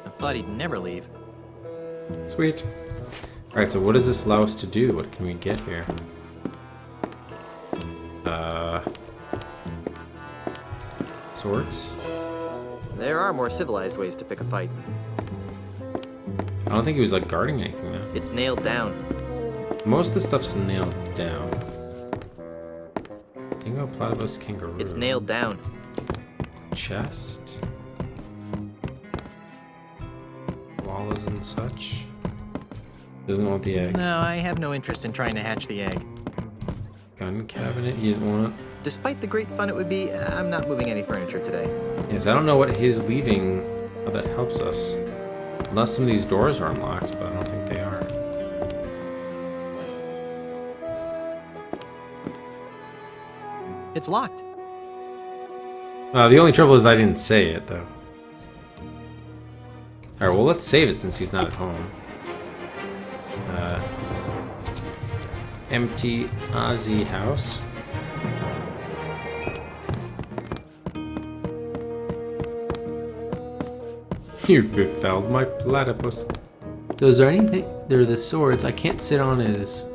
I thought he'd never leave. Sweet. Alright, so what does this allow us to do? What can we get here? Swords? There are more civilized ways to pick a fight. I don't think he was like guarding anything though. It's nailed down. Most of the stuff's nailed down. Dingo, platypus, kangaroo. It's nailed down. Chest. Koalas and such. Doesn't want the egg. No, I have no interest in trying to hatch the egg. Gun cabinet, you didn't want it? Despite the great fun it would be, I'm not moving any furniture today. Yes, I don't know what his leaving, how that helps us. Unless some of these doors are unlocked, but I don't think they are. It's locked. The only trouble is I didn't say it, though. Alright, well, let's save it since he's not at home. Empty Aussie house. You've befouled my platypus. Those are anything. They're the swords. I can't sit on his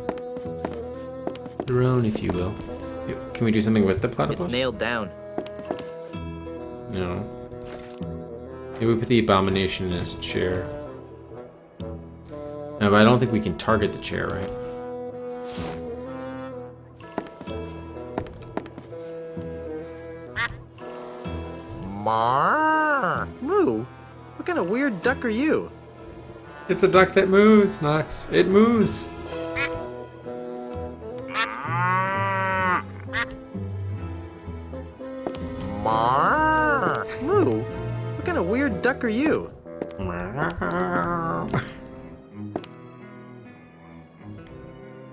throne, if you will. Can we do something with the platypus? It's nailed down. No. Maybe we put the abomination in his chair. No, but I don't think we can target the chair, right? Marr! Moo! What kind of weird duck are you? It's a duck that moves, Nox. It moves. Marr! Moo! What kind of weird duck are you?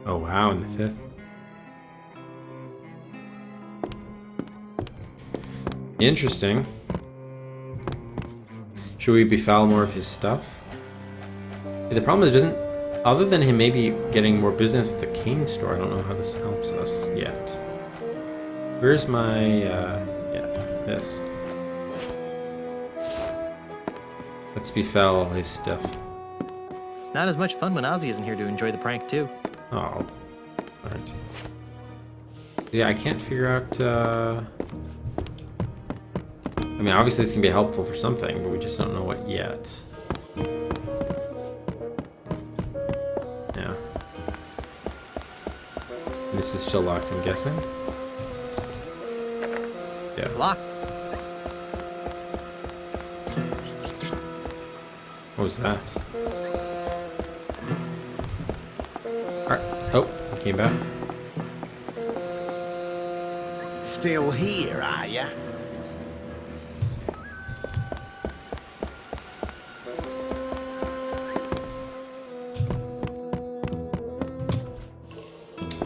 Oh wow, in the fifth. Interesting. Should we befoul more of his stuff? Yeah, the problem is it doesn't, other than him maybe getting more business at the cane store, I don't know how this helps us yet. Where's my, yeah, this. Let's befoul his stuff. It's not as much fun when Ozzy isn't here to enjoy the prank, too. Oh. Alright. Yeah, I can't figure out, I mean, obviously this can be helpful for something, but we just don't know what yet. Yeah. And this is still locked, I'm guessing. Yeah. It's locked. What was that? Alright. Oh, he came back. Still here, are ya?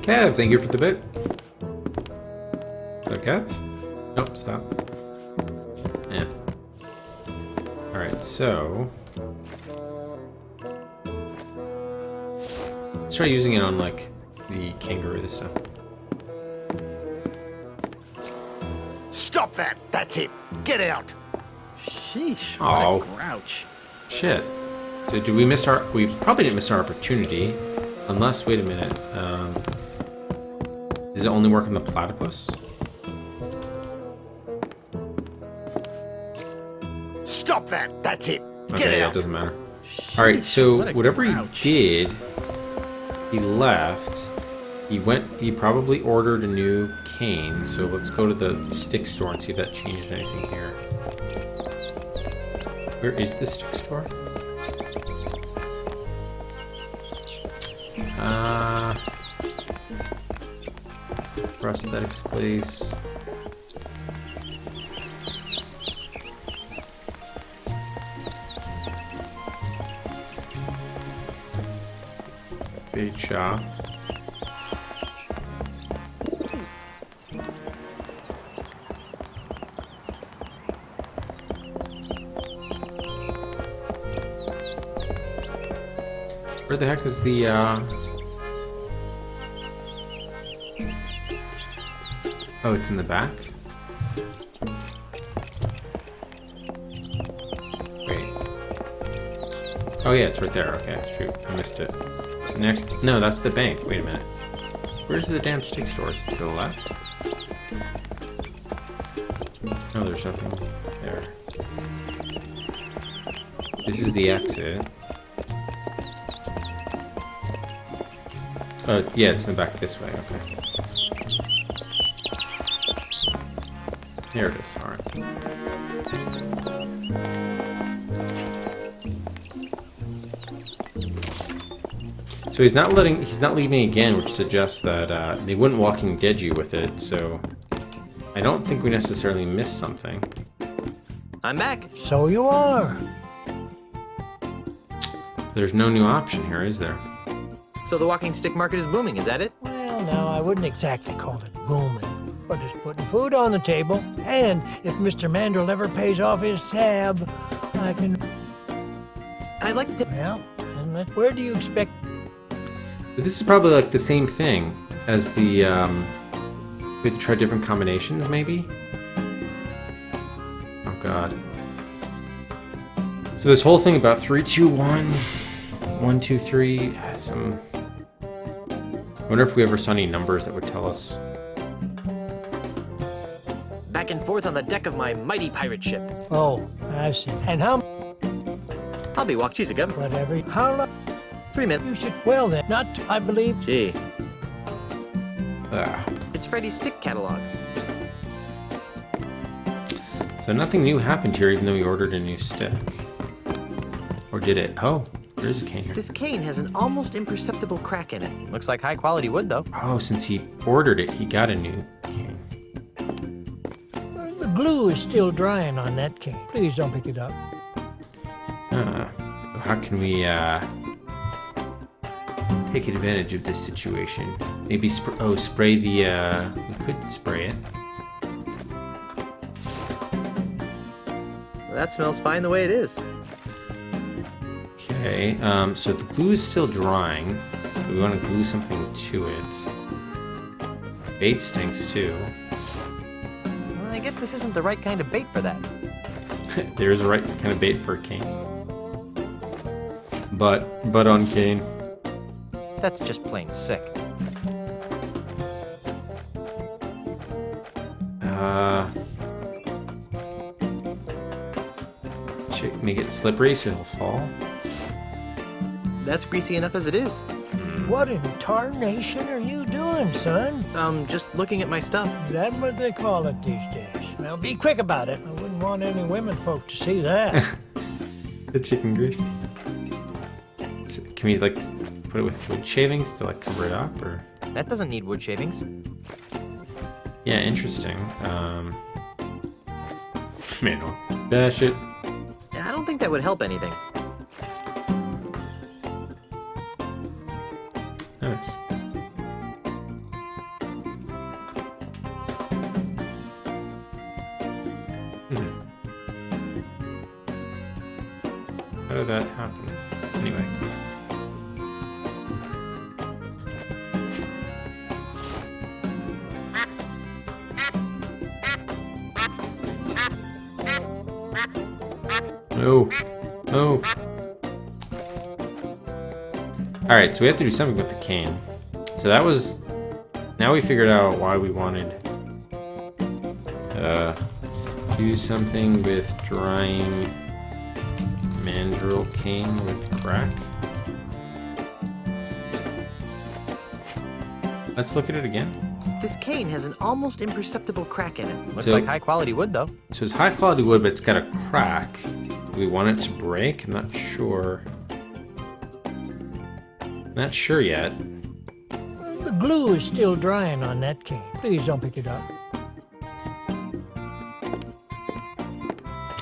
Kev, thank you for the bit. Is that Kev? Nope, stop. Yeah. Alright, so... let's try using it on, like, the kangaroo this time. Stop that! That's it! Get out! Sheesh, Oh. what a grouch. Shit. So do we miss our... we probably didn't miss our opportunity. Unless, wait a minute. Does it only work on the platypus? Stop that! That's it! Get Okay, yeah, out! it doesn't matter. Alright, so whatever he did, he left. He probably ordered a new cane, so let's go to the stick store and see if that changed anything here. Where is the stick store? Prosthetics place. Bait shop. Where the heck is the oh, it's in the back? Wait. Oh yeah, it's right there. Okay, shoot, I missed it. Next, no, that's the bank. Wait a minute. Where's the damn stick store? Is it to the left? No, there's nothing there. This is the exit. Oh, yeah, it's in the back this way, okay. Here it is, alright. So he's not leaving again, which suggests that they wouldn't Walking Dead you with it, so I don't think we necessarily missed something. I'm back. So you are. There's no new option here, is there? So the walking stick market is booming, is that it? Well, no, I wouldn't exactly call it booming, but it's putting food on the table. And if Mr. Mandrill ever pays off his tab, I can... I'd like to... Well, and where do you expect... But this is probably like the same thing as the, we have to try different combinations, maybe? Oh god. So this whole thing about 3, 2, 1, 1, 2, 3, some... I wonder if we ever saw any numbers that would tell us. Back and forth on the deck of my mighty pirate ship. Oh, I see. And how... I'll be walk cheese again. Whatever. How long... 3 minutes. You should... Well then, not... I believe... Gee. Ah. It's Freddy's stick catalog. So nothing new happened here, even though we ordered a new stick. Or did it? Oh, there's a cane here. This cane has an almost imperceptible crack in it. Looks like high quality wood, though. Oh, since he ordered it, he got a new cane. The glue is still drying on that cane. Please don't pick it up. How can we, take advantage of this situation? Maybe spray the, we could spray it. Well, that smells fine the way it is. Okay, so the glue is still drying. We want to glue something to it. Bait stinks too. Well, I guess this isn't the right kind of bait for that. There's the right kind of bait for a cane. But on cane. That's just plain sick. Should make it slippery so it'll fall. That's greasy enough as it is. What in tarnation are you doing, son? Just looking at my stuff. Is that what they call it these days? now, be quick about it. I wouldn't want any women folk to see that. The chicken grease. So can we like put it with wood shavings to like cover it up, or? That doesn't need wood shavings. Yeah, interesting. Man, no. Bash it. I don't think that would help anything. Nice. How did that happen? Anyway. No. No. Alright, so we have to do something with the cane. So that was... Now we figured out why we wanted... do something with drying mandrel cane with crack. Let's look at it again. This cane has an almost imperceptible crack in it. Looks So- like high quality wood, though. So it's high quality wood, but it's got a crack. Do we want it to break? I'm not sure. Not sure yet. The glue is still drying on that cane. Please don't pick it up.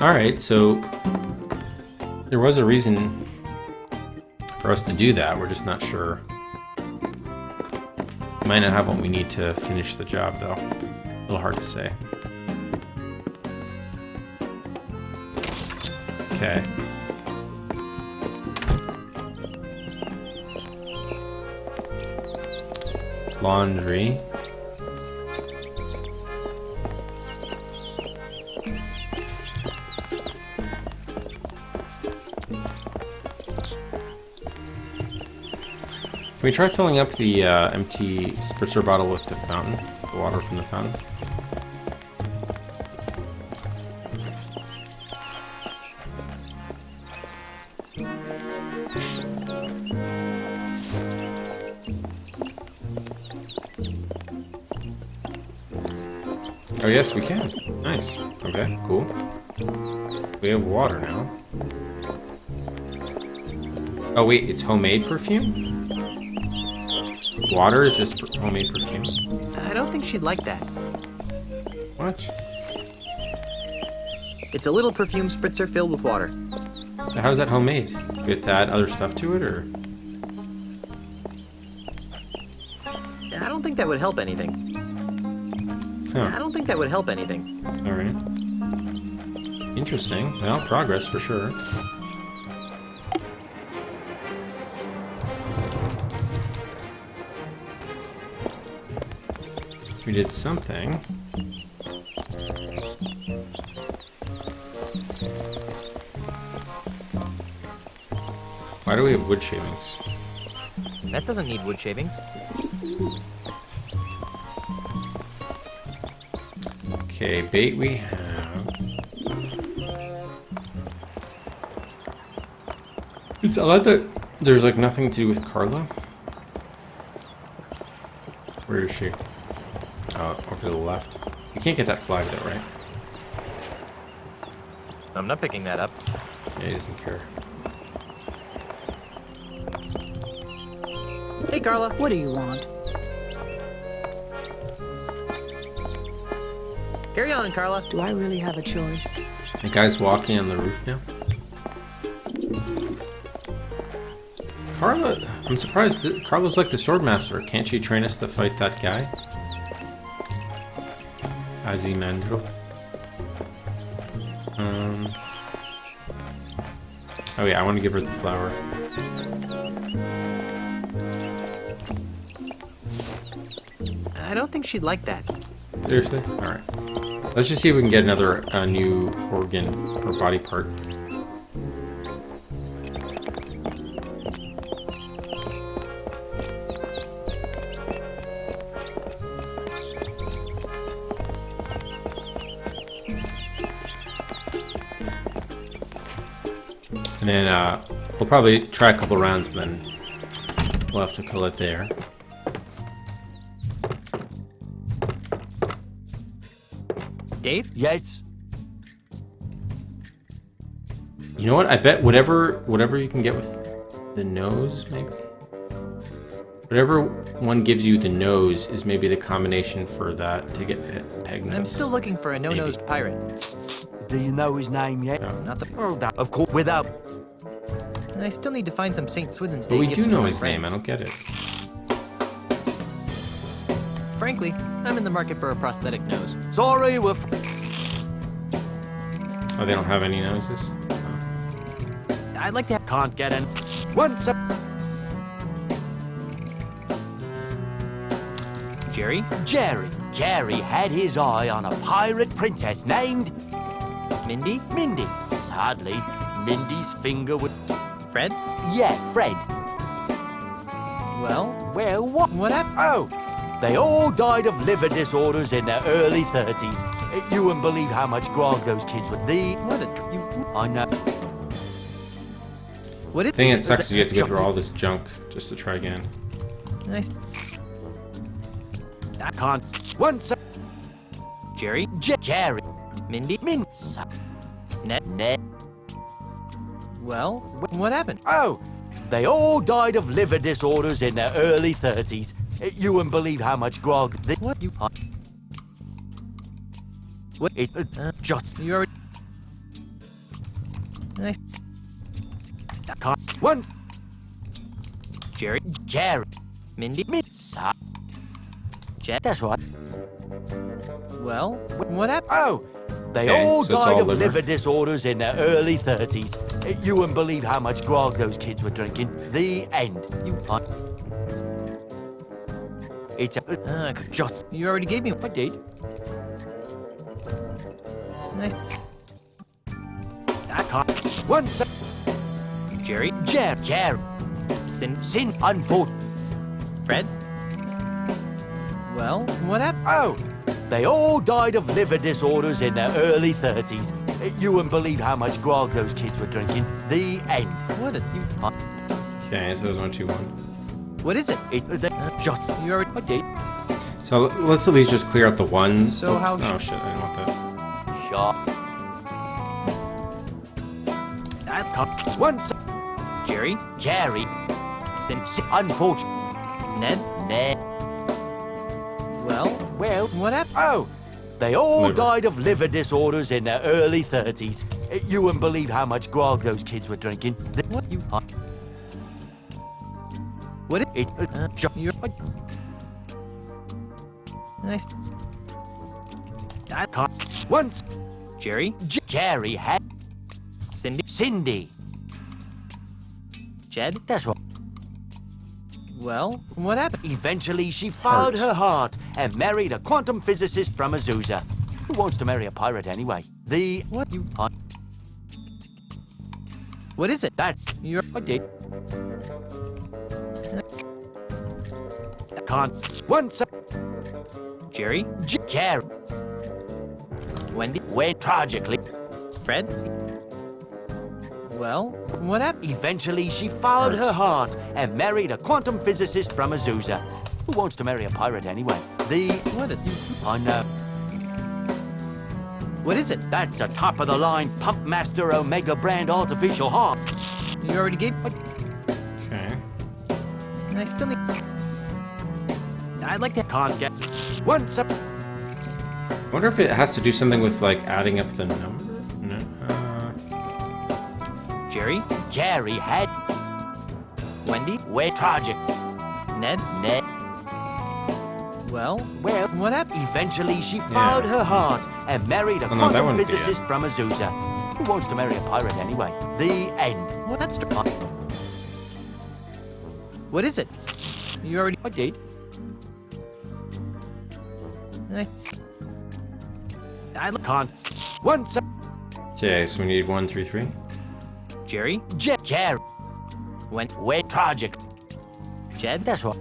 Alright, so there was a reason for us to do that. We're just not sure. Might not have what we need to finish the job, though. A little hard to say. Okay. Laundry. Can we try filling up the empty spritzer bottle with the fountain? The water from the fountain? Oh yes, we can. Nice. Okay, cool. We have water now. Oh wait, it's homemade perfume? Water is just homemade perfume? I don't think she'd like that. What? It's a little perfume spritzer filled with water. How's that homemade? Do we have to add other stuff to it, or? I don't think that would help anything. Huh. I don't think that would help anything. Alright. Interesting. Well, progress for sure. We did something. Why do we have wood shavings? That doesn't need wood shavings. Okay, bait we have. It's odd that there's like nothing to do with Carla. Where is she? Over to the left. You can't get that flag though, right? I'm not picking that up. Yeah, he doesn't care. Hey, Carla. What do you want? Carry on, Carla. Do I really have a choice? The guy's walking on the roof now. Carla, I'm surprised that Carla's like the swordmaster. Can't she train us to fight that guy? Azimandrel. Oh yeah, I want to give her the flower. I don't think she'd like that. Seriously? Alright. Let's just see if we can get another new organ or body part. And then we'll probably try a couple rounds, but then we'll have to call it there. Dave? Yes? You know what? I bet whatever you can get with the nose, maybe. Whatever one gives you the nose is maybe the combination for that to get peg nose. I'm still looking for a no-nosed pirate. Do you know his name yet? No. Not the... Oh, that, of course, without... And I still need to find some St. Swithin's But Day we gifts do for know my his name. I friends. don't get it. Frankly, I'm in the market for a prosthetic nose. Sorry, we're... Oh, they don't have any noses? I'd like to... Can't get in. Once a... Jerry? Jerry had his eye on a pirate princess named... Mindy? Mindy. Sadly, Mindy's finger would... Fred? Yeah, Fred. Well, what? What happened? Oh, they all died of liver disorders in their early 30s. You wouldn't believe how much grog those kids would need. What a... I know. What is... The thing that sucks is you have to go through all this junk just to try again. Nice. I can't... Once a... Jerry? Jerry. Mindy? Mindy. Ned? Well, what happened? Oh, they all died of liver disorders in their early 30s. You wouldn't believe how much grog they... What? You... What? It just... You already... Nice. I can't... One... Jerry? Mindy? Jed? That's right. Well, what happened? Oh, they Okay, all so it's died all of liver. liver disorders in their early 30s. You wouldn't believe how much grog those kids were drinking. The end. It's a... just... You already gave me... I did. Nice. I can't... Once a... Jerry? Jerry. Sin... Unfortunate. Fred? Well, what happened? Oh, they all died of liver disorders in their early 30s. You wouldn't believe how much grog those kids were drinking. The end. What a... Okay, so there's 1, 2, 1. What is it? Just... You already... I did. So let's at least just clear out the one. So how... Oh shit, I didn't want that. Sure. I can't... Once... Jerry? Unfortunate. Ned? Well, what happened? Oh, they all Liver. died of liver disorders in their early 30s. You wouldn't believe how much grog those kids were drinking. What? You... What is... You're... Nice. I can't... Once... Jerry? Jerry had... Cindy. Jed? That's right. Well, what happened? Eventually, she followed her heart and married a quantum physicist from Azusa. Who wants to marry a pirate anyway? The... What? You... What is it? That... You're... I did. Can't... Once... Jerry? Jerry. Wendy? Went tragically. Fred? Well, what happened? Eventually, she followed her heart and married a quantum physicist from Azusa. Who wants to marry a pirate anyway? The... What is... I know. What is it? That's a top-of-the-line Pumpmaster Omega brand artificial heart. You already gave... Okay. And I still need... I'd like to... Can't get... Once up... I wonder if it has to do something with like adding up the number. No. Jerry? Jerry had... Wendy? Went tragic. Ned? Well, what happened? Eventually, she followed her heart and married a quantum physicist from Azusa. Who wants to marry a pirate anyway? The end. What? That's... What is it? You already... I did. I can't... Once... Okay, so we need 1, 3, 3. Jerry? Jerry. Went tragic. Jed? That's right.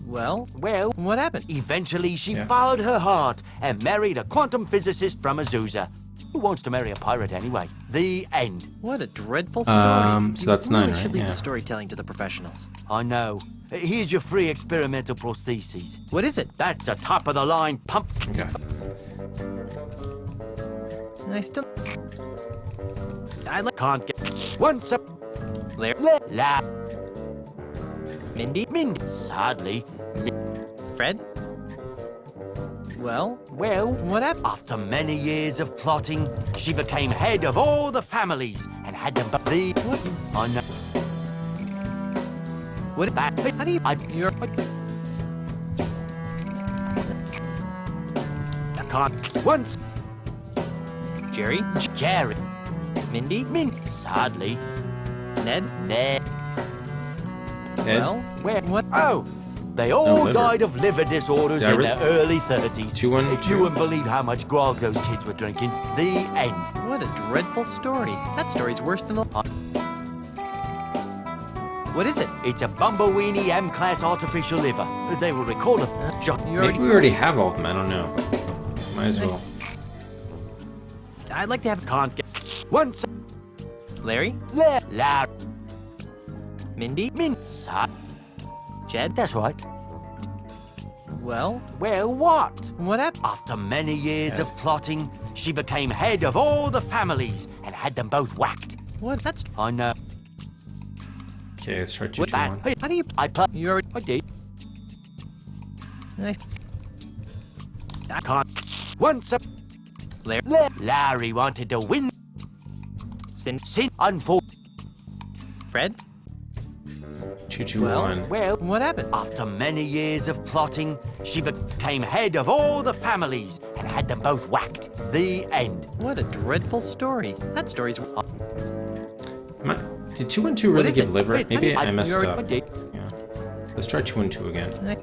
Well, what happened? Eventually, she followed her heart and married a quantum physicist from Azusa. Who wants to marry a pirate anyway? The end. What a dreadful story. So that's 9, You right? should leave Yeah. the storytelling to the professionals. I know. Here's your free experimental prosthesis. What is it? That's a top-of-the-line pump... Okay. And I still... Can't get... Once up... La... Mindy? Sadly... Fred? Well, what happened? After many years of plotting, she became head of all the families and had them but the... What? I know. What? That... How do you... You're... I can't... Once... Jerry? Jerry. Mindy? Sadly... Ned? Ned. Well, what? Oh! They all liver. died of liver disorders in their early 30s. 212. If you wouldn't believe how much grog those kids were drinking, the end. What a dreadful story. That story's worse than the... What is it? It's a Bumbleweenie M-class artificial liver. They will record a... Maybe we already have all of them. I don't know. Might as well. I'd like to have... Can't get... Once... Larry? Larry. Mindy? Jed? That's right. Well, what? What happened? After many years of plotting, she became head of all the families and had them both whacked. What? That's... I know. Okay, let's try What that? 221. How do you... I play. You already... I did. Nice. I can't. Once up. Larry wanted to win. Sin unfortunately. Fred? 221. Well, what happened? After many years of plotting, she became head of all the families and had them both whacked. The end. What a dreadful story. That story's... Did 212 really give liver? Wait, Maybe I messed you're- up. I did. Yeah. Let's try 212 again.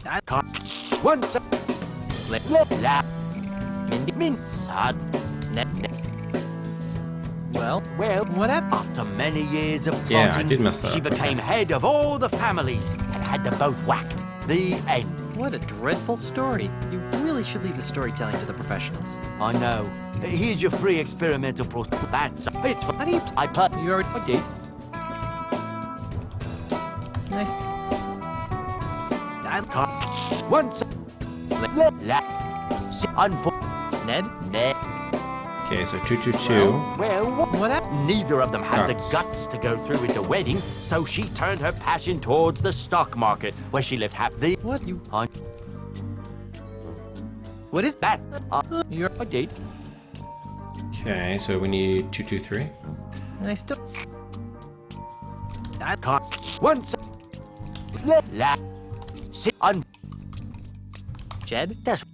I can't. Once up. Mindy. Sad. Well, what happened? After many years of plotting, Yeah, I did mess that she up. became head of all the families and had them both whacked. The end. What a dreadful story. You really should leave the storytelling to the professionals. I know. Here's your free experimental process. That's it's. How do you... I play. You already... I did. Nice. I can't. Once. Ned? Ned. Okay, so 222. Well, what happened? Neither of them had Guts. the guts to go through with the wedding, so she turned her passion towards the stock market, where she lived happily. What? You... What is that? You're... I did. Okay, so we need 223. And I still... I can't. Once. Jed? That's...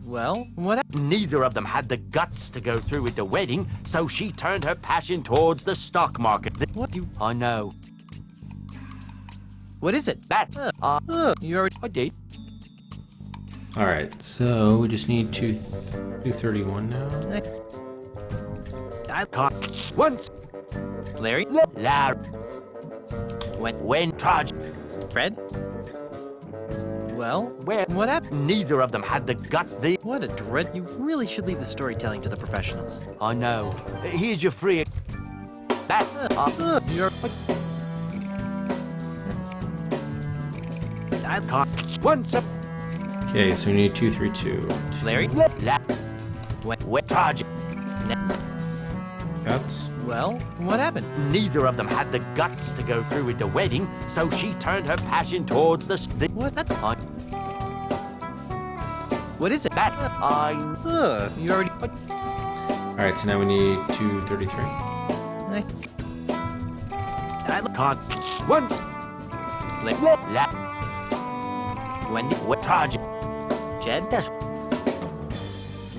Well, what happened? Neither of them had the guts to go through with the wedding, so she turned her passion towards the stock market. What? You... I know. What is it? That. You already... I did. Alright, so we just need 231 now. I can't. Once. Larry? Larry. When Trudge. Fred? Well, what happened? Neither of them had the guts. What a dread... You really should leave the storytelling to the professionals. I know. Here's your free... That... You're... I can't... Once up... Okay, so we need 232. Larry? When Trudge. Guts. Well, what happened? Neither of them had the guts to go through with the wedding, so she turned her passion towards the... What? That's... What is it? That... You already... Alright, so now we need 233. I can't... Once... Wendy? Trudge. Jed? That's...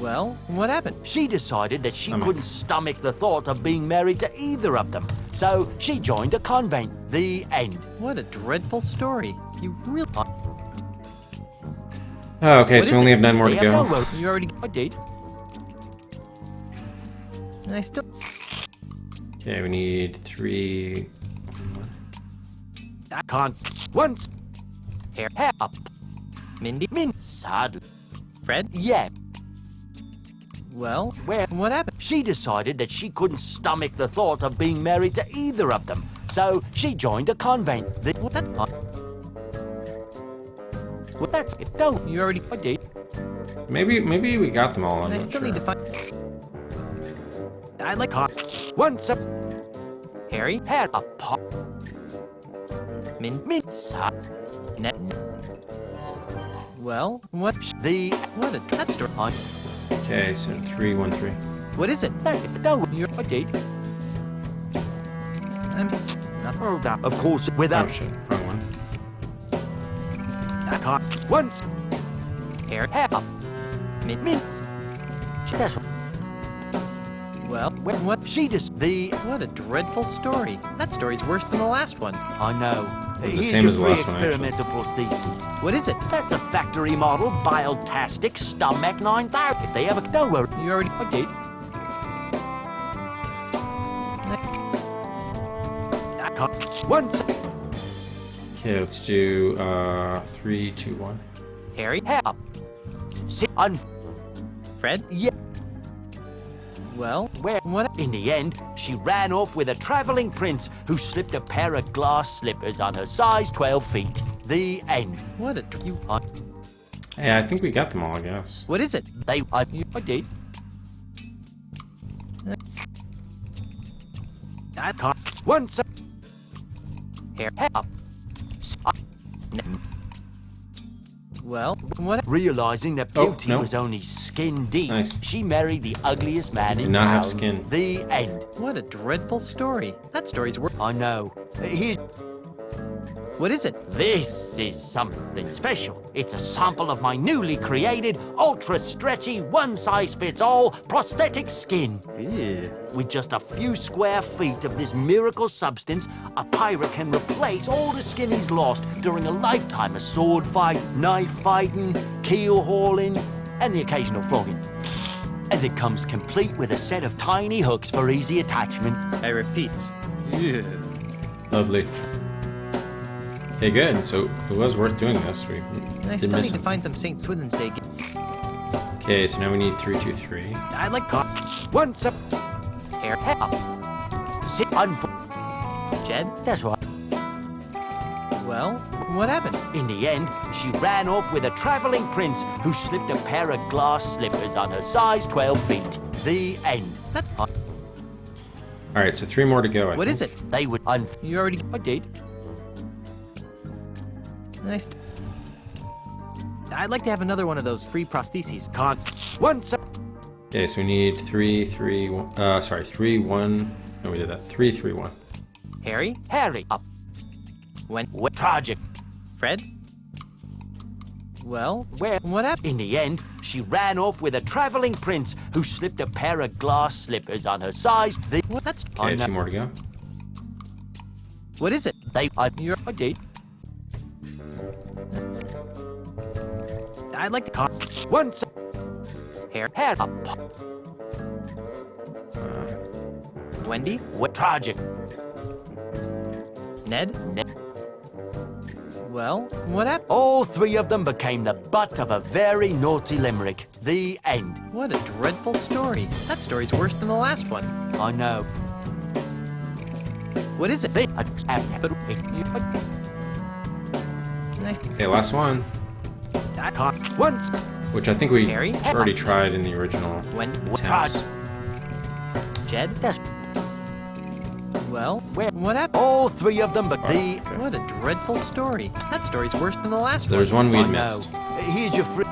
Well, what happened? She decided that she couldn't stomach the thought of being married to either of them, so she joined a convent. The end. What a dreadful story. You really... Oh, okay, so we only have 9 more to go. You already... I did. And I still... Okay, we need 3... I can't... Once... Hair up. Mindy? Sad. Fred? Yeah. Well, what happened? She decided that she couldn't stomach the thought of being married to either of them, so she joined a convent. What? Well, that's it. No, you already did. Maybe we got them all. I'm I not still sure. need to find. I like Once a Harry. had a pop. Min. Net. Well, what? What a that story. Okay, so 313. What is it? No, you're did. I'm not. Oh, that, of course, without. Oh shit, wrong one. I can't. Once. Harry. Min. That's Well, what? she just What a dreadful story. That story's worse than the last one. I know. The Here's same your as the free last one, actually. experimental prosthesis. What is it? That's a factory model Bile-tastic Stomach 9000. If they ever know where You already did. I can't. Once. Okay, let's do 3, 2, 1. Harry. Help. Sit on. Fred. Yeah. Well, Where? what? In the end, she ran off with a traveling prince who slipped a pair of glass slippers on her size 12 feet. The end. What a you. Hey, I think we got them all, I guess. What is it? I did. I can't. Once. Hair. Help. Well, what? Realizing that Oh, beauty no. was only skin deep, Nice. she married the ugliest man Did in not town. have skin. The end. What a dreadful story. That story's worse. I know. Here's. What is it? This is something special. It's a sample of my newly created, ultra-stretchy, one-size-fits-all prosthetic skin. Ew. With just a few square feet of this miracle substance, a pirate can replace all the skin he's lost during a lifetime of sword fight, knife fighting, keel hauling, and the occasional flogging. And it comes complete with a set of tiny hooks for easy attachment. I repeat. Ew. Lovely. Okay, good. So it was worth doing this. We I did still miss need to some. find some St. Swithin's Day. Okay, so now we need 3, 2, 3. I like Once a hair. sit on. Jed. That's right. Well, what happened? In the end, she ran off with a traveling prince who slipped a pair of glass slippers on her size 12 feet. The end. All right, so 3 more to go. What is it? They would You already. I did. Nice. I'd like to have another one of those free prostheses. Can't. Once. Okay, so we need 3, 3, 1. Sorry, 3, 1. No, we did that. 3, 3, 1. Harry. Harry up. When? What project? Fred. Well, Where? what happened? In the end, she ran off with a traveling prince who slipped a pair of glass slippers on her size. That's. Okay, 2 more to go. What is it? I did. I'd like to. Once. Hair. Up. Wendy. What project? Ned. Well, what happened? All 3 of them became the butt of a very naughty limerick. The end. What a dreadful story. That story's worse than the last one. I know. What is it? But Nice. Okay, last one. I can't. Once. Which I think we Harry? already tried in the original When? attempts. Jed. That's Well, Where? what happened? all 3 of them. But the. What a dreadful story. That story's worse than the last There's one. one I we'd know. missed. Here's your free.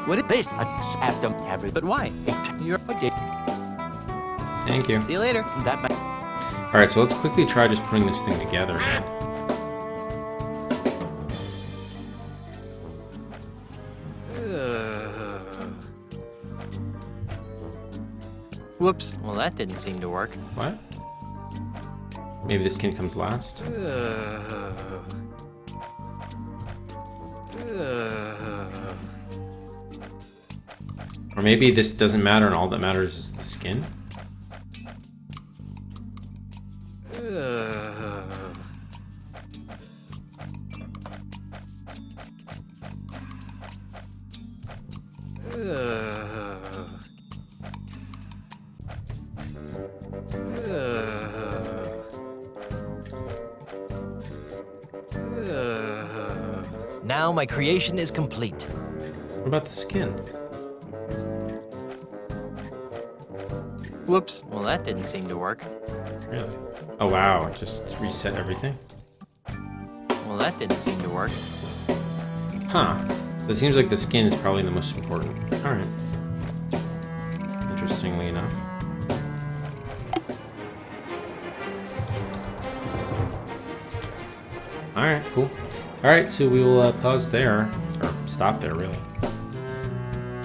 What is This. I slapped them. Every. But why? You're. I did. Thank you. See you later. That. All right, so let's quickly try just putting this thing together again. Whoops. Well, that didn't seem to work. What? Maybe this skin comes last? Or maybe this doesn't matter and all that matters is the skin? Now my creation is complete. What about the skin? Whoops. Well, that didn't seem to work. Really? Oh wow, it just reset everything. Well, that didn't seem to work. Huh. It seems like the skin is probably the most important. Alright. Interestingly enough. Alright, cool. Alright, so we will pause there. Or stop there, really.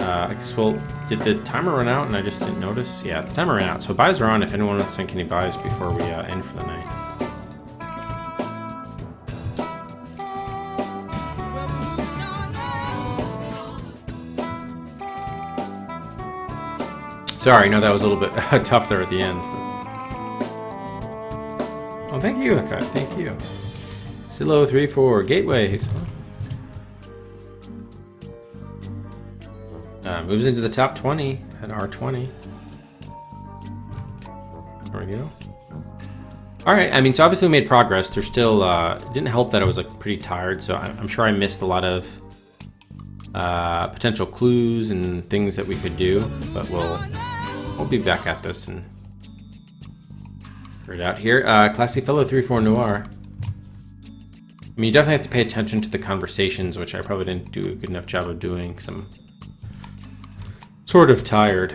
I guess we'll... Did the timer run out and I just didn't notice? Yeah, the timer ran out. So buys are on if anyone wants to make any buys before we end for the night. Sorry, I know that was a little bit tough there at the end. Oh, thank you, okay, thank you. Silo34 Gateways. Moves into the top 20 at R20. There we go. Alright, I mean, so obviously we made progress. There's still, it didn't help that I was like pretty tired, so I'm sure I missed a lot of potential clues and things that we could do, but we'll be back at this and figure it out here. Classy Fellow 34 Noir. I mean, you definitely have to pay attention to the conversations, which I probably didn't do a good enough job of doing, because I'm sort of tired.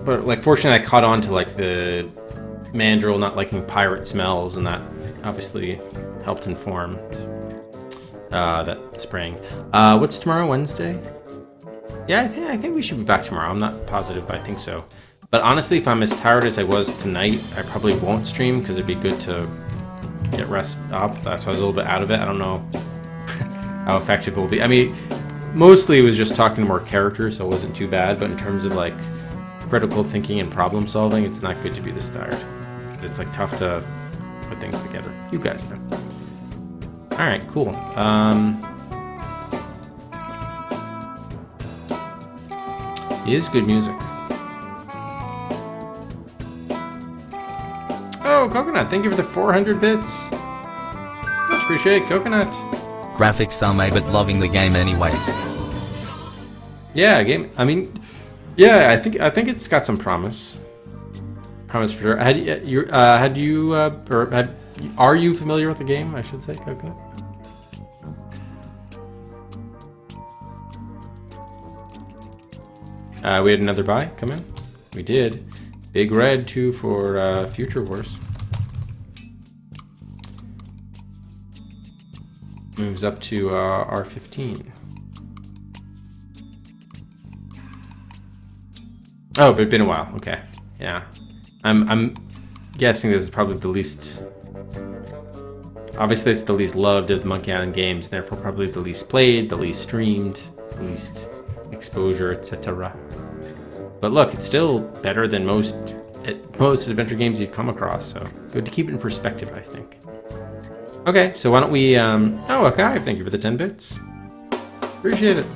But, like, fortunately I caught on to, like, the Mandrill not liking pirate smells, and that obviously helped inform that spraying. What's tomorrow, Wednesday? Yeah, I think we should be back tomorrow. I'm not positive, but I think so. But honestly, if I'm as tired as I was tonight, I probably won't stream because it'd be good to get rest up. That's why I was a little bit out of it. I don't know how effective it will be. I mean, mostly it was just talking to more characters, so it wasn't too bad. But in terms of like critical thinking and problem solving, it's not good to be this tired. It's like tough to put things together. You guys know. All right, cool. It is good music. Oh, Coconut, thank you for the 400 bits. Much appreciate, Coconut. Graphics are made, but loving the game anyways. Yeah, game. I mean, yeah, I think it's got some promise. Promise for sure. Are you familiar with the game? I should say, Coconut. We had another buy come in. We did. Big red too for Future Wars. Moves up to R15. Oh, but it's been a while. Okay, yeah. I'm guessing this is probably the least. Obviously, it's the least loved of the Monkey Island games. Therefore, probably the least played, the least streamed, the least exposure, etc. But look, it's still better than most adventure games you've come across, so good to keep it in perspective, I think. Okay, so why don't we, oh, okay, thank you for the 10 bits. Appreciate it.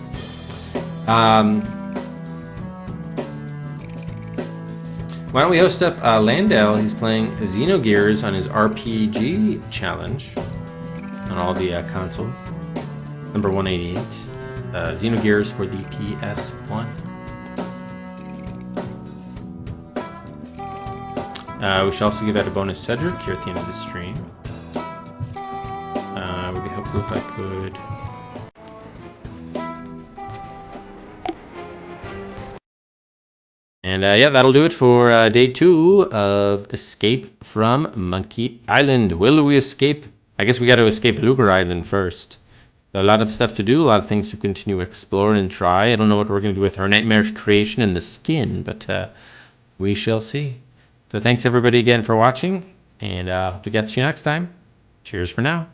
Why don't we host up Landau? He's playing Xenogears on his RPG challenge on all the consoles. Number 188. Xenogears for the PS1. We should also give out a bonus Cedric here at the end of the stream. Would be helpful if I could. And yeah, that'll do it for day 2 of Escape from Monkey Island. Will we escape? I guess we got to escape Luger Island first. A lot of stuff to do, a lot of things to continue to explore and try. I don't know what we're going to do with our nightmarish creation and the skin, but we shall see. So thanks everybody again for watching, and hope to catch you next time. Cheers for now.